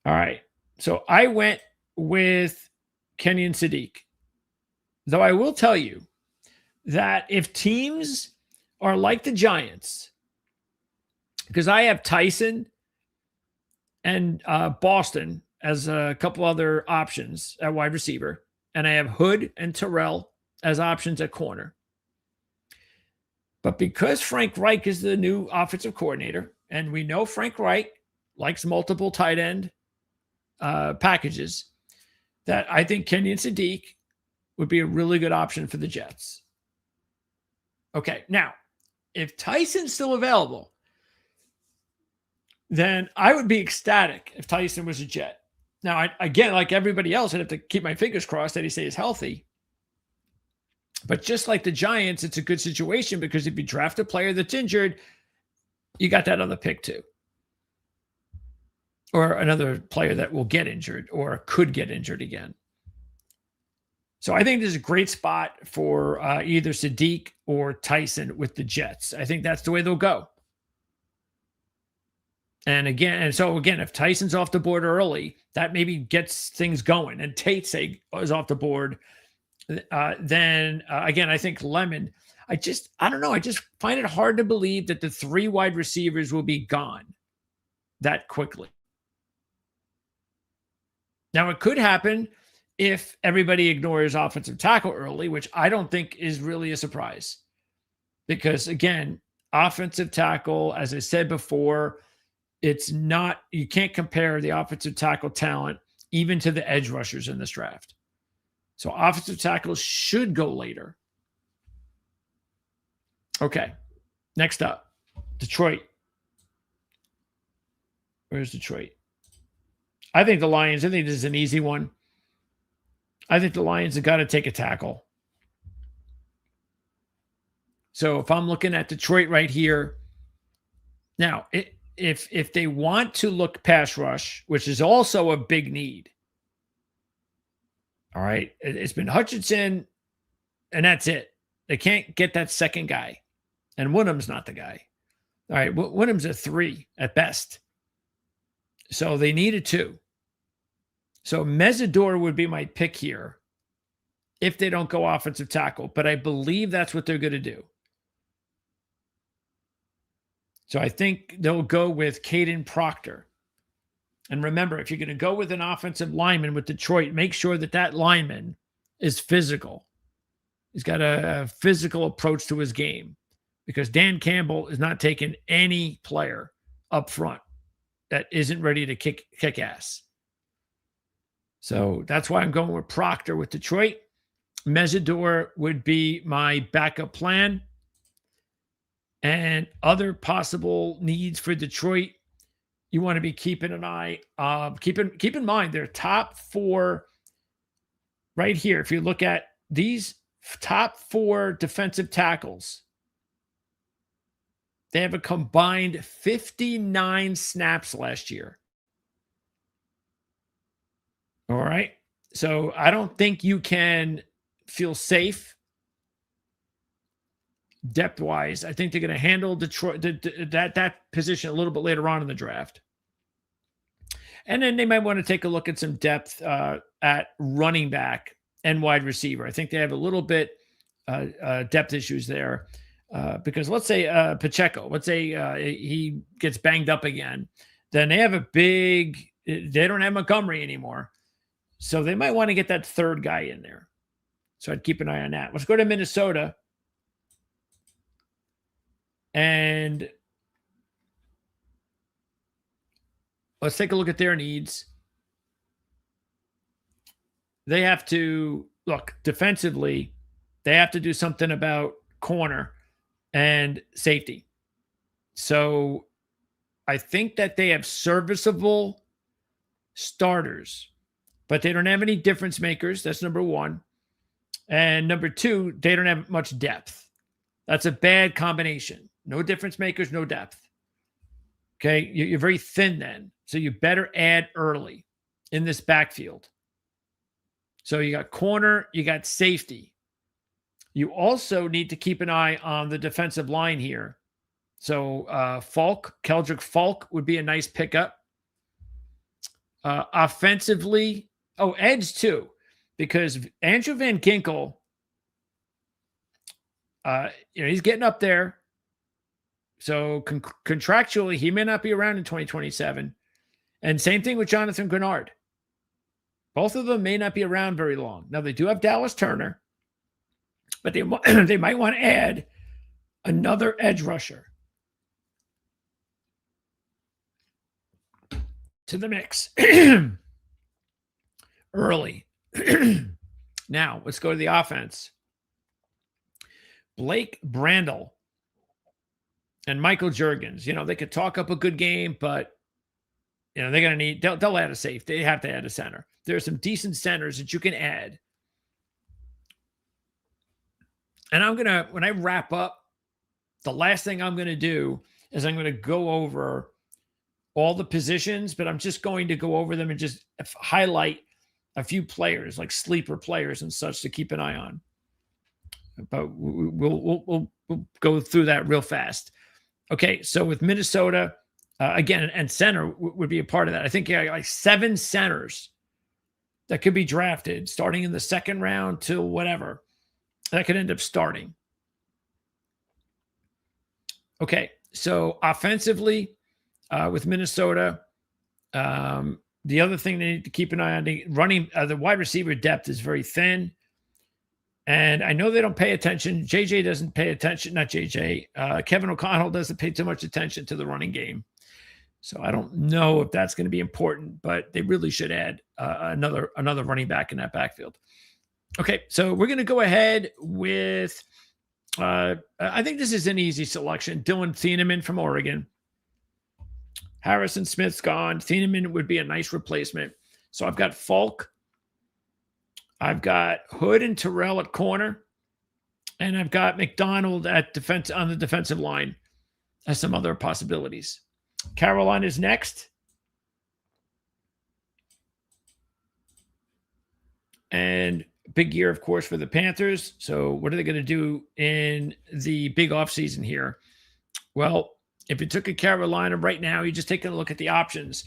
All right. So I went with Kenyon Sadiq. Though I will tell you that if teams are like the Giants, because I have Tyson and Boston as a couple other options at wide receiver, and I have Hood and Terrell as options at corner. But because Frank Reich is the new offensive coordinator, and we know Frank Reich likes multiple tight end packages, that I think Kenyon Sadiq would be a really good option for the Jets. Okay, now, if Tyson's still available, then I would be ecstatic if Tyson was a Jet. Now, again, like everybody else, I'd have to keep my fingers crossed that he stays healthy. But just like the Giants, it's a good situation because if you draft a player that's injured, you got that other pick too. Or another player that will get injured or could get injured again. So I think this is a great spot for either Sadiq or Tyson with the Jets. I think that's the way they'll go. And so if Tyson's off the board early, that maybe gets things going. And Tate is off the board. Then I think Lemon. I don't know. I just find it hard to believe that the 3 wide receivers will be gone that quickly. Now, it could happen if everybody ignores offensive tackle early, which I don't think is really a surprise. Because, again, offensive tackle, as I said before, you can't compare the offensive tackle talent even to the edge rushers in this draft. So offensive tackles should go later. Okay, next up, Detroit. Where's Detroit? I think the Lions, I think this is an easy one. I think the Lions have got to take a tackle. So if I'm looking at Detroit right here, now, if they want to look pass rush, which is also a big need, all right, it's been Hutchinson, and that's it. They can't get that second guy, and Woodham's not the guy. All right, Woodham's a 3 at best. So they need a 2. So Mesidor would be my pick here if they don't go offensive tackle, but I believe that's what they're going to do. So I think they'll go with Caden Proctor. And remember, if you're going to go with an offensive lineman with Detroit, make sure that lineman is physical. He's got a physical approach to his game because Dan Campbell is not taking any player up front that isn't ready to kick ass. So that's why I'm going with Proctor with Detroit. Mesidor would be my backup plan. And other possible needs for Detroit, you want to be keeping an eye. Keep in mind their top 4 right here. If you look at these top 4 defensive tackles, they have a combined 59 snaps last year. All right. So I don't think you can feel safe depth-wise. I think they're going to handle Detroit that position a little bit later on in the draft. And then they might want to take a look at some depth at running back and wide receiver. I think they have a little bit depth issues there because let's say Pacheco, let's say he gets banged up again. Then they have they don't have Montgomery anymore. So they might want to get that third guy in there. So I'd keep an eye on that. Let's go to Minnesota. And let's take a look at their needs. They have to look defensively. They have to do something about corner and safety. So I think that they have serviceable starters, but they don't have any difference makers. That's number one. And number two, they don't have much depth. That's a bad combination. No difference makers, no depth. Okay, you're very thin then. So you better add early in this backfield. So you got corner, you got safety. You also need to keep an eye on the defensive line here. So Keldrick Falk would be a nice pickup. Offensively, edge too, because Andrew Van Ginkel, he's getting up there. So contractually, he may not be around in 2027. And same thing with Jonathan Grenard. Both of them may not be around very long. Now, they do have Dallas Turner, but they might want to add another edge rusher to the mix early. Now, let's go to the offense. Blake Brandel and Michael Juergens, they could talk up a good game, but they're going to they'll add a safety. They have to add a center. There are some decent centers that you can add. And when I wrap up, the last thing I'm going to do is I'm going to go over all the positions, but I'm just going to go over them and just highlight a few players, like sleeper players and such, to keep an eye on. But we'll go through that real fast. Okay, so with Minnesota, again, and center would be a part of that. I think like 7 centers that could be drafted starting in the second round till whatever that could end up starting. Okay, so offensively with Minnesota, the other thing they need to keep an eye on, the wide receiver depth is very thin. And I know they don't pay attention. JJ doesn't pay attention. Not JJ. Kevin O'Connell doesn't pay too much attention to the running game. So I don't know if that's going to be important, but they really should add another running back in that backfield. Okay, so we're going to go ahead with, I think this is an easy selection. Dylan Thieneman from Oregon. Harrison Smith's gone. Thieneman would be a nice replacement. So I've got Falk. I've got Hood and Terrell at corner, and I've got McDonald at defense on the defensive line as some other possibilities. Carolina's next. And big year, of course, for the Panthers. So what are they going to do in the big offseason here? Well, if you took a Carolina right now, you're just taking a look at the options.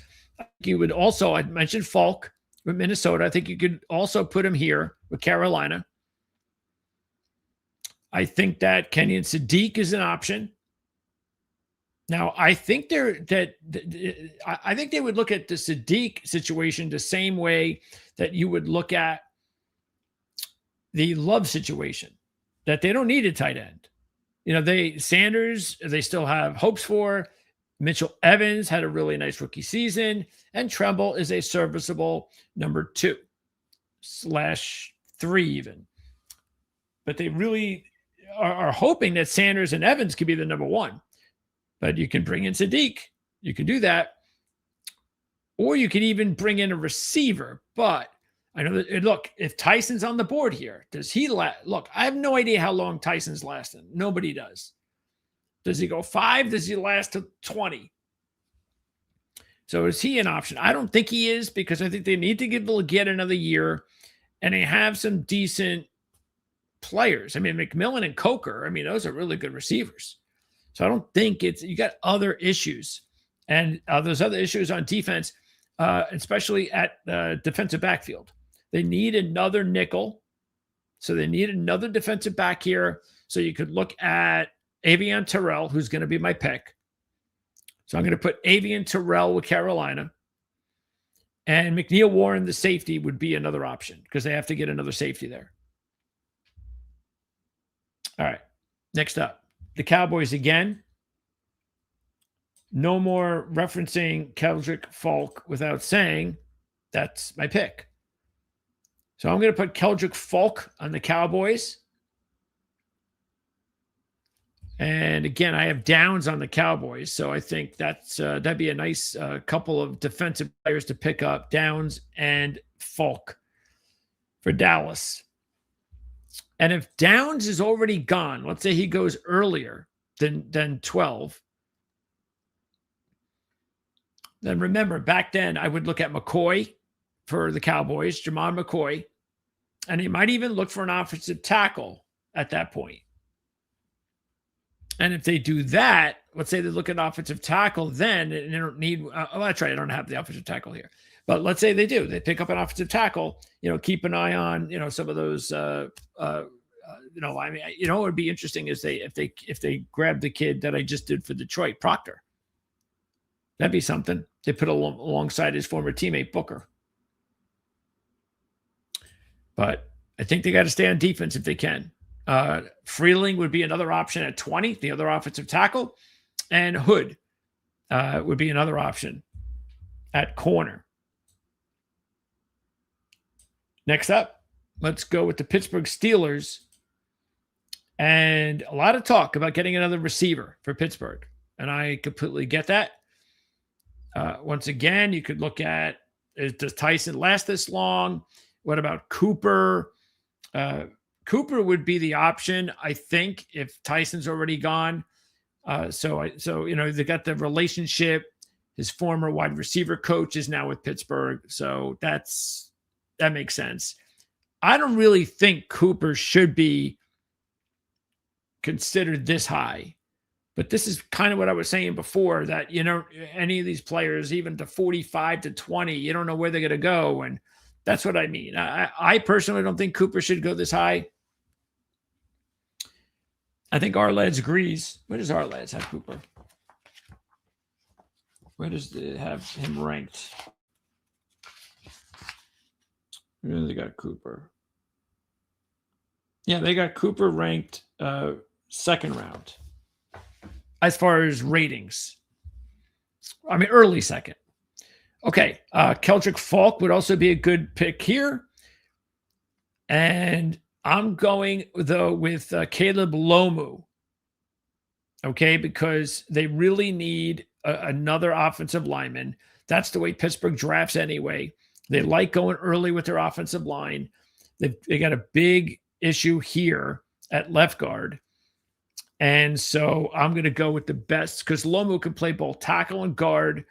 You would also, I mentioned Falk with Minnesota. I think you could also put him here with Carolina. I think that Kenyon Sadiq is an option. Now, I think they would look at the Sadiq situation the same way that you would look at the Love situation, that they don't need a tight end. Sanders, they still have hopes for. Mitchell Evans had a really nice rookie season, and Tremble is a serviceable number 2/3 even. But they really are hoping that Sanders and Evans could be the number 1. But you can bring in Sadiq. You can do that. Or you can even bring in a receiver. But I know that, look, if Tyson's on the board here, does he look, I have no idea how long Tyson's lasting. Nobody does. Does he go 5? Does he last to 20? So is he an option? I don't think he is, because I think they need to give Leggett another year, and they have some decent players. I mean, McMillan and Coker, I mean, those are really good receivers. So I don't think you got other issues. And those other issues on defense, especially at the defensive backfield. They need another nickel. So they need another defensive back here. So you could look at Avian Terrell, who's going to be my pick. So I'm going to put Avian Terrell with Carolina. And McNeil Warren, the safety, would be another option because they have to get another safety there. All right. Next up, the Cowboys again. No more referencing Keldrick Falk without saying that's my pick. So I'm going to put Keldrick Falk on the Cowboys. And again, I have Downs on the Cowboys. So I think that'd be a nice couple of defensive players to pick up, Downs and Falk for Dallas. And if Downs is already gone, let's say he goes earlier than 12, then remember, back then I would look at McCoy for the Cowboys, Jamon McCoy, and he might even look for an offensive tackle at that point. And if they do that, let's say they look at offensive tackle then, and they don't need, that's right, I don't have the offensive tackle here. But let's say they do. They pick up an offensive tackle, keep an eye on, some of those, it would be interesting is if they grab the kid that I just did for Detroit, Proctor. That'd be something. They put alongside his former teammate, Booker. But I think they got to stay on defense if they can. Freeling would be another option at 20, the other offensive tackle. And Hood would be another option at corner. Next up, let's go with the Pittsburgh Steelers. And a lot of talk about getting another receiver for Pittsburgh. And I completely get that. Once again, you could look at, does Tyson last this long? What about Cooper? Cooper would be the option, I think, if Tyson's already gone. So they got the relationship. His former wide receiver coach is now with Pittsburgh. So that makes sense. I don't really think Cooper should be considered this high. But this is kind of what I was saying before, that, any of these players, even to 45 to 20, you don't know where they're going to go. And that's what I mean. I personally don't think Cooper should go this high. I think Ourlads agrees. Where does Ourlads have Cooper? Where does it have him ranked? Where do they got Cooper? Yeah, they got Cooper ranked second round. As far as ratings, I mean, early second. Okay. Keldrick Falk would also be a good pick here. And I'm going, though, with Caleb Lomu. Okay. Because they really need another offensive lineman. That's the way Pittsburgh drafts anyway. They like going early with their offensive line. They got a big issue here at left guard. And so I'm going to go with the best, because Lomu can play both tackle and guard.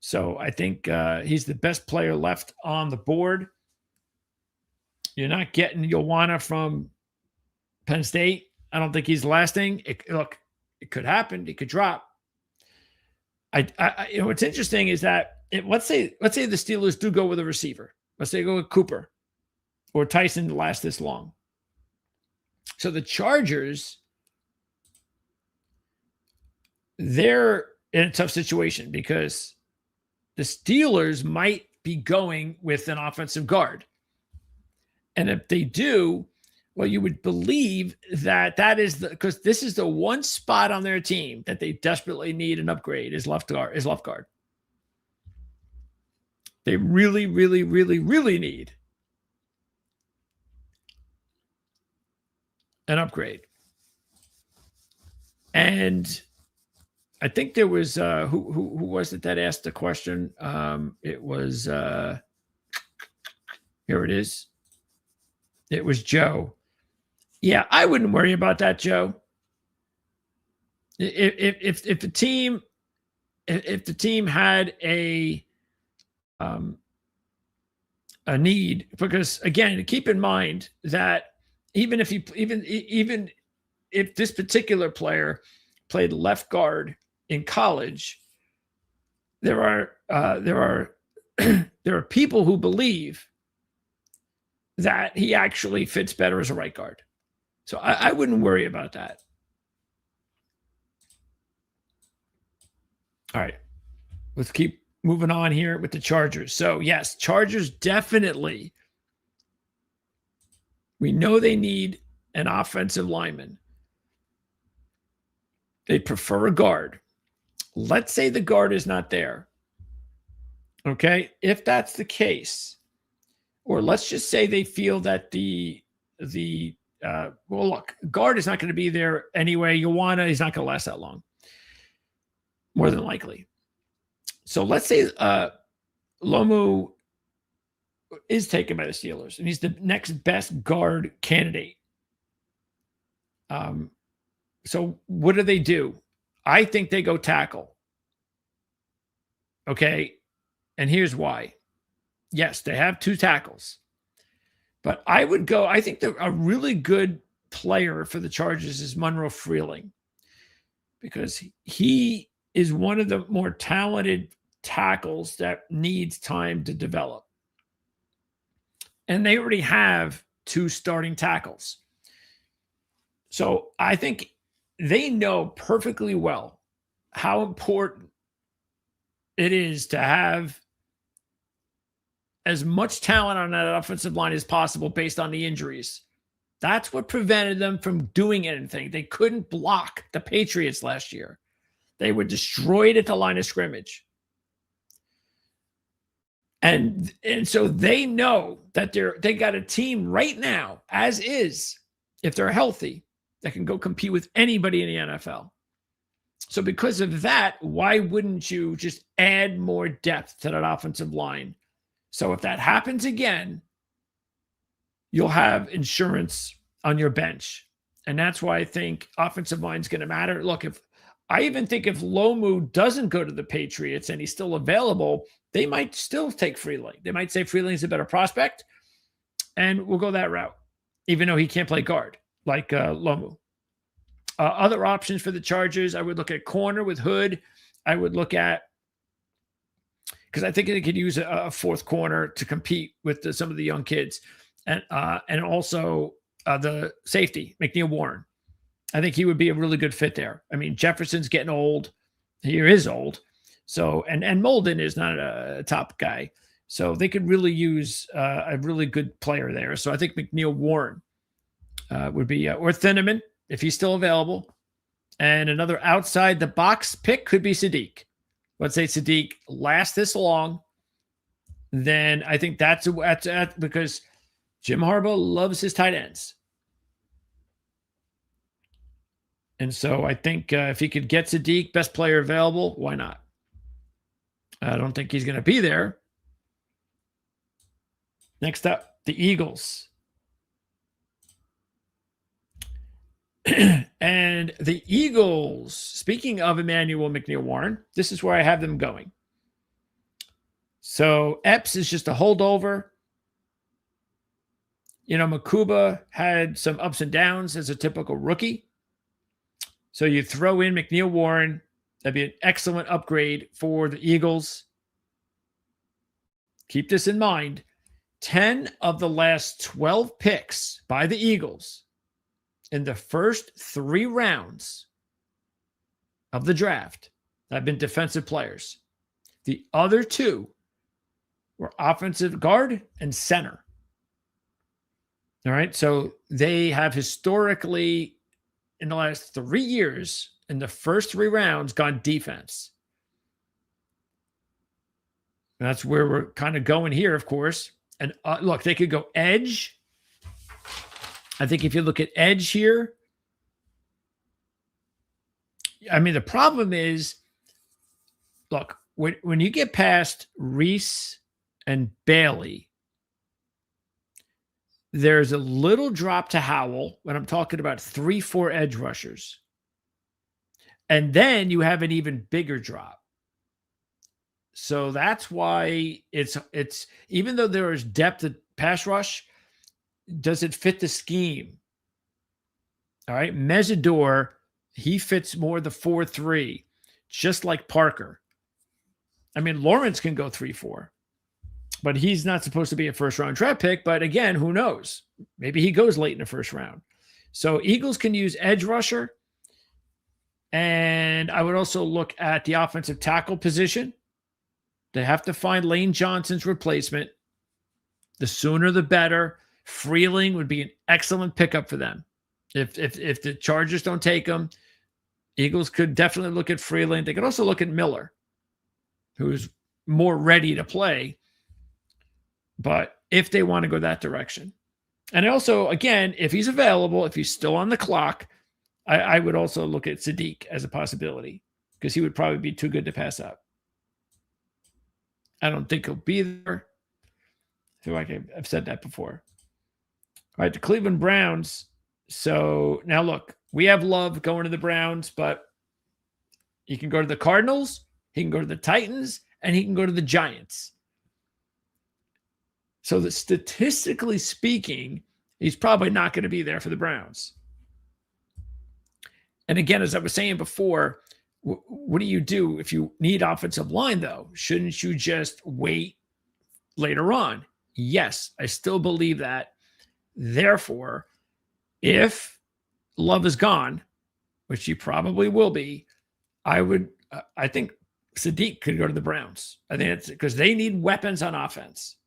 So I think he's the best player left on the board. You're not getting Ioana from Penn State. I don't think he's lasting. It could happen. It could drop. What's interesting is that let's say the Steelers do go with a receiver. Let's say go with Cooper or Tyson to last this long. So the Chargers, they're in a tough situation because the Steelers might be going with an offensive guard. And if they do, well, you would believe that is because this is the one spot on their team that they desperately need an upgrade is left guard. They really, really, really, really need an upgrade. And I think there was who was it that asked the question? It was here it is. It was Joe. Yeah, I wouldn't worry about that, Joe. If the team if the team had a need, because again, keep in mind that even if this particular player played left guard in college, there are there are people who believe that he actually fits better as a right guard. So I wouldn't worry about that. All right, let's keep moving on here with the Chargers. So yes, Chargers definitely. We know they need an offensive lineman. They prefer a guard. Let's say the guard is not there. Okay, if that's the case, or let's just say they feel that well, look, guard is not going to be there anyway. He's not going to last that long, more than likely. So let's say Lomu is taken by the Steelers, and he's the next best guard candidate. So what do? I think they go tackle. Okay, and here's why. Yes, they have 2 tackles, but I think a really good player for the Chargers is Monroe Freeling, because he is one of the more talented tackles that needs time to develop. And they already have 2 starting tackles. So I think they know perfectly well how important it is to have as much talent on that offensive line as possible based on the injuries. That's what prevented them from doing anything. They couldn't block the Patriots last year. They were destroyed at the line of scrimmage. And so they know that they got a team right now, as is, if they're healthy, that can go compete with anybody in the NFL. So because of that, why wouldn't you just add more depth to that offensive line? So if that happens again, you'll have insurance on your bench. And that's why I think offensive line is going to matter. Look, I even think if Lomu doesn't go to the Patriots and he's still available, they might still take Freeling. They might say Freeling's a better prospect, and we'll go that route, even though he can't play guard like Lomu. Other options for the Chargers, I would look at corner with Hood. I would look at, because I think they could use a 4th corner to compete with some of the young kids, and also the safety, McNeil Warren. I think he would be a really good fit there. I mean, Jefferson's getting old. He is old. So, and Molden is not a top guy. So they could really use a really good player there. So I think McNeil Warren would be, or Thieneman, if he's still available. And another outside the box pick could be Sadiq. Let's say Sadiq lasts this long. Then I think that's because Jim Harbaugh loves his tight ends. And so I think if he could get Sadiq, best player available, why not? I don't think he's going to be there. Next up, the Eagles. And the Eagles, speaking of Emmanuel McNeil Warren, this is where I have them going. So Epps is just a holdover. You know, Makuba had some ups and downs as a typical rookie. So you throw in McNeil Warren. That'd be an excellent upgrade for the Eagles. Keep this in mind. 10 of the last 12 picks by the Eagles in the first 3 rounds of the draft have been defensive players. The other 2 were offensive guard and center. All right. So they have historically, in the last 3 years, in the first 3 rounds, gone defense. And that's where we're kind of going here, of course. And look, they could go edge. I think if you look at edge here, I mean, the problem is, look, when you get past Reese and Bailey, there's a little drop to Howell when I'm talking about 3-4 edge rushers. And then you have an even bigger drop. So that's why it's even though there is depth at pass rush, does it fit the scheme? All right. Mesidor, he fits more the 4-3, just like Parker. I mean, Lawrence can go 3-4, but he's not supposed to be a first round draft pick. But again, who knows? Maybe he goes late in the first round. So Eagles can use edge rusher. And I would also look at the offensive tackle position. They have to find Lane Johnson's replacement. The sooner the better. Freeling would be an excellent pickup for them. If the Chargers don't take him, Eagles could definitely look at Freeling. They could also look at Miller, who's more ready to play. But if they want to go that direction. And also, again, if he's available, if he's still on the clock, I would also look at Sadiq as a possibility because he would probably be too good to pass up. I don't think he'll be there. I feel like I've said that before. All right, the Cleveland Browns. So now look, we have Love going to the Browns, but he can go to the Cardinals, he can go to the Titans, and he can go to the Giants. So that statistically speaking, he's probably not going to be there for the Browns. And again, as I was saying before, what do you do if you need offensive line, though? Shouldn't you just wait later on? Yes, I still believe that. Therefore, if Love is gone, which he probably will be, I think Sadiq could go to the Browns. I think it's because they need weapons on offense.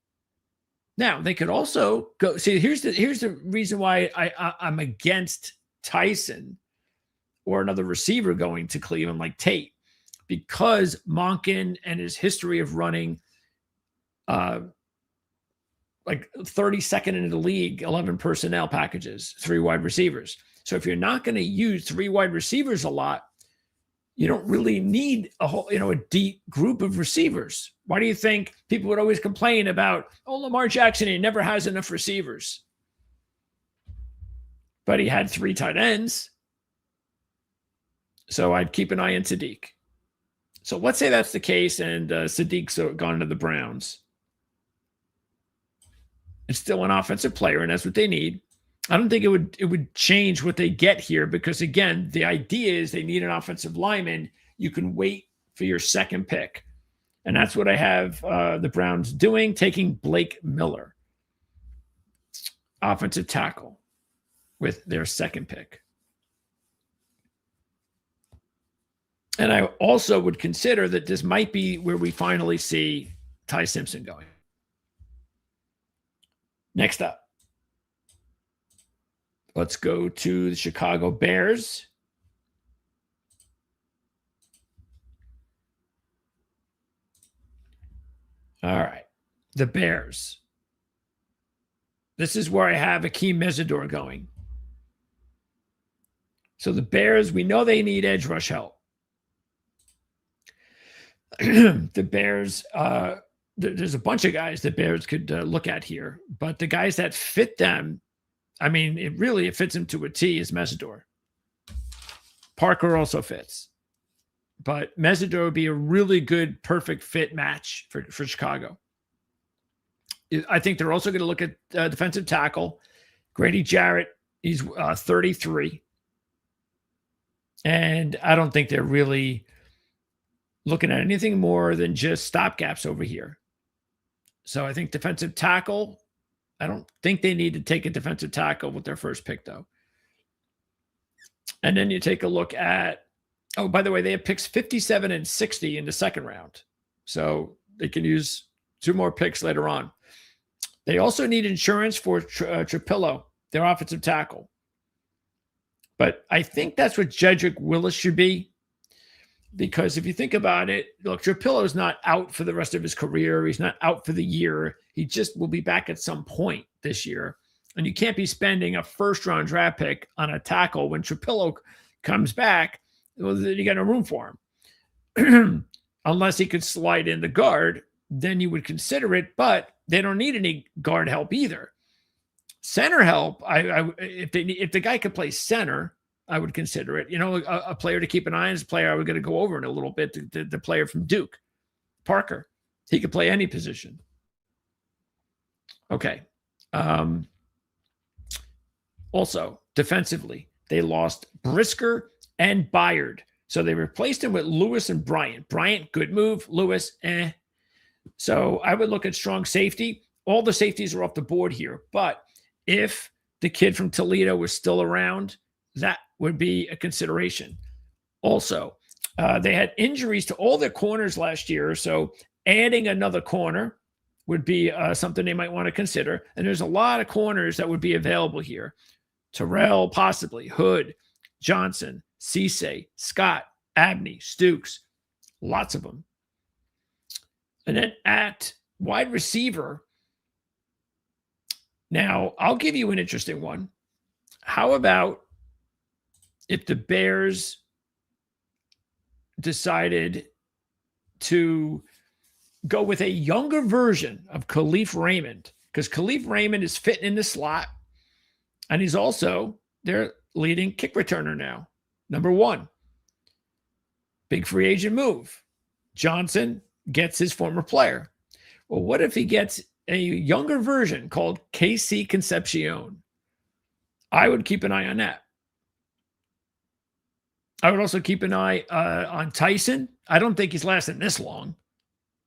Now, they could also go. See, here's the reason why I'm against Tyson or another receiver going to Cleveland like Tate, because Monken and his history of running like 32nd in the league, 11 personnel packages, 3 wide receivers. So if you're not going to use 3 wide receivers a lot, you don't really need a deep group of receivers. Why do you think people would always complain about, Lamar Jackson, he never has enough receivers? But he had 3 tight ends. So I'd keep an eye on Sadiq. So let's say that's the case and Sadiq's gone to the Browns. It's still an offensive player, and that's what they need. I don't think it would change what they get here because, again, the idea is they need an offensive lineman. You can wait for your second pick. And that's what I have the Browns doing, taking Blake Miller, offensive tackle, with their second pick. And I also would consider that this might be where we finally see Ty Simpson going. Next up, let's go to the Chicago Bears. All right, the Bears. This is where I have Akeem Mesidor going. So the Bears, we know they need edge rush help. The Bears, there's a bunch of guys that Bears could look at here, but the guys that fit them, I mean, it fits them to a T is Mesidor. Parker also fits, but Mesidor would be a really good, perfect fit match for Chicago. I think they're also going to look at defensive tackle. Grady Jarrett, he's 33. And I don't think they're really looking at anything more than just stopgaps over here. So I think defensive tackle, I don't think they need to take a defensive tackle with their first pick, though. And then you take a look at, by the way, they have picks 57 and 60 in the second round. So they can use 2 more picks later on. They also need insurance for Trapillo, their offensive tackle. But I think that's what Jedrick Willis should be. Because if you think about it, look, Trapillo's not out for the rest of his career. He's not out for the year. He just will be back at some point this year. And you can't be spending a first-round draft pick on a tackle when Trapillo comes back. Well, you got no room for him. Unless he could slide in the guard, then you would consider it. But they don't need any guard help either. Center help, if the guy could play center, I would consider it. A player to keep an eye on is a player I was going to go over in a little bit, the player from Duke. Parker. He could play any position. Okay. Also, defensively, they lost Brisker and Byard. So they replaced him with Lewis and Bryant. Bryant, good move. Lewis, eh. So I would look at strong safety. All the safeties are off the board here. But if the kid from Toledo was still around, that would be a consideration. Also, they had injuries to all their corners last year. So adding another corner would be something they might want to consider. And there's a lot of corners that would be available here. Terrell, possibly. Hood, Johnson, Cisse, Scott, Abney, Stukes. Lots of them. And then at wide receiver, now I'll give you an interesting one. How about if the Bears decided to go with a younger version of Khalif Raymond? Because Khalif Raymond is fitting in the slot, and he's also their leading kick returner now. Number one, big free agent move. Johnson gets his former player. Well, what if he gets a younger version called KC Concepcion? I would keep an eye on that. I would also keep an eye on Tyson. I don't think he's lasting this long.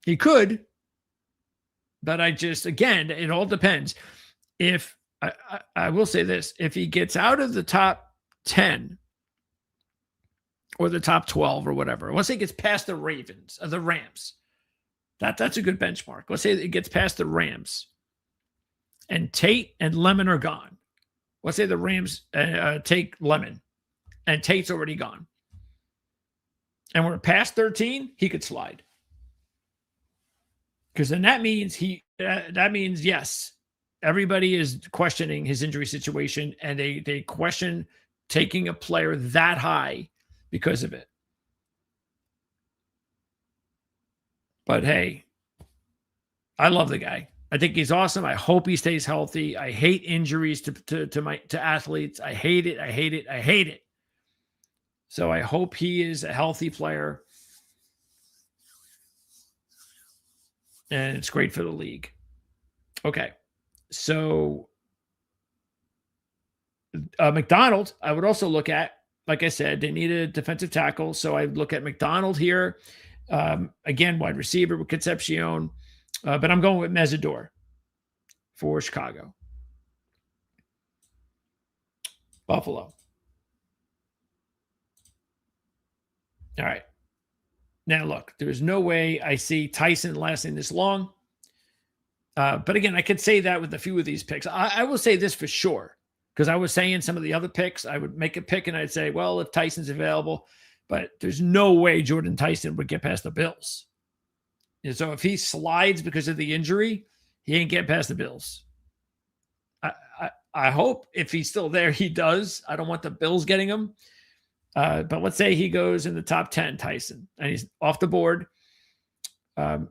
He could, but again, it all depends. If I will say this, if he gets out of the top 10 or the top 12 or whatever, once he gets past the Rams, that's a good benchmark. Let's say it gets past the Rams and Tate and Lemon are gone. Let's say the Rams take Lemon and Tate's already gone. And we're past 13, he could slide. Because then that means, yes, everybody is questioning his injury situation, and they question taking a player that high because of it. But hey, I love the guy. I think he's awesome. I hope he stays healthy. I hate injuries to athletes. I hate it. I hate it. I hate it. So I hope he is a healthy player. And it's great for the league. Okay. So McDonald, I would also look at, like I said, they need a defensive tackle. So I look at McDonald here. Again, wide receiver with Concepcion. But I'm going with Mesidor for Chicago. Buffalo. All right. Now, look, there's no way I see Tyson lasting this long. But again, I could say that with a few of these picks. I will say this for sure, because I was saying some of the other picks, I would make a pick and I'd say, well, if Tyson's available, but there's no way Jordan Tyson would get past the Bills. And so if he slides because of the injury, he ain't getting past the Bills. I hope if he's still there, he does. I don't want the Bills getting him. But let's say he goes in the top 10, Tyson, and he's off the board. That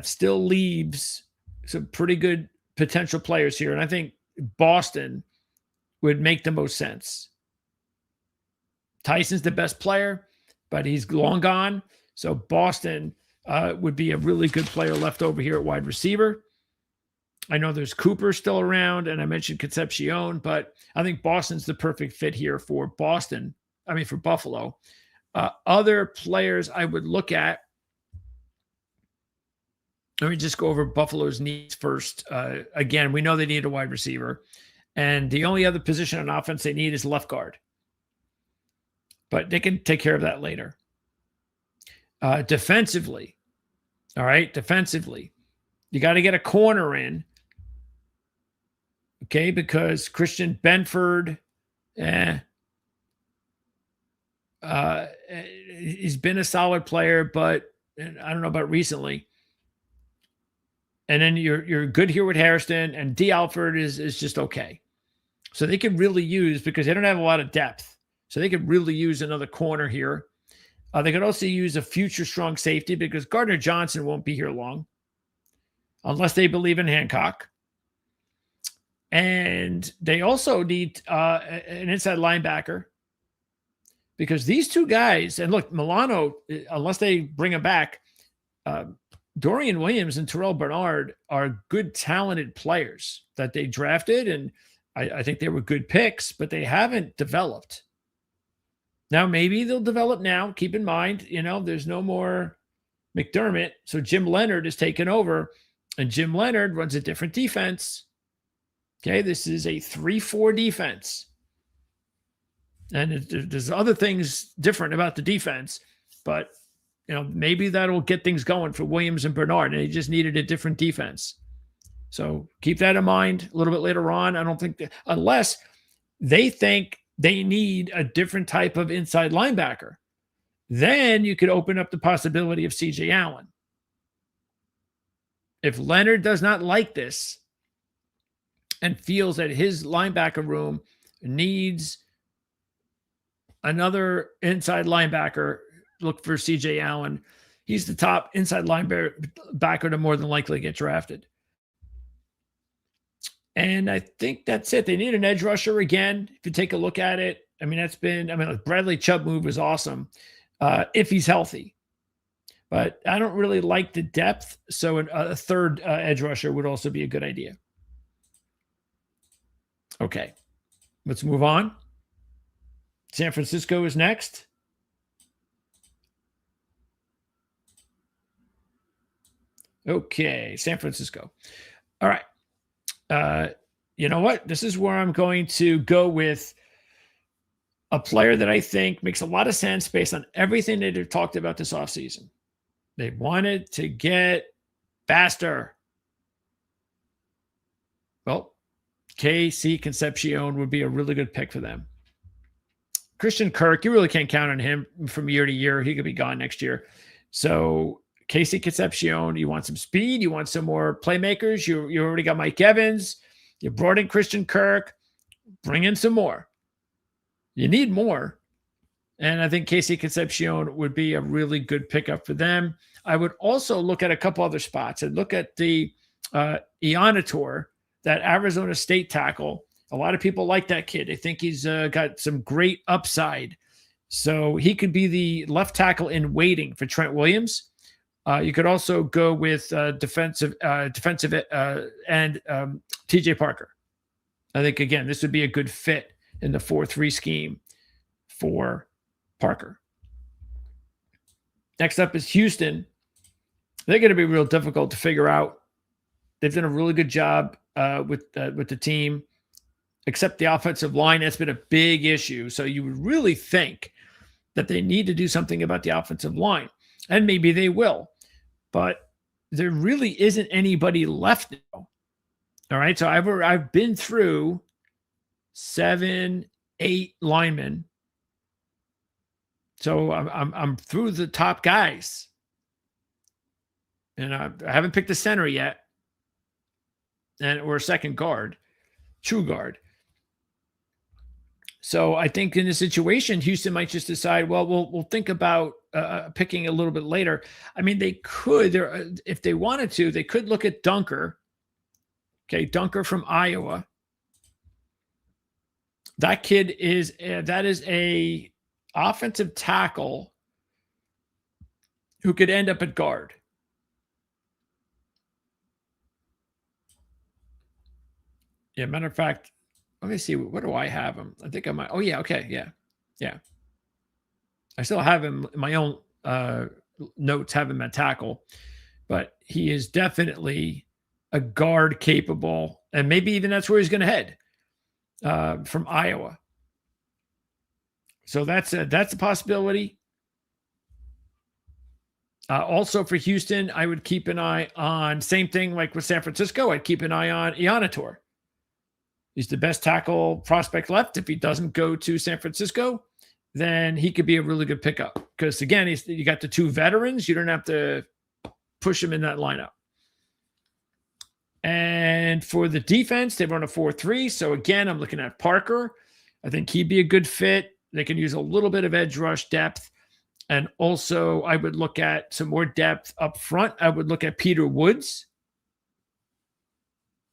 still leaves some pretty good potential players here. And I think Boston would make the most sense. Tyson's the best player, but he's long gone. So Boston would be a really good player left over here at wide receiver. I know there's Cooper still around, and I mentioned Concepcion, but I think Boston's the perfect fit here for Buffalo. Other players I would look at. Let me just go over Buffalo's needs first. Again, we know they need a wide receiver, and the only other position on offense they need is left guard. But they can take care of that later. Defensively, all right, you got to get a corner in, okay, because Christian Benford, he's been a solid player, but I don't know about recently. And then you're good here with Hairston, and D. Alford is just okay. So they could really use, because they don't have a lot of depth, so they could really use another corner here. They could also use a future strong safety, because Gardner Johnson won't be here long unless they believe in Hancock. And they also need an inside linebacker, because these two guys, and look, Milano, unless they bring him back, Dorian Williams and Terrell Bernard are good, talented players that they drafted, and I think they were good picks, but they haven't developed. Now, maybe they'll develop now. Keep in mind, there's no more McDermott, so Jim Leonard is taking over, and Jim Leonard runs a different defense. Okay, this is a 3-4 defense. And there's other things different about the defense, but maybe that'll get things going for Williams and Bernard, and they just needed a different defense. So keep that in mind a little bit later on. I don't think unless they think they need a different type of inside linebacker, then you could open up the possibility of CJ Allen. If Leonard does not like this and feels that his linebacker room needs another inside linebacker, look for CJ Allen. He's the top inside linebacker to more than likely get drafted. And I think that's it. They need an edge rusher again. If you take a look at it, Bradley Chubb move was awesome if he's healthy. But I don't really like the depth, so a third edge rusher would also be a good idea. Okay, let's move on. San Francisco is next. Okay, San Francisco. All right. You know what? This is where I'm going to go with a player that I think makes a lot of sense based on everything that they've talked about this offseason. They wanted to get faster. Well, KC Concepcion would be a really good pick for them. Christian Kirk, you really can't count on him from year to year. He could be gone next year. So KC Concepcion, you want some speed, you want some more playmakers. You already got Mike Evans. You brought in Christian Kirk. Bring in some more. You need more. And I think KC Concepcion would be a really good pickup for them. I would also look at a couple other spots. I'd look at the Ionitor, that Arizona State tackle. A lot of people like that kid. They think he's got some great upside. So he could be the left tackle in waiting for Trent Williams. You could also go with defensive end TJ Parker. I think, again, this would be a good fit in the 4-3 scheme for Parker. Next up is Houston. They're going to be real difficult to figure out. They've done a really good job with the team, except the offensive line. That's been a big issue. So you would really think that they need to do something about the offensive line, and maybe they will. But there really isn't anybody left now. All right, so I've been through 7, 8 linemen. So I'm through the top guys, and I haven't picked a center yet, or a second guard, true guard. So I think in this situation, Houston might just decide, well, we'll think about picking a little bit later. I mean, they could, if they wanted to, they could look at Dunker. Okay, Dunker from Iowa. That kid is a offensive tackle who could end up at guard. Yeah, matter of fact, let me see. What do I have him? I think I might. Oh, yeah. Okay. Yeah. I still have him in my own notes, have him at tackle, but he is definitely a guard capable, and maybe even that's where he's going to head from Iowa. So that's a possibility. Also for Houston, I would keep an eye on, same thing like with San Francisco, I'd keep an eye on Ionitor. He's the best tackle prospect left. If he doesn't go to San Francisco, then he could be a really good pickup. Because again, you got the 2 veterans. You don't have to push him in that lineup. And for the defense, they run a 4-3. So again, I'm looking at Parker. I think he'd be a good fit. They can use a little bit of edge rush depth. And also, I would look at some more depth up front. I would look at Peter Woods.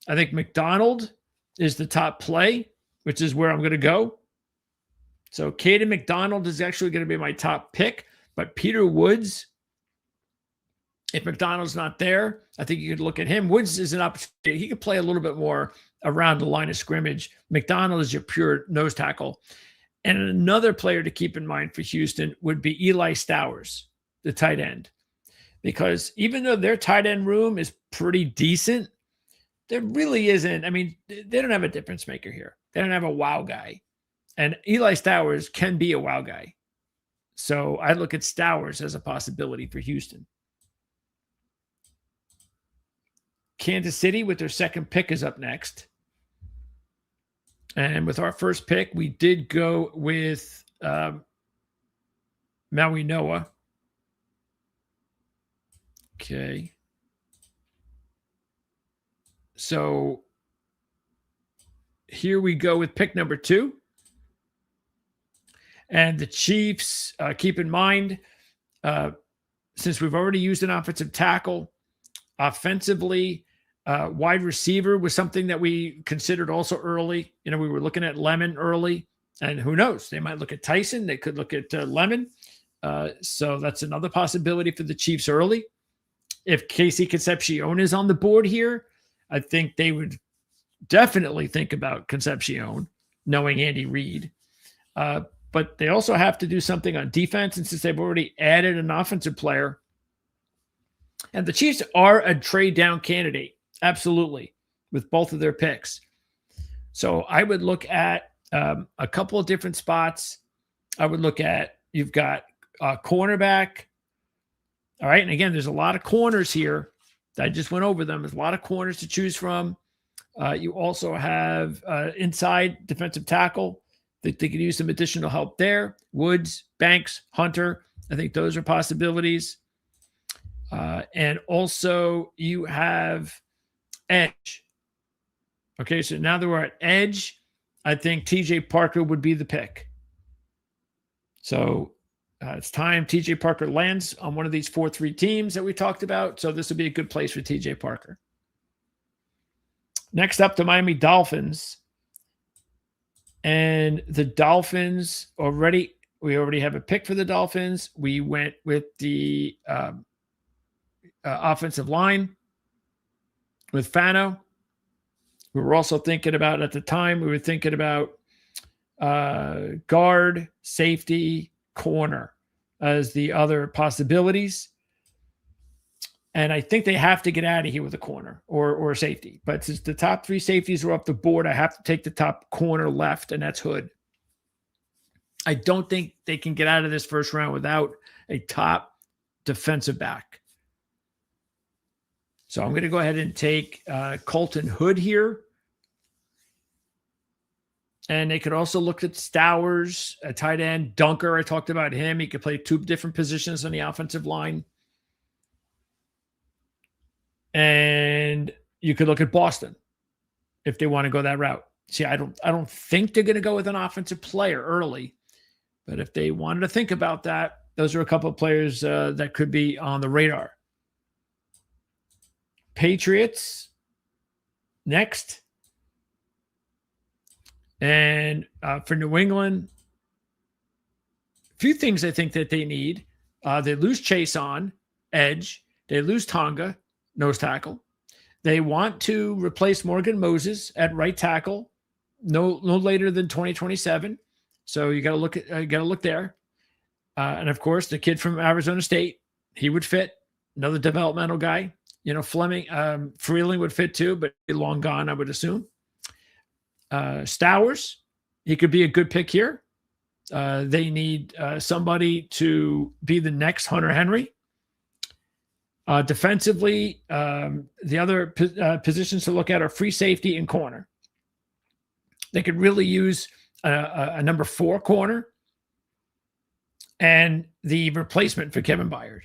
I think McDonald is the top play, which is where I'm going to go. So Caden McDonald is actually going to be my top pick, but Peter Woods If McDonald's not there, I think you could look at him. Woods is an opportunity. He could play a little bit more around the line of scrimmage. McDonald is your pure nose tackle. And another player to keep in mind for Houston would be Eli Stowers, the tight end. Because even though their tight end room is pretty decent, there really isn't. I mean, they don't have a difference maker here. They don't have a wow guy. And Eli Stowers can be a wow guy. So I look at Stowers as a possibility for Houston. Kansas City with their second pick is up next. And with our first pick, we did go with Maui Noah. Okay. So here we go with pick number 2. And the Chiefs, keep in mind, since we've already used an offensive tackle, offensively, wide receiver was something that we considered also early. You know, we were looking at Lemon early, and who knows? They might look at Tyson. They could look at Lemon. So that's another possibility for the Chiefs early. If Casey Concepcion is on the board here, I think they would definitely think about Concepcion, knowing Andy Reid. But they also have to do something on defense, and since they've already added an offensive player, and the Chiefs are a trade down candidate, absolutely, with both of their picks. So I would look at a couple of different spots. I would look at, you've got a cornerback. All right. And again, there's a lot of corners here. I just went over them. There's a lot of corners to choose from. You also have inside defensive tackle. They could use some additional help there. Woods, Banks, Hunter. I think those are possibilities. And also you have edge. Okay, so now that we're at edge, I think TJ Parker would be the pick. So it's time TJ Parker lands on one of these 4-3 teams that we talked about. So this would be a good place for TJ Parker. Next up, the Miami Dolphins. And the Dolphins we already have a pick for the Dolphins. We went with the offensive line with Fano. We were also thinking about, at the time, we were thinking about guard, safety, corner as the other possibilities. And I think they have to get out of here with a corner or safety. But since the top 3 safeties are off the board, I have to take the top corner left, and that's Hood. I don't think they can get out of this first round without a top defensive back. So I'm going to go ahead and take Colton Hood here. And they could also look at Stowers, a tight end. Dunker, I talked about him. He could play 2 different positions on the offensive line. And you could look at Boston if they want to go that route. See, I don't think they're going to go with an offensive player early. But if they wanted to think about that, those are a couple of players that could be on the radar. Patriots next. And for New England, a few things I think that they need. They lose Chase on edge. They lose Tonga, nose tackle. They want to replace Morgan Moses at right tackle, no later than 2027. So you got to look there. And of course, the kid from Arizona State, he would fit. Another developmental guy. You know, Freeling would fit too, but long gone, I would assume. Stowers, he could be a good pick here. They need somebody to be the next Hunter Henry. Defensively, the other positions to look at are free safety and corner. They could really use a number 4 corner and the replacement for Kevin Byard.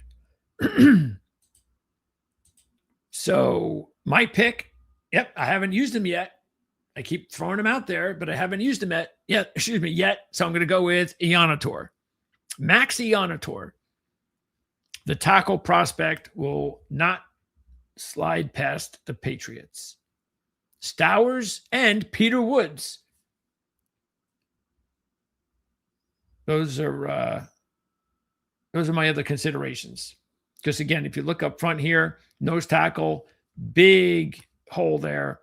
So my pick, yep, I haven't used him yet. I keep throwing him out there, but I haven't used him yet. So I'm going to go with Ionitor. Max Ionitor. The tackle prospect will not slide past the Patriots. Stowers and Peter Woods. Those are my other considerations. Because again, if you look up front here, nose tackle, big hole there.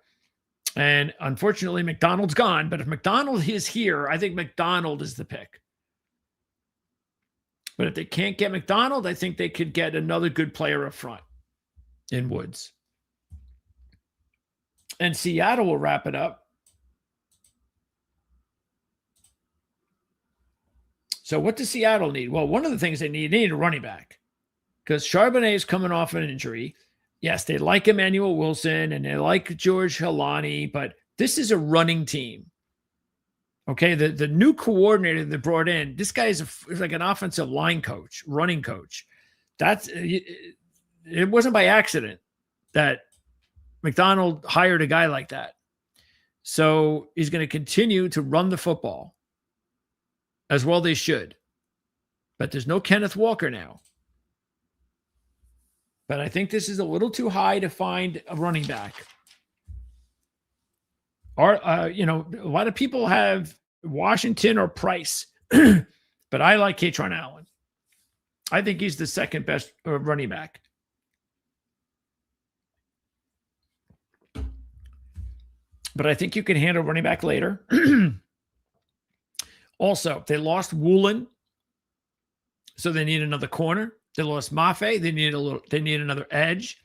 And unfortunately, McDonald's gone. But if McDonald is here, I think McDonald is the pick. But if they can't get McDonald, I think they could get another good player up front in Woods. And Seattle will wrap it up. So what does Seattle need? Well, one of the things they need a running back. Because Charbonnet is coming off an injury. Yes, they like Emmanuel Wilson and they like George Helani, but this is a running team. Okay, the new coordinator they brought in, this guy is like an offensive line coach, running coach. It wasn't by accident that McDonald hired a guy like that. So he's going to continue to run the football as well they should. But there's no Kenneth Walker now. But I think this is a little too high to find a running back. Or, a lot of people have Washington or Price, but I like Katron Allen. I think he's the second best running back. But I think you can handle running back later. Also, they lost Woolen, so they need another corner. They lost Mafe. They need another edge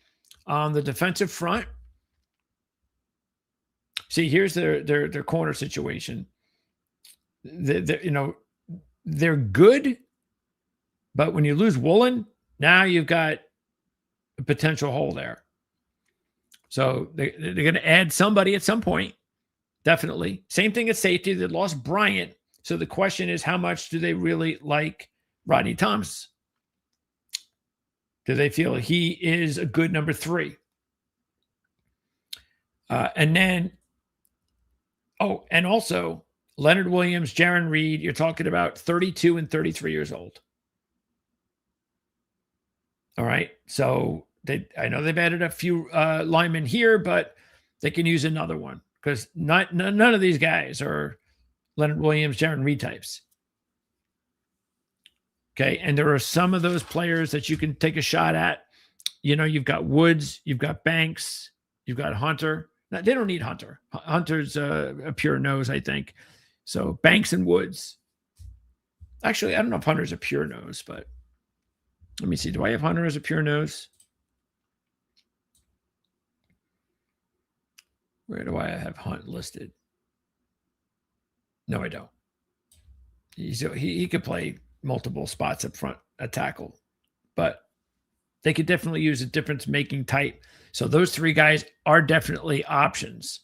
on the defensive front. See, here's their corner situation. They're good, but when you lose Woolen, now you've got a potential hole there. So they're going to add somebody at some point, definitely. Same thing at safety. They lost Bryant. So the question is, how much do they really like Rodney Thomas? Do they feel he is a good number 3? And also Leonard Williams, Jaron Reed, you're talking about 32 and 33 years old. All right. So I know they've added a few linemen here, but they can use another one because none of these guys are Leonard Williams, Jaron Reed types. Okay. And there are some of those players that you can take a shot at. You've got Woods, you've got Banks, you've got Hunter. Now, they don't need Hunter. Hunter's a pure nose, I think. So Banks and Woods. Actually, I don't know if Hunter's a pure nose, but let me see. Do I have Hunter as a pure nose? Where do I have Hunt listed? No, I don't. He could play multiple spots up front, a tackle, but they could definitely use a difference-making type. So those 3 guys are definitely options.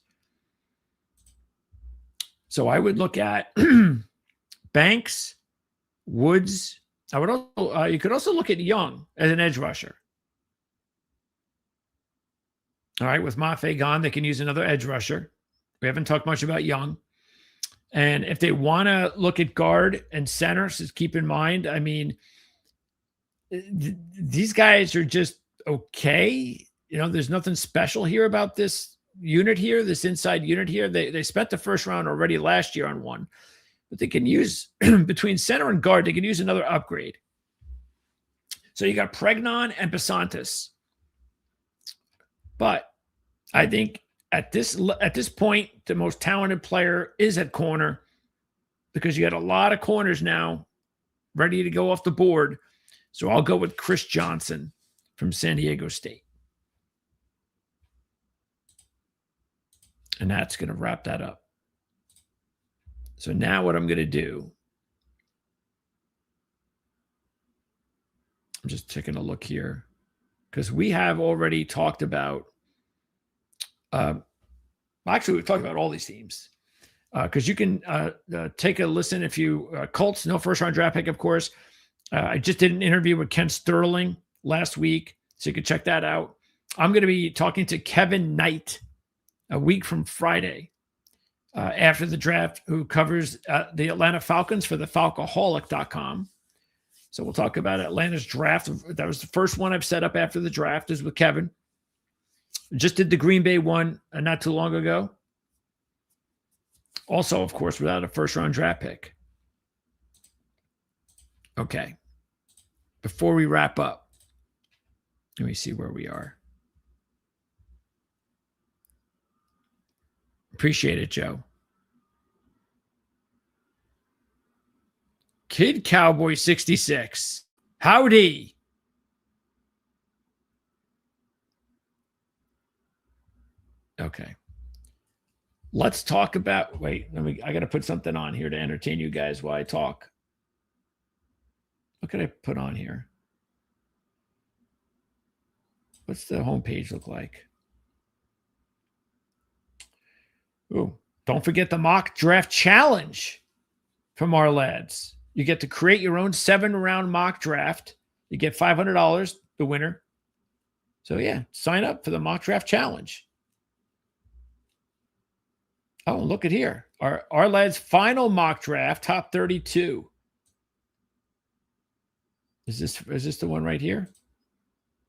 So I would look at Banks, Woods. I would also you could also look at Young as an edge rusher. All right, with Mafe gone, they can use another edge rusher. We haven't talked much about Young. And if they want to look at guard and center, just keep in mind, I mean, these guys are just okay. There's nothing special here about this unit here, this inside unit here. They spent the first round already last year on one, but they can use between center and guard, they can use another upgrade. So you got Pregnon and Basantis. But I think at this point, the most talented player is at corner because you got a lot of corners now ready to go off the board. So I'll go with Chris Johnson from San Diego State. And that's going to wrap that up. So now what I'm going to do, I'm just taking a look here because we have already talked about, actually we've talked about all these teams because you can take a listen if you, Colts, no first round draft pick, of course. I just did an interview with Ken Sterling last week, so you can check that out. I'm going to be talking to Kevin Knight a week from Friday after the draft, who covers the Atlanta Falcons for the Falcoholic.com. So we'll talk about Atlanta's draft. That was the first one I've set up after the draft is with Kevin. Just did the Green Bay one not too long ago. Also, of course, without a first-round draft pick. Okay. Before we wrap up, Let me see where we are. Appreciate it, Joe. Kid Cowboy 66. Howdy. Okay. Let's talk about, I got to put something on here to entertain you guys while I talk. What can I put on here? What's the homepage look like? Oh, don't forget the mock draft challenge from Ourlads. You get to create your own 7-round mock draft. You get $500, the winner. So yeah, sign up for the mock draft challenge. Oh, look at here. Ourlads final mock draft, top 32. Is this the one right here?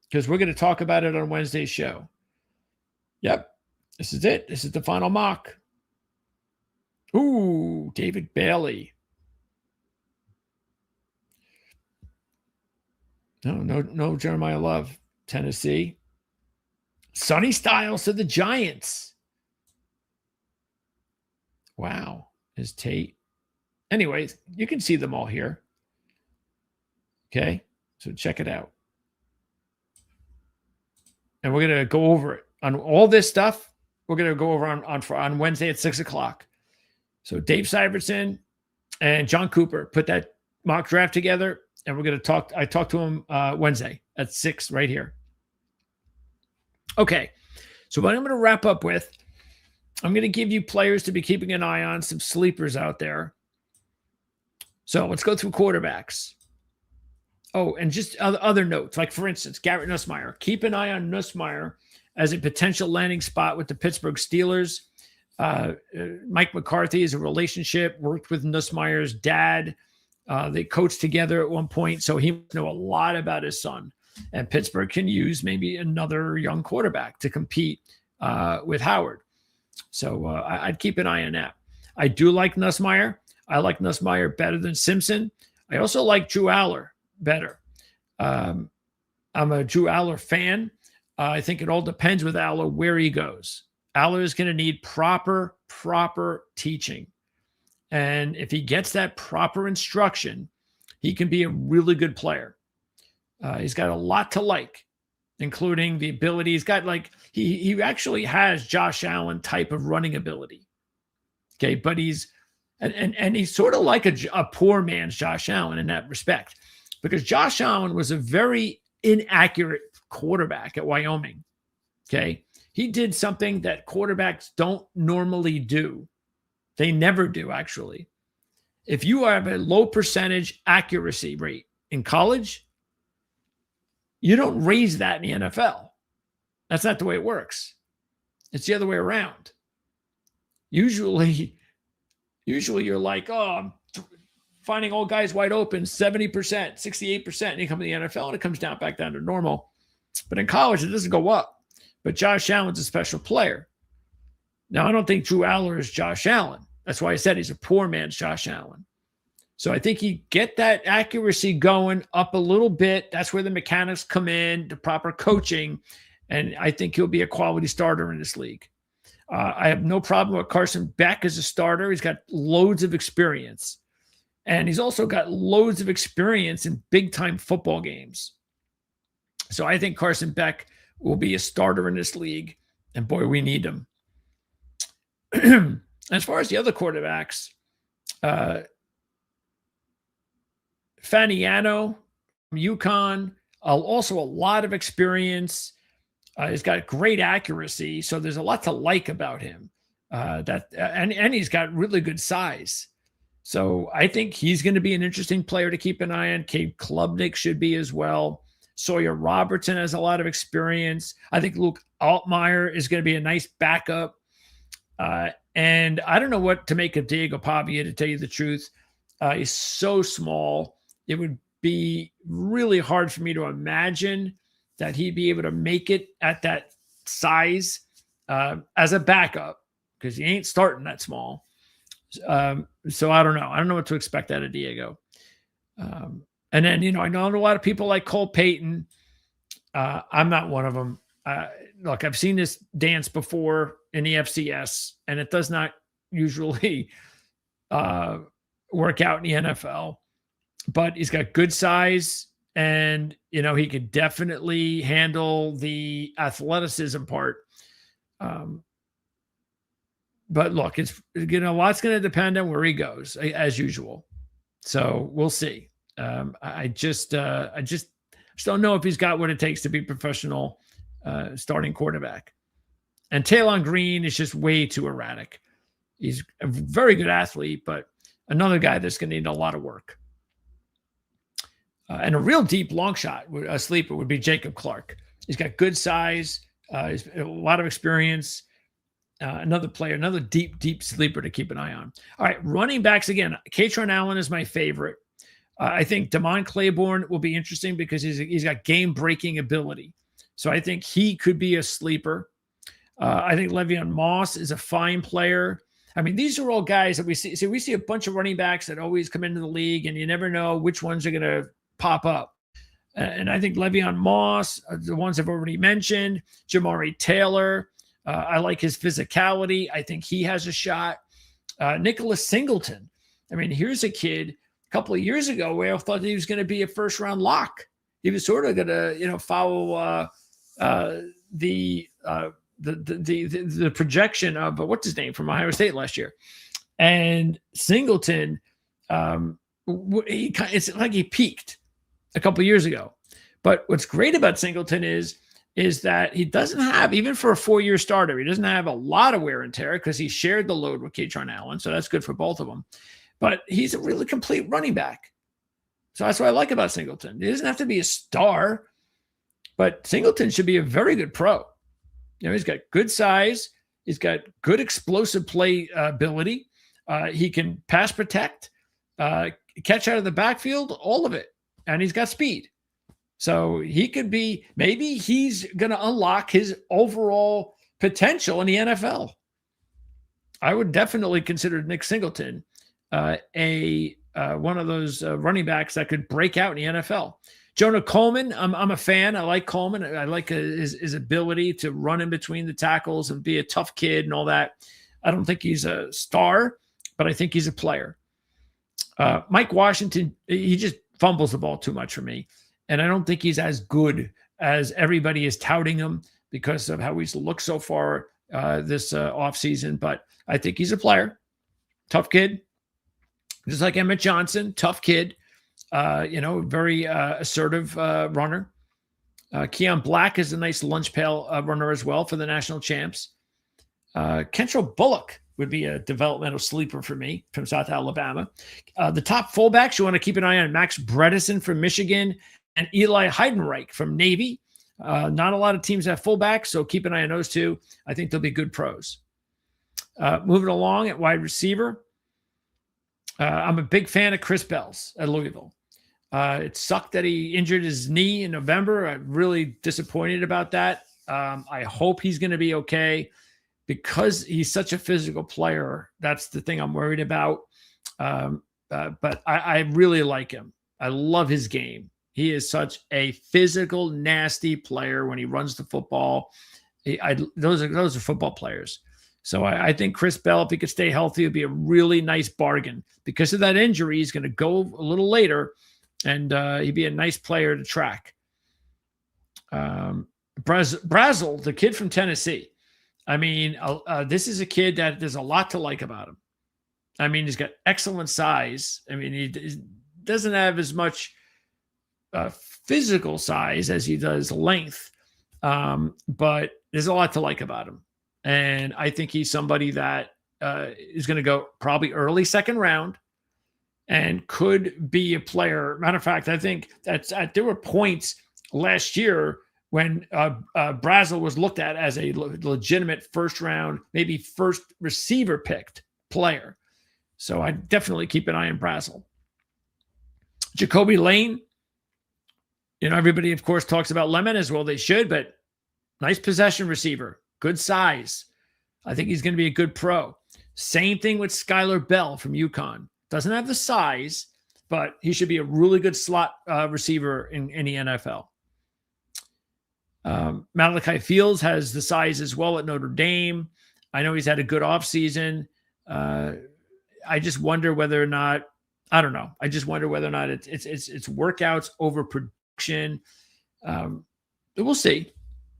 Because we're going to talk about it on Wednesday's show. Yep. This is it. This is the final mock. Ooh, David Bailey. No Jeremiah Love. Tennessee. Sonny Styles to the Giants. Wow. His Tate. Anyways, you can see them all here. Okay. So check it out. And we're going to go over it. On all this stuff, we're going to go over on Wednesday at 6 o'clock. So Dave Syverson and John Cooper put that mock draft together, and we're going to talk. I talked to him Wednesday at 6 right here. Okay. So what I'm going to wrap up with, I'm going to give you players to be keeping an eye on, some sleepers out there. So let's go through quarterbacks. Oh, and just other notes, like for instance, Garrett Nussmeier. Keep an eye on Nussmeier as a potential landing spot with the Pittsburgh Steelers. Mike McCarthy is a relationship, worked with Nussmeier's dad. They coached together at one point, so he knows a lot about his son. And Pittsburgh can use maybe another young quarterback to compete with Howard. So I'd keep an eye on that. I do like Nussmeier. I like Nussmeier better than Simpson. I also like Drew Aller better. I'm a Drew Aller fan. I think it all depends with Aller where he goes. Aller is going to need proper teaching. And if he gets that proper instruction, he can be a really good player. He's got a lot to like, including the ability. He's got he actually has Josh Allen type of running ability. Okay, but he's sort of like a poor man's Josh Allen in that respect, because Josh Allen was a very inaccurate quarterback at Wyoming. Okay, he did something that quarterbacks don't normally do. They never do, actually. If you have a low percentage accuracy rate in college, you don't raise that in the NFL. That's not the way it works. It's the other way around. Usually you're like, I'm finding all guys wide open, 70%, 68%. And you come to the NFL and it comes back down to normal. But in college, it doesn't go up. But Josh Allen's a special player. Now, I don't think Drew Aller is Josh Allen. That's why I said he's a poor man's Josh Allen. So I think he get that accuracy going up a little bit. That's where the mechanics come in, the proper coaching. And I think he'll be a quality starter in this league. I have no problem with Carson Beck as a starter. He's got loads of experience. And he's also got loads of experience in big-time football games. So I think Carson Beck will be a starter in this league. And boy, we need him. As far as the other quarterbacks, Faniano from UConn, also a lot of experience. He's got great accuracy, so there's a lot to like about him. And he's got really good size. So I think he's going to be an interesting player to keep an eye on. Cade Klubnik should be as well. Sawyer Robertson has a lot of experience. I think Luke Altmaier is going to be a nice backup. And I don't know what to make of Diego Pavia, to tell you the truth. He's so small. It would be really hard for me to imagine that he'd be able to make it at that size as a backup, because he ain't starting that small. So I don't know. I don't know what to expect out of Diego. And then, I know a lot of people like Cole Payton. I'm not one of them. Look, I've seen this dance before in the FCS, and it does not usually work out in the NFL. But he's got good size, and he could definitely handle the athleticism part. But look, it's lots going to depend on where he goes, as usual. So we'll see. I just don't know if he's got what it takes to be professional starting quarterback. And Taylon Green is just way too erratic. He's a very good athlete, but another guy that's going to need a lot of work. And a real deep long shot, a sleeper, would be Jacob Clark. He's got good size, he's a lot of experience. Another player, another deep sleeper to keep an eye on. All right, running backs again. Katron Allen is my favorite. I think Damon Claiborne will be interesting because he's got game-breaking ability. So I think he could be a sleeper. I think Le'Veon Moss is a fine player. I mean, these are all guys that we see. So we see a bunch of running backs that always come into the league, and you never know which ones are going to pop up. And I think Le'Veon Moss, the ones I've already mentioned, Jamari Taylor, I like his physicality. I think he has a shot. Nicholas Singleton. I mean, here's a kid a couple of years ago where I thought he was going to be a first-round lock. He was sort of going to, follow the projection of what's his name from Ohio State last year. And Singleton, it's like he peaked a couple of years ago. But what's great about Singleton is that he doesn't have, even for a 4-year starter, he doesn't have a lot of wear and tear because he shared the load with Katron Allen. So that's good for both of them. But he's a really complete running back. So that's what I like about Singleton. He doesn't have to be a star, but Singleton should be a very good pro. He's got good size. He's got good explosive play ability. He can pass protect, catch out of the backfield, all of it. And he's got speed. So he could be, maybe he's going to unlock his overall potential in the NFL. I would definitely consider Nick Singleton one of those running backs that could break out in the NFL. Jonah Coleman, I'm a fan. I like Coleman. I like his ability to run in between the tackles and be a tough kid and all that. I don't think he's a star, but I think he's a player. Mike Washington, he just fumbles the ball too much for me. And I don't think he's as good as everybody is touting him because of how he's looked so far this offseason. But I think he's a player. Tough kid. Just like Emmett Johnson, tough kid. Very assertive runner. Keon Black is a nice lunch pail runner as well for the national champs. Kentrell Bullock would be a developmental sleeper for me from South Alabama. The top fullbacks, you want to keep an eye on Max Bredesen from Michigan and Eli Heidenreich from Navy. Not a lot of teams have fullbacks, so keep an eye on those two. I think they'll be good pros. Moving along at wide receiver, I'm a big fan of Chris Bells at Louisville. It sucked that he injured his knee in November. I'm really disappointed about that. I hope he's going to be okay because he's such a physical player. That's the thing I'm worried about. But I really like him. I love his game. He is such a physical, nasty player when he runs the football. Those are football players. So I think Chris Bell, if he could stay healthy, would be a really nice bargain. Because of that injury, he's going to go a little later, and he'd be a nice player to track. Brazel, the kid from Tennessee. I mean, this is a kid that there's a lot to like about him. I mean, he's got excellent size. I mean, he doesn't have as much physical size as he does length, but there's a lot to like about him. And I think he's somebody that is going to go probably early second round and could be a player. Matter of fact, I think there were points last year when Brazel was looked at as a legitimate first round, maybe first receiver picked player. So I definitely keep an eye on Brazel. Jacoby Lane. Everybody, of course, talks about Lemon as well. They should, but nice possession receiver, good size. I think he's going to be a good pro. Same thing with Skylar Bell from UConn. Doesn't have the size, but he should be a really good slot receiver in the NFL. Malachi Fields has the size as well at Notre Dame. I know he's had a good offseason. I just wonder whether or not, I don't know. I just wonder whether or not it's workouts over production. We'll see.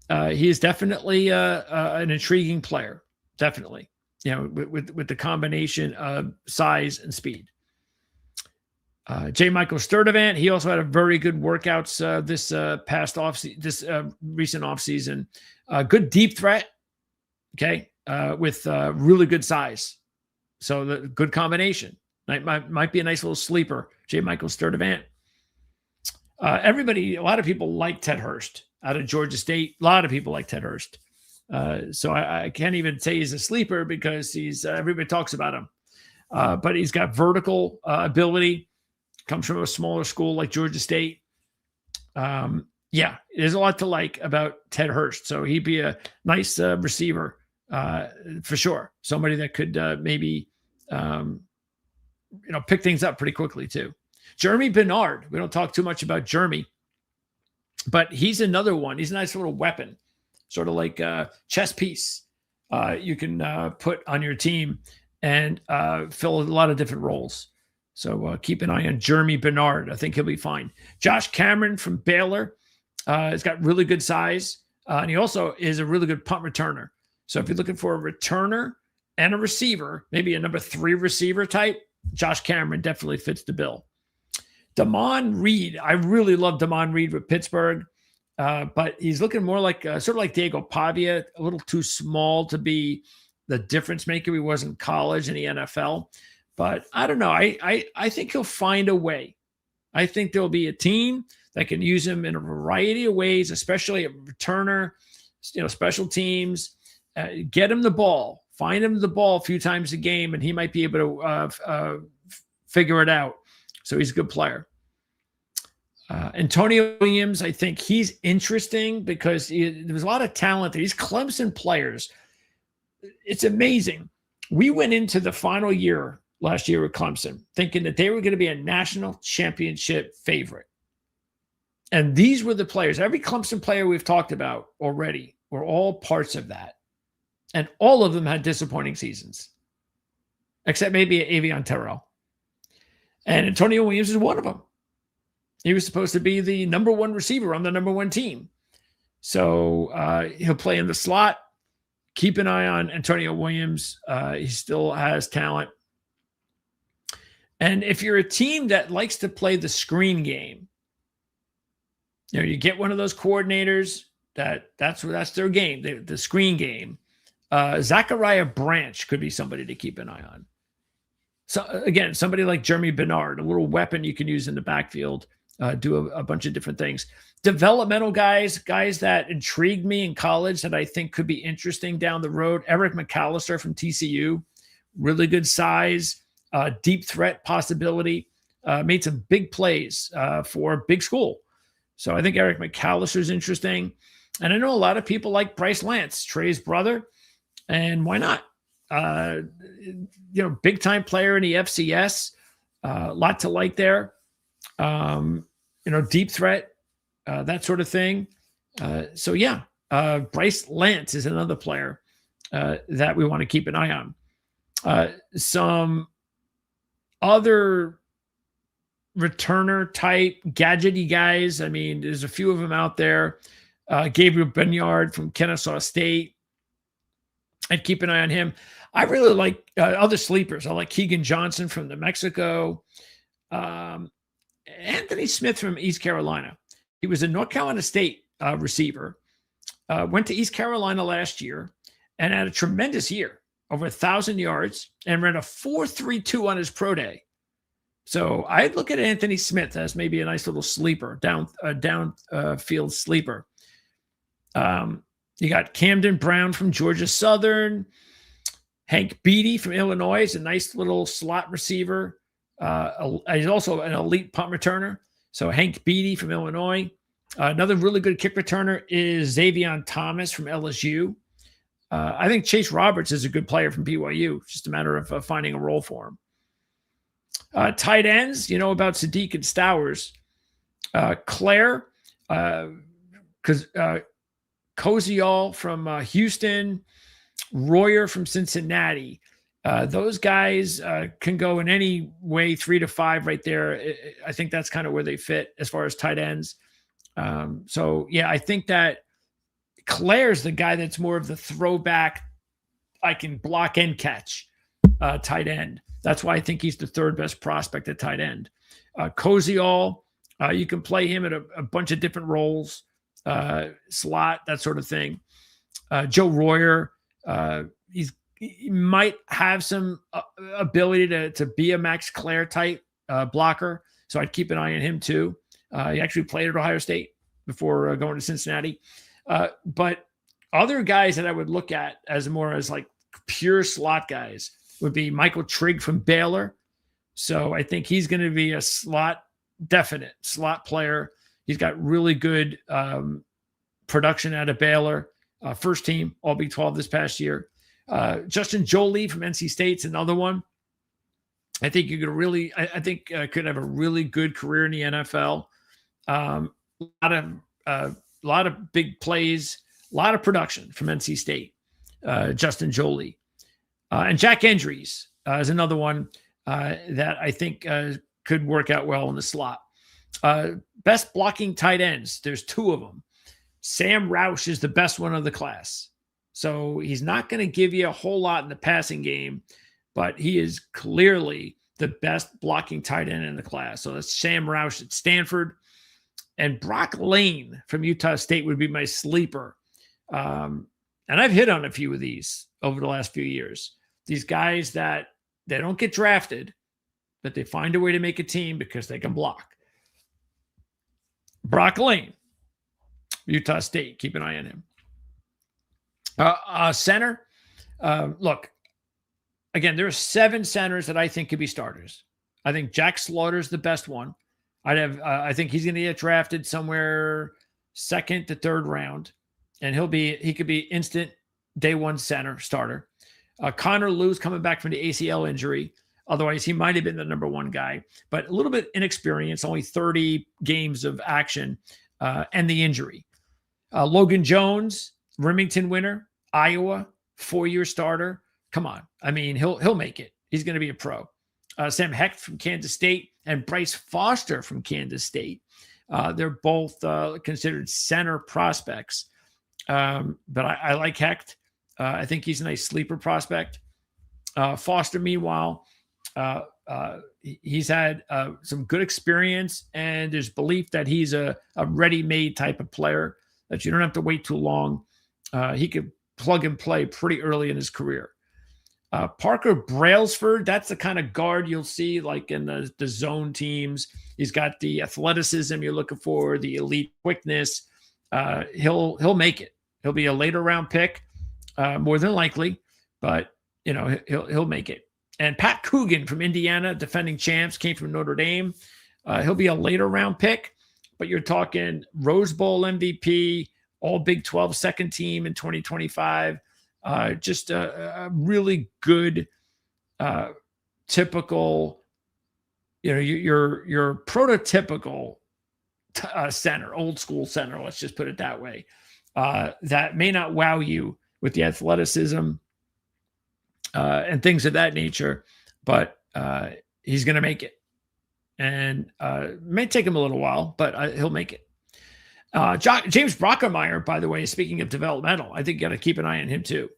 He is definitely an intriguing player. Definitely, with the combination of size and speed. J. Michael Sturdivant, he also had a very good workouts this recent offseason. Good deep threat, okay, with really good size. So the good combination. Might be a nice little sleeper, J. Michael Sturdivant. A lot of people like Ted Hurst out of Georgia State. A lot of people like Ted Hurst. So I can't even say he's a sleeper because everybody talks about him. But he's got vertical ability. Comes from a smaller school like Georgia State. There's a lot to like about Ted Hurst. So he'd be a nice receiver for sure. Somebody that could maybe pick things up pretty quickly too. Jeremy Bernard. We don't talk too much about Jeremy, but he's another one. He's a nice little weapon, sort of like a chess piece you can put on your team and fill a lot of different roles. So keep an eye on Jeremy Bernard. I think he'll be fine. Josh Cameron from Baylor has got really good size. And he also is a really good punt returner. So if you're looking for a returner and a receiver, maybe a number 3 receiver type, Josh Cameron definitely fits the bill. Damon Reed. I really love Damon Reed with Pittsburgh. But he's looking more like sort of like Diego Pavia, a little too small to be the difference maker he was in college and the NFL. But I don't know. I think he'll find a way. I think there'll be a team that can use him in a variety of ways, especially a returner, special teams. Get him the ball. Find him the ball a few times a game, and he might be able to figure it out. So he's a good player. Antonio Williams, I think he's interesting because there's a lot of talent there. These Clemson players, it's amazing. We went into the final year last year with Clemson thinking that they were going to be a national championship favorite. And these were the players. Every Clemson player we've talked about already were all parts of that. And all of them had disappointing seasons, except maybe Avion Terrell. And Antonio Williams is one of them. He was supposed to be the number 1 receiver on the number 1 team. So he'll play in the slot. Keep an eye on Antonio Williams. He still has talent. And if you're a team that likes to play the screen game, you get one of those coordinators that's their game, the screen game. Zachariah Branch could be somebody to keep an eye on. So again, somebody like Jeremy Bernard, a little weapon you can use in the backfield, do a bunch of different things. Developmental guys that intrigued me in college that I think could be interesting down the road. Eric McAllister from TCU, really good size, deep threat possibility, made some big plays for a big school. So I think Eric McAllister is interesting. And I know a lot of people like Bryce Lance, Trey's brother, and why not? Big time player in the FCS, a lot to like there. Deep threat, that sort of thing. Bryce Lance is another player that we want to keep an eye on. Some other returner type gadgety guys. I mean, there's a few of them out there. Gabriel Benyard from Kennesaw State. I'd keep an eye on him. I really like other sleepers. I like Keegan Johnson from New Mexico. Anthony Smith from East Carolina. He was a North Carolina State receiver. Went to East Carolina last year and had a tremendous year, over 1,000 yards, and ran a 4.32 on his pro day. So I'd look at Anthony Smith as maybe a nice little sleeper, downfield sleeper. You got Camden Brown from Georgia Southern. Hank Beatty from Illinois is a nice little slot receiver. He's also an elite punt returner. So Hank Beatty from Illinois. Another really good kick returner is Xavion Thomas from LSU. I think Chase Roberts is a good player from BYU. It's just a matter of finding a role for him. Tight ends, about Sadiq and Stowers. Claire, because Koziol from Houston, Royer from Cincinnati. Those guys can go in any way, 3 to 5 right there. I think that's kind of where they fit as far as tight ends. So, yeah, I think that Claire's the guy that's more of the throwback, I can block and catch tight end. That's why I think he's the third best prospect at tight end. Koziol, you can play him at a bunch of different roles, slot, that sort of thing. Joe Royer, he might have some ability to be a Max Claire type blocker, so I'd keep an eye on him too. He actually played at Ohio State before going to Cincinnati. But other guys that I would look at as like pure slot guys would be Michael Trigg from Baylor. So I think he's going to be a definite slot player. He's got really good production out of Baylor. First team, all Big 12 this past year. Justin Jolie from NC State's another one. I think you could could have a really good career in the NFL. A lot of big plays, a lot of production from NC State. Justin Jolie. And Jack Endries is another one that I think could work out well in the slot. Best blocking tight ends, there's 2 of them. Sam Roush is the best one of the class. So he's not going to give you a whole lot in the passing game, but he is clearly the best blocking tight end in the class. So that's Sam Roush at Stanford. And Brock Lane from Utah State would be my sleeper. And I've hit on a few of these over the last few years. These guys that they don't get drafted, but they find a way to make a team because they can block. Brock Lane, Utah State, keep an eye on him. Center, look, again, there are 7 centers that I think could be starters. I think Jack Slaughter's the best one. I think he's going to get drafted somewhere 2nd to 3rd round, and he could be instant day 1 center starter. Connor Lew's coming back from the ACL injury. Otherwise, he might have been the number 1 guy, but a little bit inexperienced, only 30 games of action, and the injury. Logan Jones, Remington winner, Iowa, 4-year starter. Come on. I mean, he'll make it. He's going to be a pro. Sam Hecht from Kansas State and Bryce Foster from Kansas State. They're both considered center prospects. But I like Hecht. I think he's a nice sleeper prospect. Foster, meanwhile, he's had some good experience, and there's belief that he's a ready-made type of player that you don't have to wait too long. He could plug and play pretty early in his career. Parker Brailsford, that's the kind of guard you'll see like in the zone teams. He's got the athleticism you're looking for, the elite quickness. He'll make it. He'll be a later round pick, more than likely, but he'll make it. And Pat Coogan from Indiana, defending champs, came from Notre Dame. He'll be a later round pick, but you're talking Rose Bowl MVP, all Big 12 second team in 2025. Just a really good, typical, your prototypical center, old school center. Let's just put it that way. That may not wow you with the athleticism and things of that nature, but he's going to make it, and may take him a little while, but he'll make it. James Brockermeyer, by the way, speaking of developmental, I think you got to keep an eye on him too.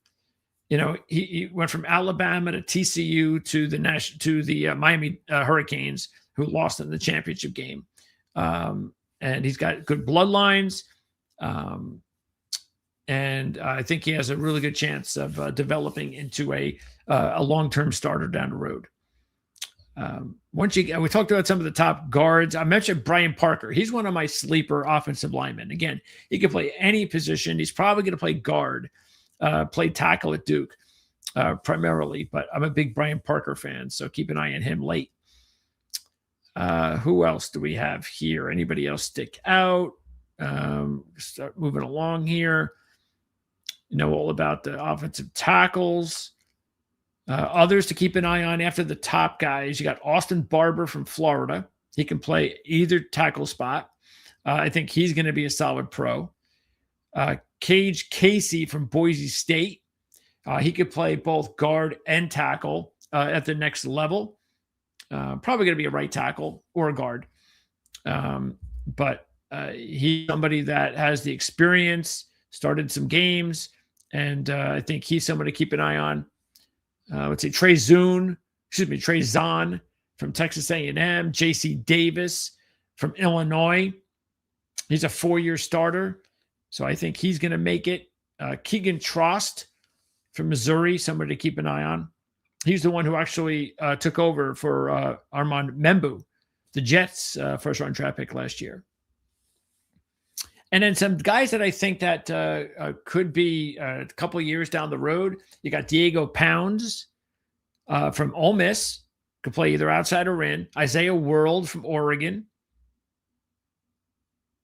He went from Alabama to TCU to the Miami Hurricanes, who lost in the championship game. And he's got good bloodlines. And I think he has a really good chance of developing into a long-term starter down the road. We talked about some of the top guards. I mentioned Brian Parker. He's one of my sleeper offensive linemen. Again, he can play any position. He's probably going to play guard, play tackle at Duke primarily, but I'm a big Brian Parker fan, so keep an eye on him late. Who else do we have here? Anybody else stick out? Start moving along here. All about the offensive tackles. Others to keep an eye on after the top guys. You got Austin Barber from Florida. He can play either tackle spot. I think he's going to be a solid pro. Cage Casey from Boise State. He could play both guard and tackle at the next level. Probably going to be a right tackle or a guard. But he's somebody that has the experience, started some games, and I think he's somebody to keep an eye on. Let's say Trey Zahn from Texas A&M, J.C. Davis from Illinois. He's a 4-year starter, so I think he's going to make it. Keegan Trost from Missouri, somebody to keep an eye on. He's the one who actually took over for Armand Membu, the Jets' first-round draft pick last year. And then some guys that I think that could be a couple of years down the road. You got Diego Pounds from Ole Miss, could play either outside or in. Isaiah World from Oregon.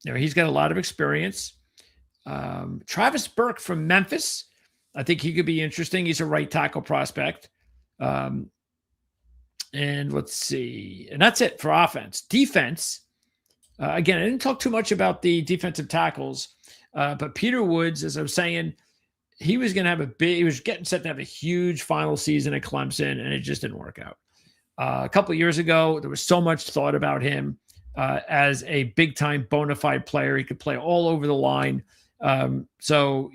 He's got a lot of experience. Travis Burke from Memphis. I think he could be interesting. He's a right tackle prospect. And let's see. And that's it for offense. Defense. Again, I didn't talk too much about the defensive tackles, but Peter Woods, as I was saying, he was getting set to have a huge final season at Clemson, and it just didn't work out. A couple of years ago, there was so much thought about him as a big-time bona fide player. He could play all over the line. So,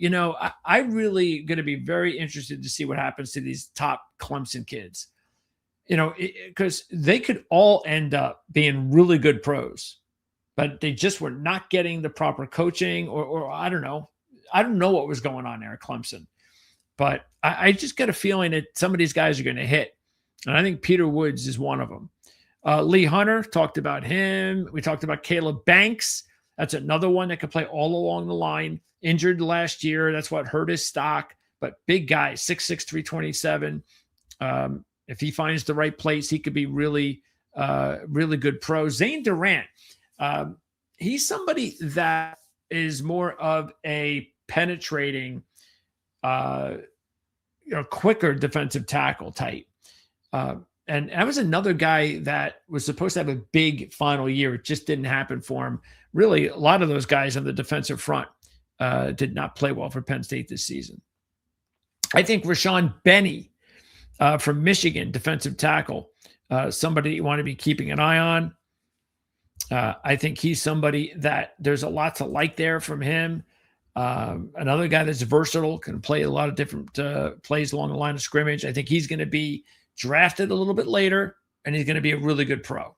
I really going to be very interested to see what happens to these top Clemson kids, because they could all end up being really good pros, but they just were not getting the proper coaching or I don't know. I don't know what was going on there at Clemson, but I just got a feeling that some of these guys are going to hit. And I think Peter Woods is one of them. Lee Hunter, talked about him. We talked about Caleb Banks. That's another one that could play all along the line. Injured last year. That's what hurt his stock. But big guy, 6'6", 327. If he finds the right place, he could be really, really good pro. Zane Durant. He's somebody that is more of a penetrating, quicker defensive tackle type. And that was another guy that was supposed to have a big final year. It just didn't happen for him. Really, a lot of those guys on the defensive front did not play well for Penn State this season. I think Rashawn Benny from Michigan, defensive tackle, somebody you want to be keeping an eye on. I think he's somebody that there's a lot to like there from him. Another guy that's versatile, can play a lot of different plays along the line of scrimmage. I think he's going to be drafted a little bit later, and he's going to be a really good pro.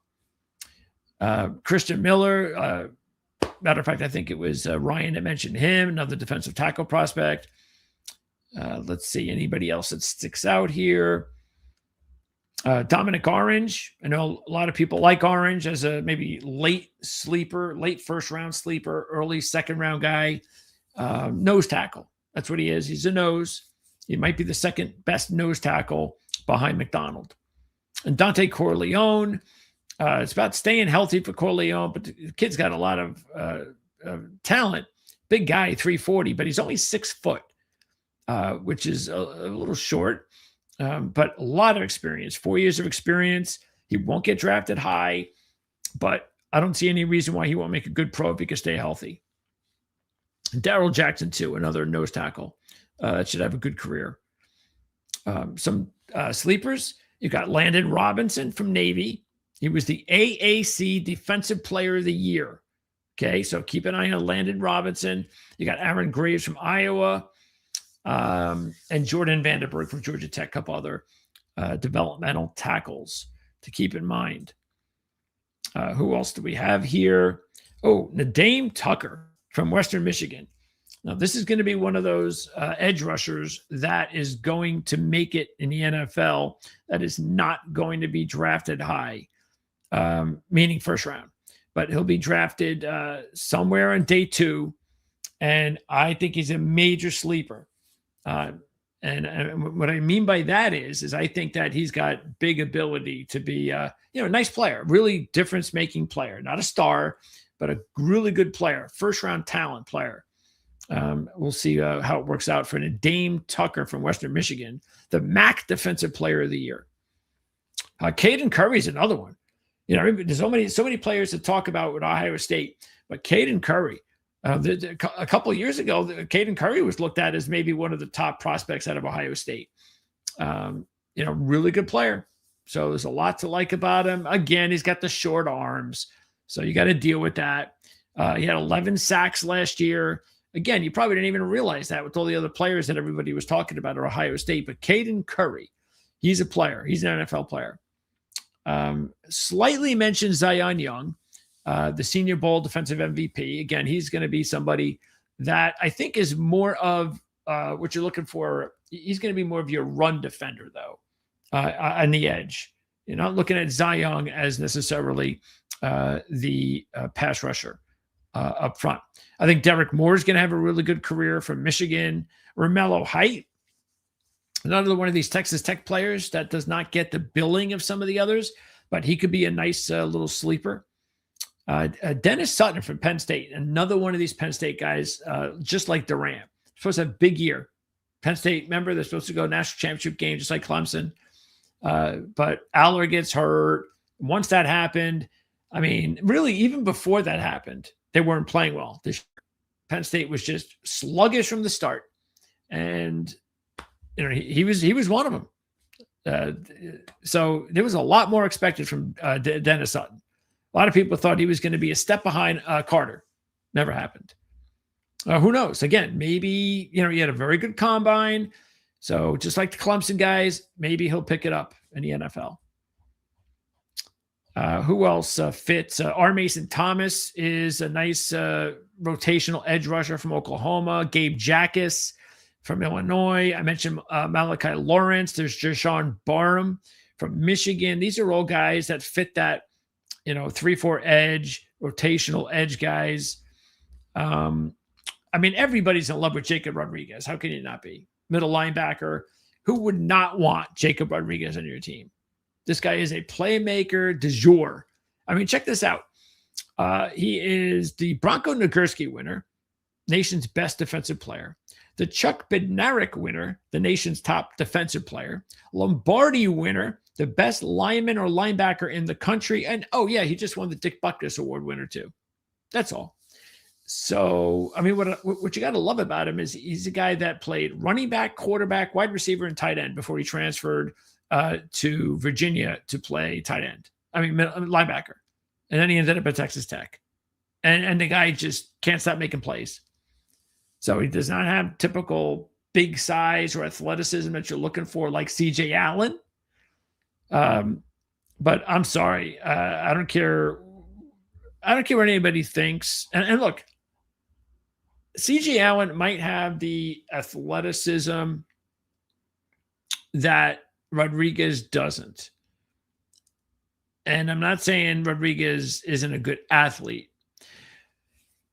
Christian Miller, matter of fact, I think it was Ryan that mentioned him, another defensive tackle prospect. Let's see, anybody else that sticks out here? Dominic Orange. I know a lot of people like Orange as a maybe late sleeper, late first-round sleeper, early second-round guy. Nose tackle. That's what he is. He's a nose. He might be the second best nose tackle behind McDonald. And Dante Corleone. It's about staying healthy for Corleone, but the kid's got a lot of talent. Big guy, 340, but he's only 6 foot, which is a little short, but a lot of experience, 4 years of experience. He won't get drafted high, but I don't see any reason why he won't make a good pro if he can stay healthy. Darrell Jackson, too, another nose tackle that should have a good career. Some sleepers, you got Landon Robinson from Navy. He was the AAC Defensive Player of the Year. Okay, so keep an eye on Landon Robinson. You got Aaron Graves from Iowa, and Jordan Vandenberg from Georgia Tech, a couple other developmental tackles to keep in mind. Who else do we have here? Oh, Nadeem Tucker from Western Michigan. Now, this is going to be one of those edge rushers that is going to make it in the NFL that is not going to be drafted high, meaning first round. But he'll be drafted somewhere on day 2, and I think he's a major sleeper. And what I mean by that is I think that he's got big ability to be, a nice player, really difference-making player, not a star, but a really good player, first-round talent player. We'll see how it works out for Nadeem Tucker from Western Michigan, the MAC Defensive Player of the Year. Caden Curry is another one. There's so many players to talk about with Ohio State, but Caden Curry, A couple of years ago, Caden Curry was looked at as maybe one of the top prospects out of Ohio State. Really good player. So there's a lot to like about him. Again, he's got the short arms, so you got to deal with that. He had 11 sacks last year. Again, you probably didn't even realize that with all the other players that everybody was talking about at Ohio State. But Caden Curry, he's a player. He's an NFL player. Slightly mentioned Zion Young, the Senior Bowl defensive MVP. Again, he's going to be somebody that I think is more of what you're looking for. He's going to be more of your run defender, though, on the edge. You're not looking at Zion as necessarily the pass rusher up front. I think Derek Moore is going to have a really good career from Michigan. Romello Height, another one of these Texas Tech players that does not get the billing of some of the others, but he could be a nice little sleeper. Dennis Sutton from Penn State, another one of these Penn State guys, just like Durant. Supposed to have a big year. Penn State, remember, they're supposed to go national championship game, just like Clemson. But Aller gets hurt. Once that happened, I mean, really, even before that happened, they weren't playing well. Penn State was just sluggish from the start. And, he was one of them. So there was a lot more expected from Dennis Sutton. A lot of people thought he was going to be a step behind Carter. Never happened. Who knows? Again, maybe, he had a very good combine. So just like the Clemson guys, maybe he'll pick it up in the NFL. Who else fits? R. Mason Thomas is a nice rotational edge rusher from Oklahoma. Gabe Jackas from Illinois. I mentioned Malachi Lawrence. There's Jashawn Barham from Michigan. These are all guys that fit that, 3-4 edge, rotational edge guys. Everybody's in love with Jacob Rodriguez. How can you not be? Middle linebacker. Who would not want Jacob Rodriguez on your team? This guy is a playmaker du jour. Check this out. He is the Bronco Nagurski winner, nation's best defensive player. The Chuck Bednarik winner, the nation's top defensive player. Lombardi winner, the best lineman or linebacker in the country. And, he just won the Dick Butkus Award winner too. That's all. So, what you got to love about him is he's a guy that played running back, quarterback, wide receiver, and tight end before he transferred to Virginia to play tight end. Linebacker. And then he ended up at Texas Tech. And the guy just can't stop making plays. So he does not have typical big size or athleticism that you're looking for like CJ Allen. But I'm sorry. I don't care. I don't care what anybody thinks. And look, CJ Allen might have the athleticism that Rodriguez doesn't. And I'm not saying Rodriguez isn't a good athlete,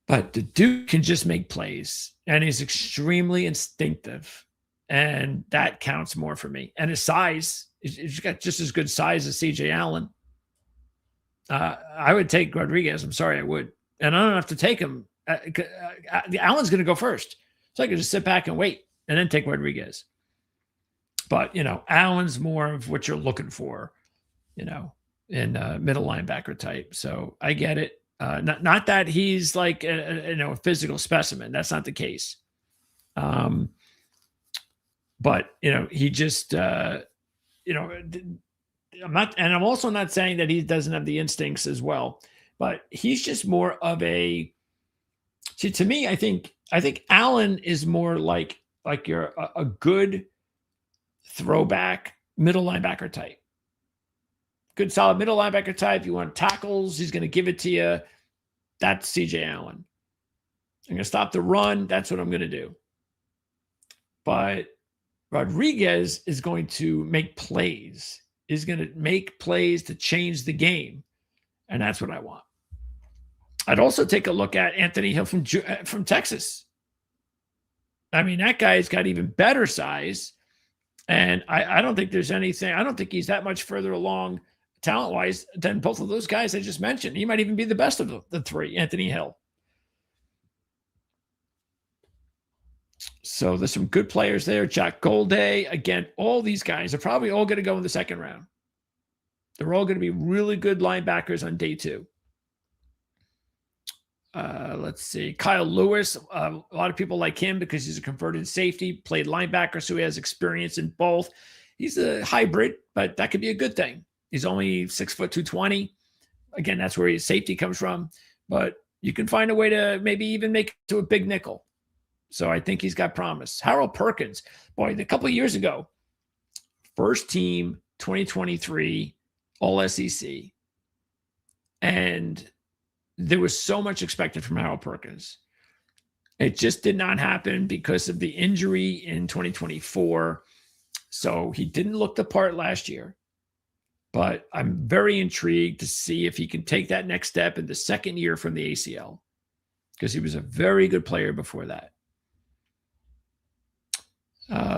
but the dude can just make plays, and he's extremely instinctive, and that counts more for me. And his size, he's got just as good size as CJ Allen. I would take Rodriguez. I'm sorry, I would. And I don't have to take him. Allen's going to go first. So I can just sit back and wait and then take Rodriguez. But, Allen's more of what you're looking for, in middle linebacker type. So I get it. Not that he's like a physical specimen. That's not the case. But, he just, I'm also not saying that he doesn't have the instincts as well, but he's just more of to me, I think Allen is more like you're a good throwback middle linebacker type. Good solid middle linebacker type. You want tackles, he's going to give it to you. That's CJ Allen. I'm going to stop the run. That's what I'm going to do. But Rodriguez is going to make plays. Is going to make plays to change the game. And that's what I want. I'd also take a look at Anthony Hill from Texas. That guy's got even better size. And I don't think there's anything. I don't think he's that much further along talent-wise than both of those guys I just mentioned. He might even be the best of the three, Anthony Hill. So there's some good players there. Jack Golday. Again, all these guys are probably all going to go in the second round. They're all going to be really good linebackers on day 2. Let's see. Kyle Lewis. A lot of people like him because he's a converted safety, played linebacker, so he has experience in both. He's a hybrid, but that could be a good thing. He's only 6 foot 220. Again, that's where his safety comes from. But you can find a way to maybe even make it to a big nickel. So I think he's got promise. Harold Perkins, boy, a couple of years ago, first team 2023 All SEC. And there was so much expected from Harold Perkins. It just did not happen because of the injury in 2024. So he didn't look the part last year. But I'm very intrigued to see if he can take that next step in the second year from the ACL, because he was a very good player before that.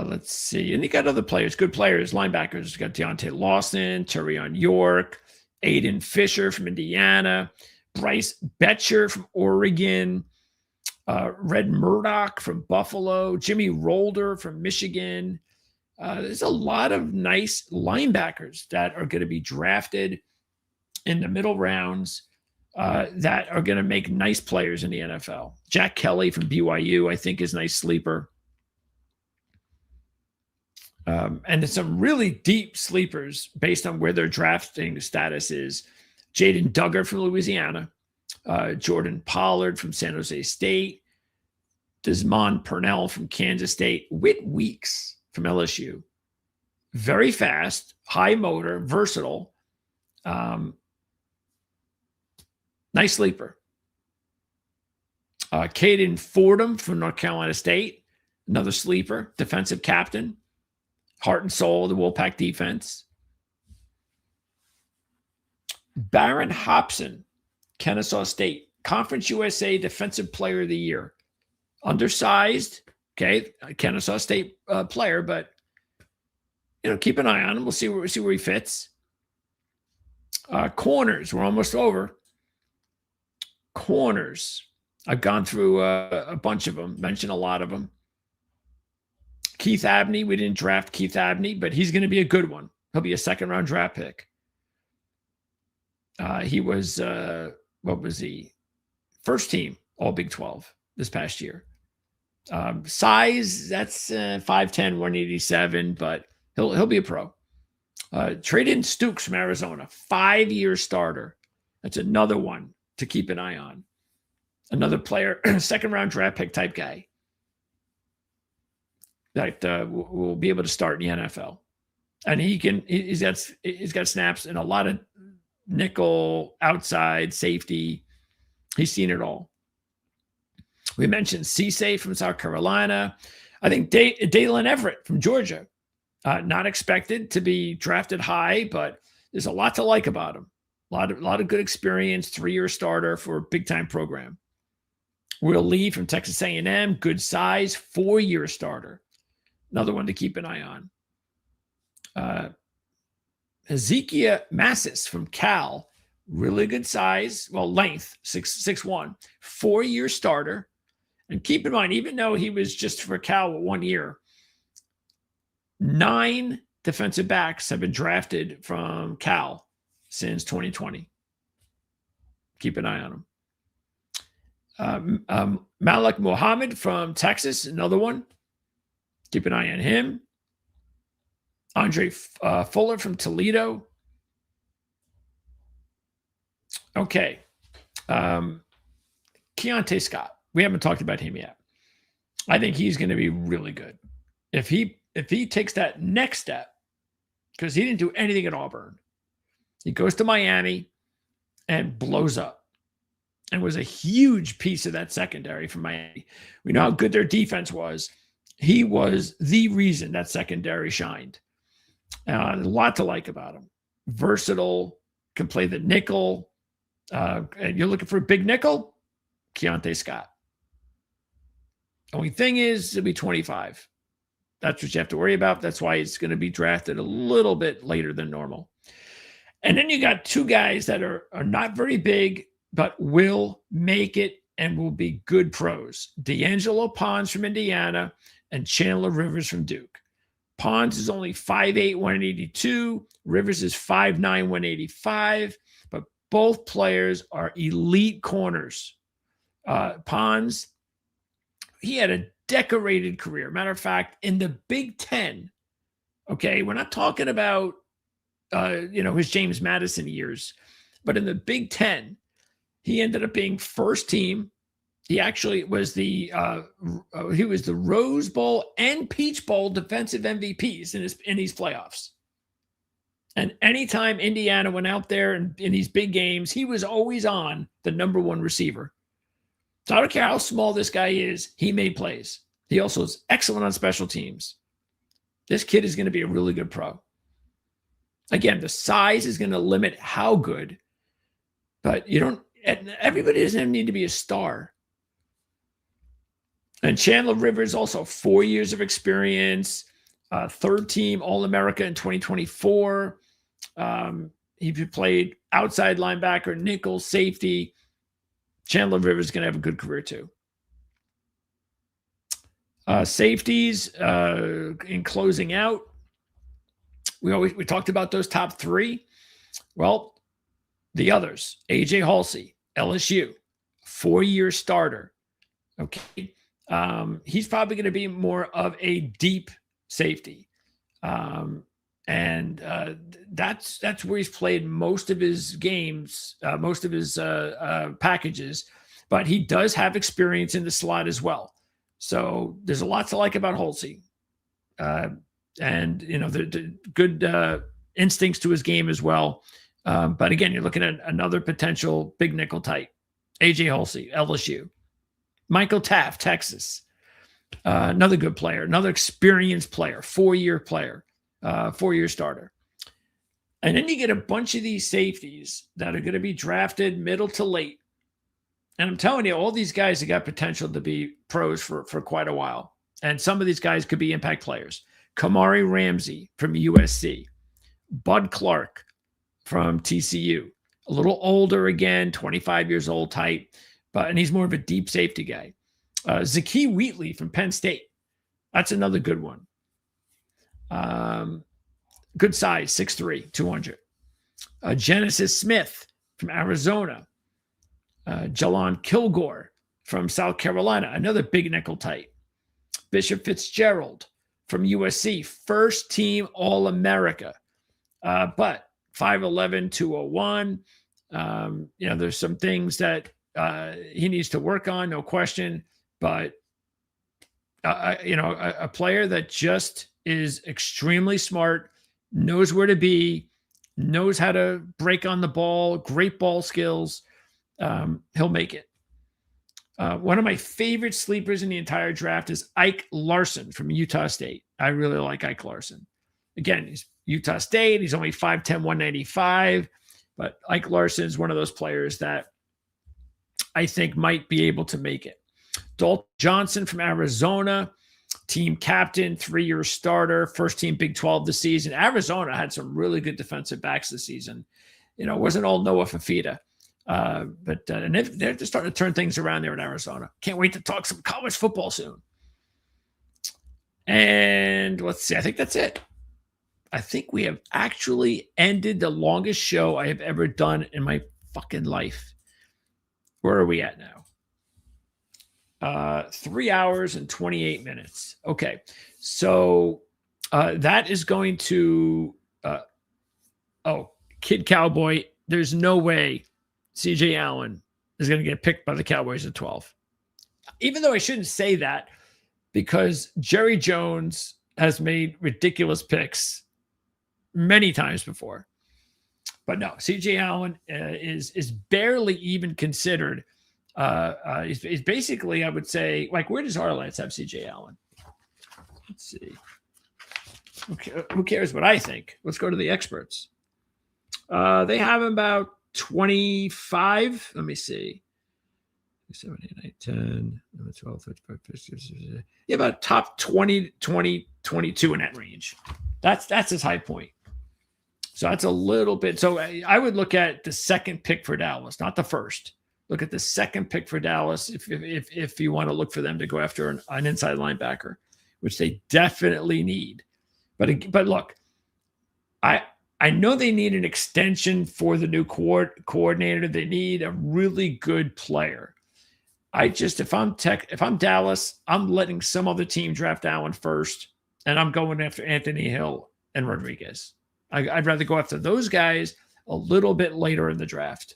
Let's see. And he got other players, good players, linebackers. He's got Deontay Lawson, Terrion York, Aiden Fisher from Indiana, Bryce Betcher from Oregon, Red Murdoch from Buffalo, Jimmy Rolder from Michigan. There's a lot of nice linebackers that are going to be drafted in the middle rounds that are going to make nice players in the NFL. Jack Kelly from BYU, I think, is a nice sleeper. And there's some really deep sleepers based on where their drafting status is. Jaden Duggar from Louisiana, Jordan Pollard from San Jose State, Desmond Purnell from Kansas State, Whit Weeks from LSU. Very fast, high motor, versatile. Nice sleeper. Caden Fordham from North Carolina State, another sleeper, defensive captain. Heart and soul of the Wolfpack defense. Barron Hobson, Kennesaw State, Conference USA Defensive Player of the Year. Undersized, okay, Kennesaw State player, but keep an eye on him. We'll see where he fits. Corners, we're almost over. Corners, I've gone through a bunch of them, mentioned a lot of them. Keith Abney, we didn't draft Keith Abney, but he's going to be a good one. He'll be a second-round draft pick. He was, what was he? First team All Big 12 this past year. Size, that's 5'10", 187, but he'll be a pro. Trade in Stukes from Arizona, 5-year starter. That's another one to keep an eye on. Another player, second-round draft pick type guy that will be able to start in the NFL. And he's got snaps in a lot of nickel, outside, safety. He's seen it all. We mentioned Cisse from South Carolina. I think Dalen Everett from Georgia. Not expected to be drafted high, but there's a lot to like about him. A lot of good experience, 3-year starter for a big-time program. Will Lee from Texas A&M, good size, 4-year starter. Another one to keep an eye on. Hezekiah Massis from Cal, really good size, length, 6'1", 4-year starter. And keep in mind, even though he was just for Cal 1 year, 9 defensive backs have been drafted from Cal since 2020. Keep an eye on him. Malik Muhammad from Texas, another one. Keep an eye on him. Andre Fuller from Toledo. Okay. Keontae Scott. We haven't talked about him yet. I think he's going to be really good. If he takes that next step, because he didn't do anything at Auburn. He goes to Miami and blows up and was a huge piece of that secondary from Miami. We know how good their defense was. He was the reason that secondary shined. A lot to like about him. Versatile, can play the nickel. And you're looking for a big nickel? Keontae Scott. Only thing is, he'll be 25. That's what you have to worry about. That's why he's going to be drafted a little bit later than normal. And then you got 2 guys that are not very big, but will make it and will be good pros. D'Angelo Pons from Indiana and Chandler Rivers from Duke. Pons is only 5'8", 182. Rivers is 5'9", 185. But both players are elite corners. Pons, he had a decorated career. Matter of fact, in the Big Ten, okay, we're not talking about, his James Madison years, but in the Big Ten, he ended up being first team. He actually was the Rose Bowl and Peach Bowl defensive MVPs in these playoffs. And anytime Indiana went out there in these big games, he was always on the number one receiver. So I don't care how small this guy is, he made plays. He also is excellent on special teams. This kid is going to be a really good pro. Again, the size is going to limit how good, but everybody doesn't need to be a star. And Chandler Rivers, also 4 years of experience, third team All-America in 2024. He played outside linebacker, nickel, safety. Chandler Rivers is going to have a good career too. Safeties, in closing out, we talked about those top three. Well, the others, AJ Halsey, LSU, 4-year starter. Okay. He's probably going to be more of a deep safety. And that's where he's played most of his games, most of his packages, but he does have experience in the slot as well. So there's a lot to like about Halsey. And the good instincts to his game as well. But again, you're looking at another potential big nickel type. AJ Halsey, LSU. Michael Taft, Texas. Another good player, another experienced player, 4-year player, 4-year starter. And then you get a bunch of these safeties that are going to be drafted middle to late. And I'm telling you, all these guys have got potential to be pros for quite a while. And some of these guys could be impact players. Kamari Ramsey from USC. Bud Clark from TCU. A little older again, 25 years old type, and he's more of a deep safety guy. Zakee Wheatley from Penn State. That's another good one. Good size, 6'3", 200. Genesis Smith from Arizona. Jalon Kilgore from South Carolina, another big nickel type. Bishop Fitzgerald from USC, first team All-America, but 5'11", 201. There's some things that he needs to work on, no question, but a player that just is extremely smart, knows where to be, knows how to break on the ball, great ball skills. He'll make it. One of my favorite sleepers in the entire draft is Ike Larson from Utah State. I really like Ike Larson. Again, he's Utah State. He's only 5'10", 195, but Ike Larson is one of those players that I think might be able to make it. Dalton Johnson from Arizona, team captain, 3-year starter, first team Big 12 this season. Arizona had some really good defensive backs this season. It wasn't all Noah Fafita. But they're just starting to turn things around there in Arizona. Can't wait to talk some college football soon. And let's see. I think that's it. I think we have actually ended the longest show I have ever done in my fucking life. Where are we at now? 3 hours and 28 minutes. Okay. So that is going to Kid Cowboy. There's no way CJ Allen is going to get picked by the Cowboys at 12. Even though I shouldn't say that, because Jerry Jones has made ridiculous picks many times before. But no, CJ Allen is barely even considered. He's basically, I would say, like, where does Ourlads have CJ Allen? Let's see. Okay, who cares what I think? Let's go to the experts. They have about 25. Let me see. 7, 8, 9, 10, 12, 13, 15, yeah, about top 20, 22 in that range. That's his high point. So that's a little bit. So I would look at the second pick for Dallas, not the first. Look at the second pick for Dallas if you want to look for them to go after an inside linebacker, which they definitely need. But look, I know they need an extension for the new coordinator. They need a really good player. if I'm Dallas, I'm letting some other team draft Allen first, and I'm going after Anthony Hill and Rodriguez. I'd rather go after those guys a little bit later in the draft.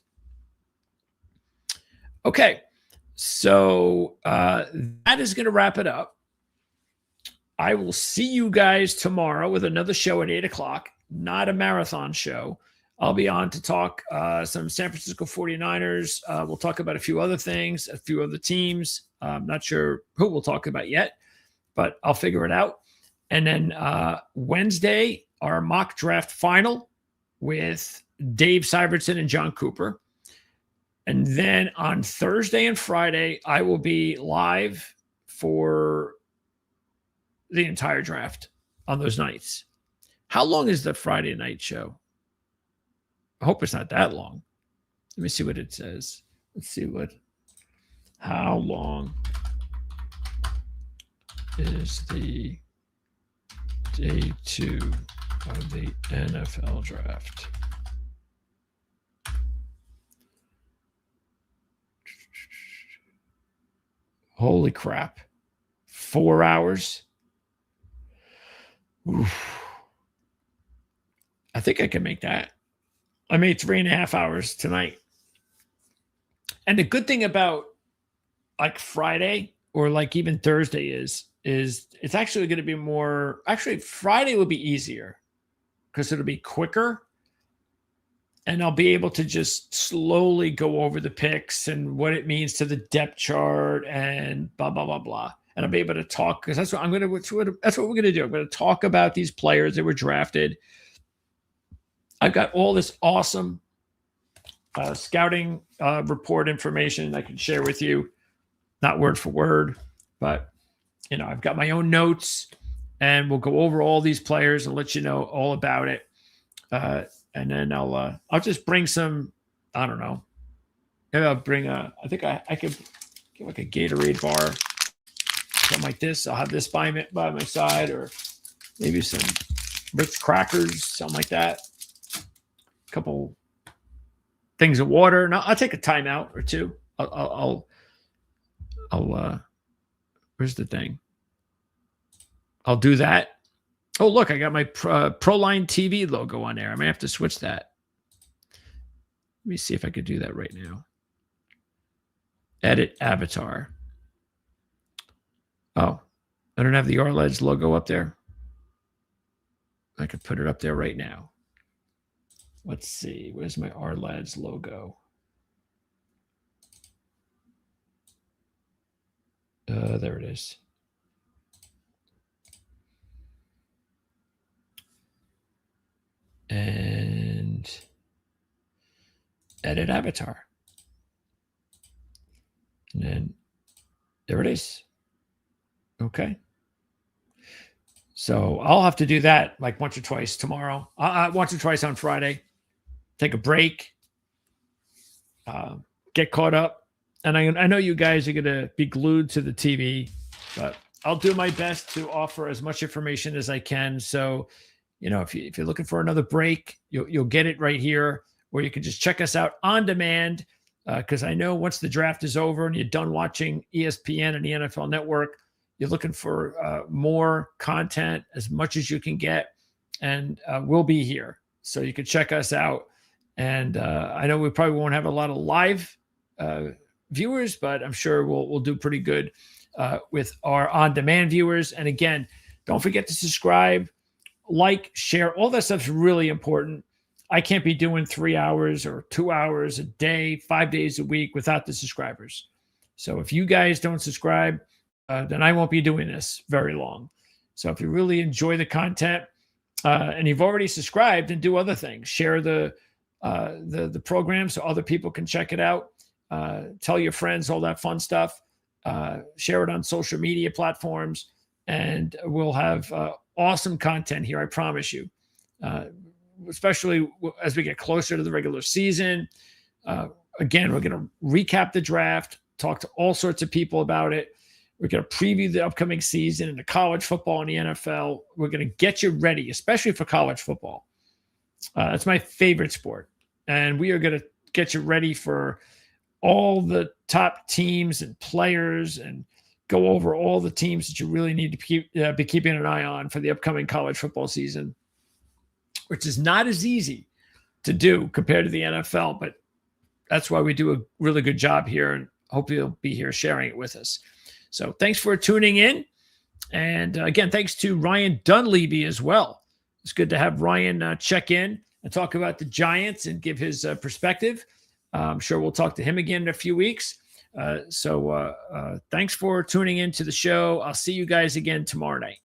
Okay, so that is going to wrap it up. I will see you guys tomorrow with another show at 8 o'clock, not a marathon show. I'll be on to talk some San Francisco 49ers. We'll talk about a few other things, a few other teams. I'm not sure who we'll talk about yet, but I'll figure it out. And then Wednesday, our mock draft final with Dave Syvertson and John Cooper. And then on Thursday and Friday, I will be live for the entire draft on those nights. How long is the Friday night show? I hope it's not that long. Let me see what it says. How long is the day 2 of the NFL draft? Holy crap. 4 hours? Oof. I think I can make that. I made 3.5 hours tonight. And the good thing about like Friday or like even Thursday is it's actually going to be more, actually Friday will be easier because it'll be quicker. And I'll be able to just slowly go over the picks and what it means to the depth chart and blah, blah, blah, blah. And I'll be able to talk because that's what we're going to do. I'm going to talk about these players that were drafted. I've got all this awesome scouting report information I can share with you, not word for word, but I've got my own notes, and we'll go over all these players and let you know all about it. And then I'll just bring some, I don't know. Maybe I'll bring I think I could get like a Gatorade bar, something like this. I'll have this by my side, or maybe some Ritz crackers, something like that. A couple things of water. And I'll take a timeout or two. I'll where's the thing? I'll do that. Oh, look, I got my Proline TV logo on there. I may have to switch that. Let me see if I could do that right now. Edit avatar. Oh, I don't have the Ourlads logo up there. I could put it up there right now. Let's see. Where's my Ourlads logo? There it is. And edit avatar. And then there it is. Okay. So I'll have to do that like once or twice tomorrow. Once or twice on Friday. Take a break. Get caught up. And I know you guys are going to be glued to the TV, but I'll do my best to offer as much information as I can. So, if you're looking for another break, you'll get it right here, or you can just check us out on demand. Because I know once the draft is over and you're done watching ESPN and the NFL Network, you're looking for more content, as much as you can get, and we'll be here. So you can check us out. And I know we probably won't have a lot of live viewers, but I'm sure we'll do pretty good with our on-demand viewers. And again, don't forget to subscribe, like, share. All that stuff's really important. I can't be doing 3 hours or 2 hours a day, 5 days a week without the subscribers. So if you guys don't subscribe, then I won't be doing this very long. So if you really enjoy the content and you've already subscribed, then do other things. Share the program so other people can check it out. Tell your friends, all that fun stuff. Share it on social media platforms, and we'll have awesome content here. I promise you. Especially as we get closer to the regular season. Again, we're going to recap the draft, talk to all sorts of people about it. We're going to preview the upcoming season in the college football and the NFL. We're going to get you ready, especially for college football. That's my favorite sport. And we are going to get you ready for all the top teams and players and go over all the teams that you really need to be keeping an eye on for the upcoming college football season, which is not as easy to do compared to the NFL, but that's why we do a really good job here, and hope you'll be here sharing it with us. So thanks for tuning in. And again, thanks to Ryan Dunleavy as well. It's good to have Ryan check in and talk about the Giants and give his perspective. I'm sure we'll talk to him again in a few weeks. So thanks for tuning in to the show. I'll see you guys again tomorrow night.